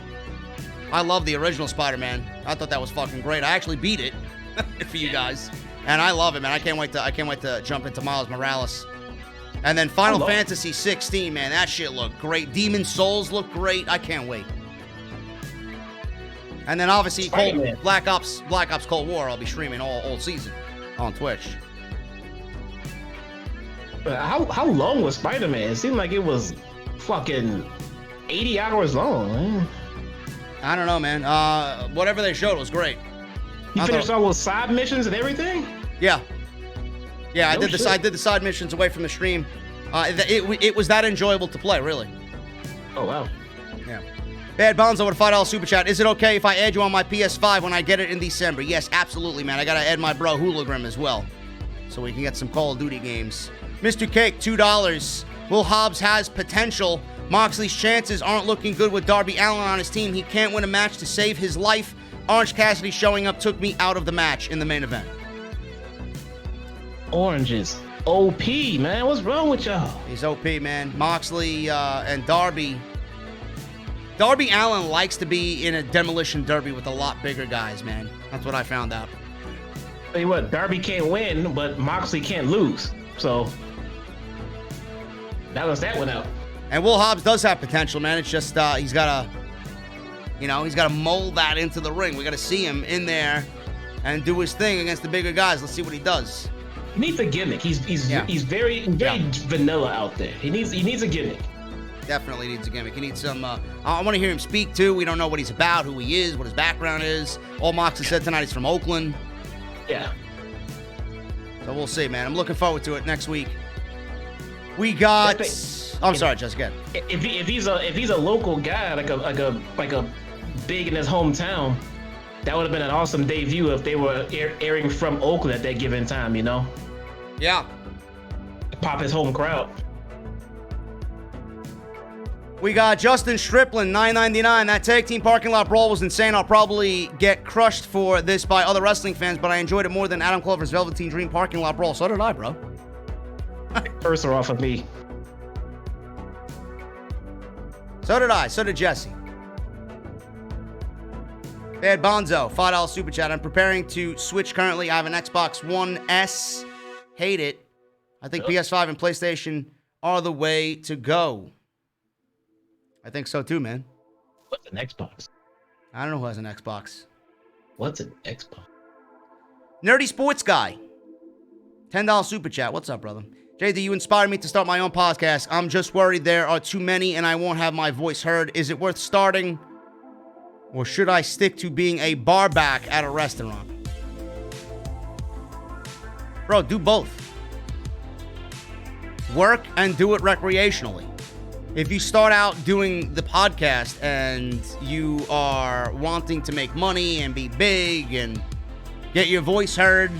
A: I love the original Spider-Man. I thought that was fucking great. I actually beat it for you guys, and I love it, man. I can't wait to jump into Miles Morales. And then Final Fantasy 16, man, that shit looked great. Demon Souls look great. I can't wait. And then obviously Black Ops Cold War, I'll be streaming all season on Twitch.
B: How long was Spider-Man? It seemed like it was fucking 80 hours long, man.
A: I don't know, man. Whatever they showed was great.
B: You finished all those side missions and everything?
A: Yeah. Yeah, I did the side missions away from the stream. It was that enjoyable to play, really.
B: Oh, wow.
A: Yeah. Bad Bonzo with a $5 super chat. Is it okay if I add you on my PS5 when I get it in December? Yes, absolutely, man. I gotta add my bro Hooligrim as well, so we can get some Call of Duty games. Mr. Cake, $2. Will Hobbs has potential. Moxley's chances aren't looking good with Darby Allin on his team. He can't win a match to save his life. Orange Cassidy showing up took me out of the match in the main event.
B: Orange is OP, man. What's wrong with y'all?
A: He's OP, man. Moxley and Darby. Darby Allin likes to be in a demolition derby with a lot bigger guys, man. That's what I found out.
B: Tell you what, Darby can't win, but Moxley can't lose. So, balance that one out.
A: And Will Hobbs does have potential, man. It's just he's got to mold that into the ring. We got to see him in there and do his thing against the bigger guys. Let's see what he does.
B: He needs a gimmick. He's very vanilla out there. He needs a gimmick.
A: Definitely needs a gimmick. He needs some. I want to hear him speak too. We don't know what he's about, who he is, what his background is. All Moxley said tonight he's from Oakland.
B: Yeah.
A: So we'll see, man. I'm looking forward to it next week. We got. I'm sorry, Jessica.
B: If he's a local guy, like a big in his hometown, that would have been an awesome debut if they were airing from Oakland at that given time, you know?
A: Yeah.
B: Pop his home crowd.
A: We got Justin Strickland, $9.99. That tag team parking lot brawl was insane. I'll probably get crushed for this by other wrestling fans, but I enjoyed it more than Adam Clover's Velveteen Dream parking lot brawl. So did I, bro.
B: First are off of me.
A: So did I. So did Jesse. Bad Bonzo, $5 super chat. I'm preparing to switch currently. I have an Xbox One S. Hate it. I think PS5 and PlayStation are the way to go. I think so too, man.
B: What's an Xbox?
A: I don't know who has an Xbox.
B: What's an Xbox?
A: Nerdy Sports Guy. $10 super chat. What's up, brother? JD, you inspired me to start my own podcast. I'm just worried there are too many and I won't have my voice heard. Is it worth starting? Or should I stick to being a bar back at a restaurant? Bro, do both. Work and do it recreationally. If you start out doing the podcast and you are wanting to make money and be big and get your voice heard,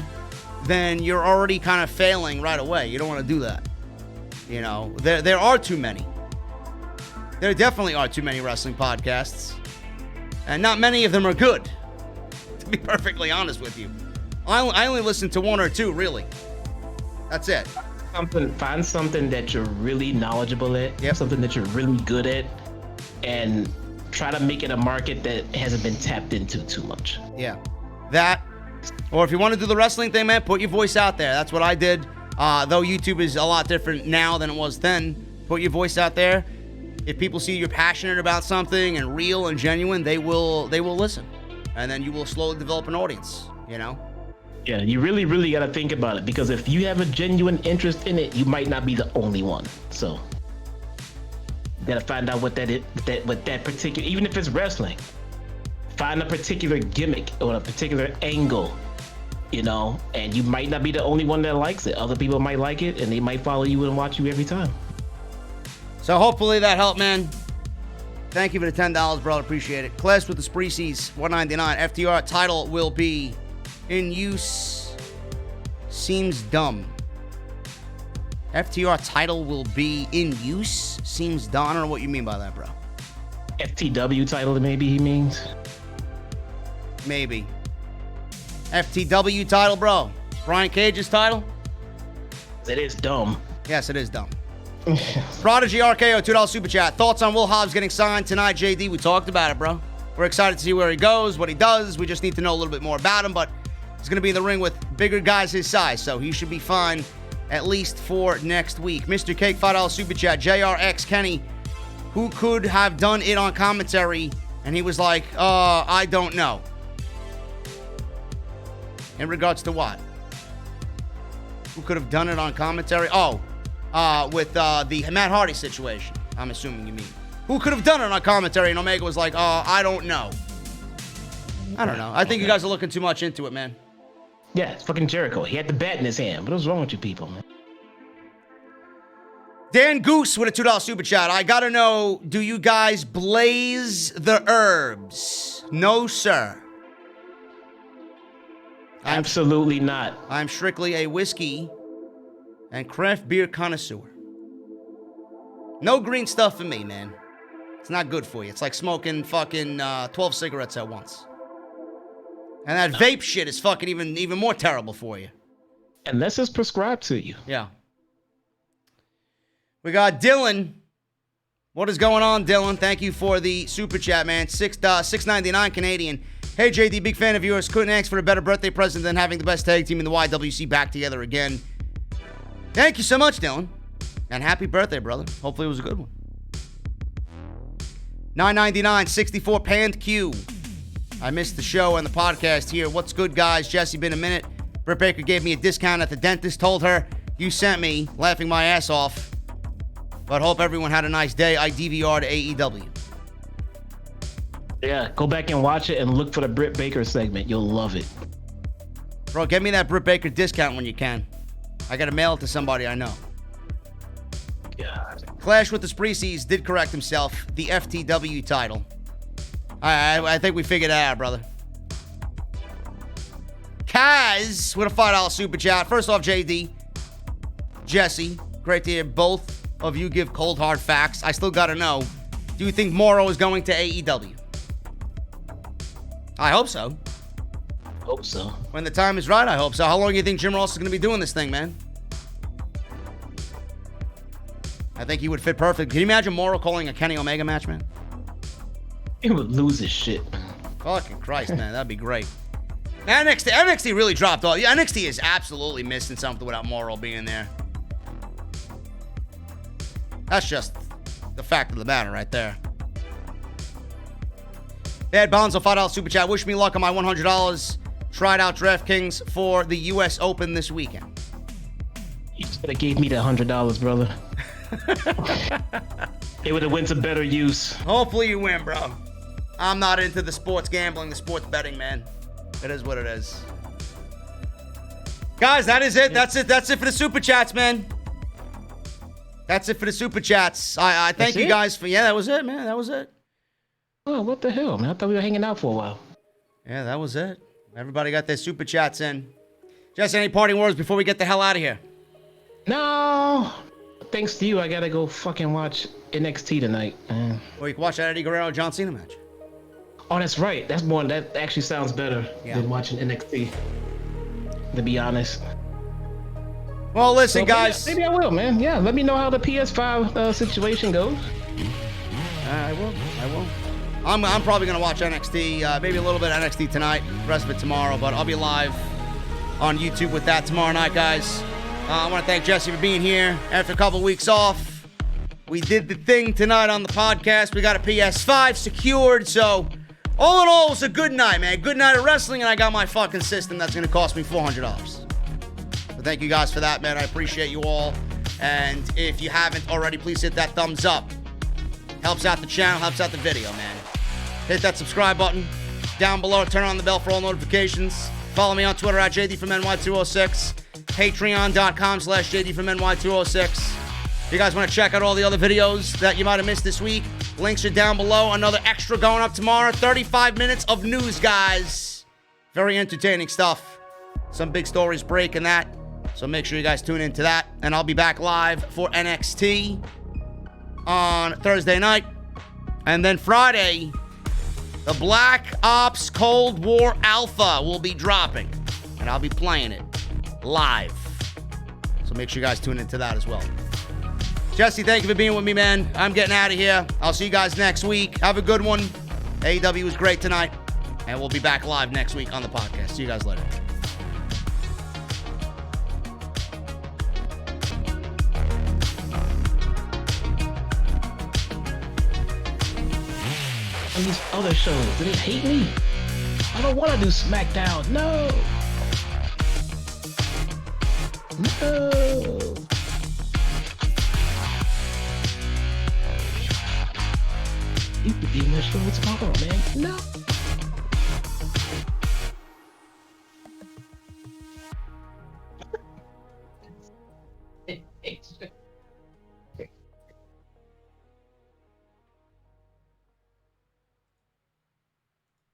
A: then you're already kind of failing right away. You don't want to do that. You know, there are too many. There definitely are too many wrestling podcasts. And not many of them are good, to be perfectly honest with you. I only listen to one or two, really. That's it.
B: Find something that you're really knowledgeable at, something that you're really good at, and try to make it a market that hasn't been tapped into too much.
A: Yeah. That, or if you want to do the wrestling thing, man, put your voice out there. That's what I did. Though YouTube is a lot different now than it was then. Put your voice out there. If people see you're passionate about something and real and genuine, they will listen. And then you will slowly develop an audience, you know?
B: Yeah, you really, really got to think about it, because if you have a genuine interest in it, you might not be the only one. So you got to find out what that is, what that particular, even if it's wrestling, Find a particular gimmick or a particular angle, you know, and you might not be the only one that likes it. Other people might like it, and they might follow you and watch you every time.
A: So hopefully that helped, man. Thank you for the $10, bro. Appreciate it. Class with the Spreecies, $199. FTR title will be in use. Seems dumb. FTR title will be in use? Seems dumb. I don't know what you mean by that, bro.
B: FTW title, maybe he means?
A: Maybe. FTW title, bro. Brian Cage's title?
B: It is dumb.
A: Yes, it is dumb. Prodigy RKO, $2 super chat. Thoughts on Will Hobbs getting signed tonight, JD? We talked about it, bro. We're excited to see where he goes, what he does. We just need to know a little bit more about him, but he's going to be in the ring with bigger guys his size, so he should be fine at least for next week. Mr. Cake, $5 super chat. JRX Kenny, who could have done it on commentary? And he was like, I don't know. In regards to what? Who could have done it on commentary? With the Matt Hardy situation, I'm assuming you mean. Who could have done it on commentary? And Omega was like, I don't know. I don't know. I think you guys are looking too much into it, man.
B: Yeah, it's fucking Jericho. He had the bat in his hand. What was wrong with you people, man?
A: Dan Goose with a $2 super chat. I gotta know, do you guys blaze the herbs? No, sir.
B: Absolutely not.
A: I'm strictly a whiskey and craft beer connoisseur. No green stuff for me, man. It's not good for you. It's like smoking fucking 12 cigarettes at once. And that vape shit is fucking even more terrible for you.
B: Unless it's prescribed to you.
A: Yeah. We got Dylan. What is going on, Dylan? Thank you for the super chat, man. $6.99 Canadian. Hey, JD, big fan of yours. Couldn't ask for a better birthday present than having the best tag team in the YWC back together again. Thank you so much, Dylan. And happy birthday, brother. Hopefully it was a good one. $9.99, 64 Panned Q. I missed the show and the podcast here. What's good, guys? Jesse, been a minute. Britt Baker gave me a discount at the dentist. Told her you sent me, laughing my ass off. But hope everyone had a nice day. I DVR'd AEW.
B: Yeah, go back and watch it and look for the Britt Baker segment. You'll love it.
A: Bro, get me that Britt Baker discount when you can. I gotta mail it to somebody I know.
B: God.
A: Clash with the Spreecies did correct himself. The FTW title. I think we figured that out, brother. Kaz with a $5 super chat. First off, JD, Jesse, great to hear both of you give cold hard facts. I still gotta know, do you think Miro is going to AEW? I hope so.
B: Hope so.
A: When the time is right, I hope so. How long do you think Jim Ross is gonna be doing this thing, man? I think he would fit perfect. Can you imagine Miro calling a Kenny Omega match, man?
B: He would lose his shit.
A: Fucking Christ, man. That'd be great. NXT really dropped off. Yeah, NXT is absolutely missing something without Miro being there. That's just the fact of the matter right there. Bad Bonzo, $5 super chat. Wish me luck on my $100. Tried out DraftKings for the U.S. Open this weekend.
B: You should have gave me the $100, brother. It would have went to better use.
A: Hopefully you win, bro. I'm not into the sports gambling, the sports betting, man. It is what it is. Guys, that is it. That's it. That's it for the super chats, man. That's it for the super chats. I thank you guys for... Yeah, that was it, man. That was it.
B: Oh, what the hell, man? I thought we were hanging out for a while.
A: Yeah, that was it. Everybody got their super chats in. Jesse, any parting words before we get the hell out of here?
B: No. Thanks to you, I gotta go fucking watch NXT tonight.
A: Or you can watch that Eddie Guerrero John Cena match.
B: Oh, that's right. That's one that actually sounds better than watching NXT. To be honest.
A: Well, listen, guys.
B: Maybe I will, man. Yeah, let me know how the PS5 situation goes.
A: I will. I'm probably gonna watch NXT. Maybe a little bit of NXT tonight. The rest of it tomorrow. But I'll be live on YouTube with that tomorrow night, guys. I want to thank Jesse for being here after a couple weeks off. We did the thing tonight on the podcast. We got a PS5 secured. So, all in all, it was a good night, man. Good night of wrestling, and I got my fucking system that's going to cost me $400. So thank you guys for that, man. I appreciate you all. And if you haven't already, please hit that thumbs up. Helps out the channel, helps out the video, man. Hit that subscribe button. down below. Turn on the bell for all notifications. Follow me on Twitter at JD from NY206. Patreon.com/JD from NY206. If you guys want to check out all the other videos that you might have missed this week, links are down below. Another extra going up tomorrow. 35 minutes of news, guys. Very entertaining stuff. Some big stories breaking that. So make sure you guys tune into that. And I'll be back live for NXT on Thursday night. And then Friday, the Black Ops Cold War Alpha will be dropping. And I'll be playing it live. So make sure you guys tune into that as well. Jesse, thank you for being with me, man. I'm getting out of here. I'll see you guys next week. Have a good one. AEW was great tonight. And we'll be back live next week on the podcast. See you guys later.
B: On these other shows, do they hate me? I don't want to do SmackDown. No. No. You could be in the show tomorrow, man. No.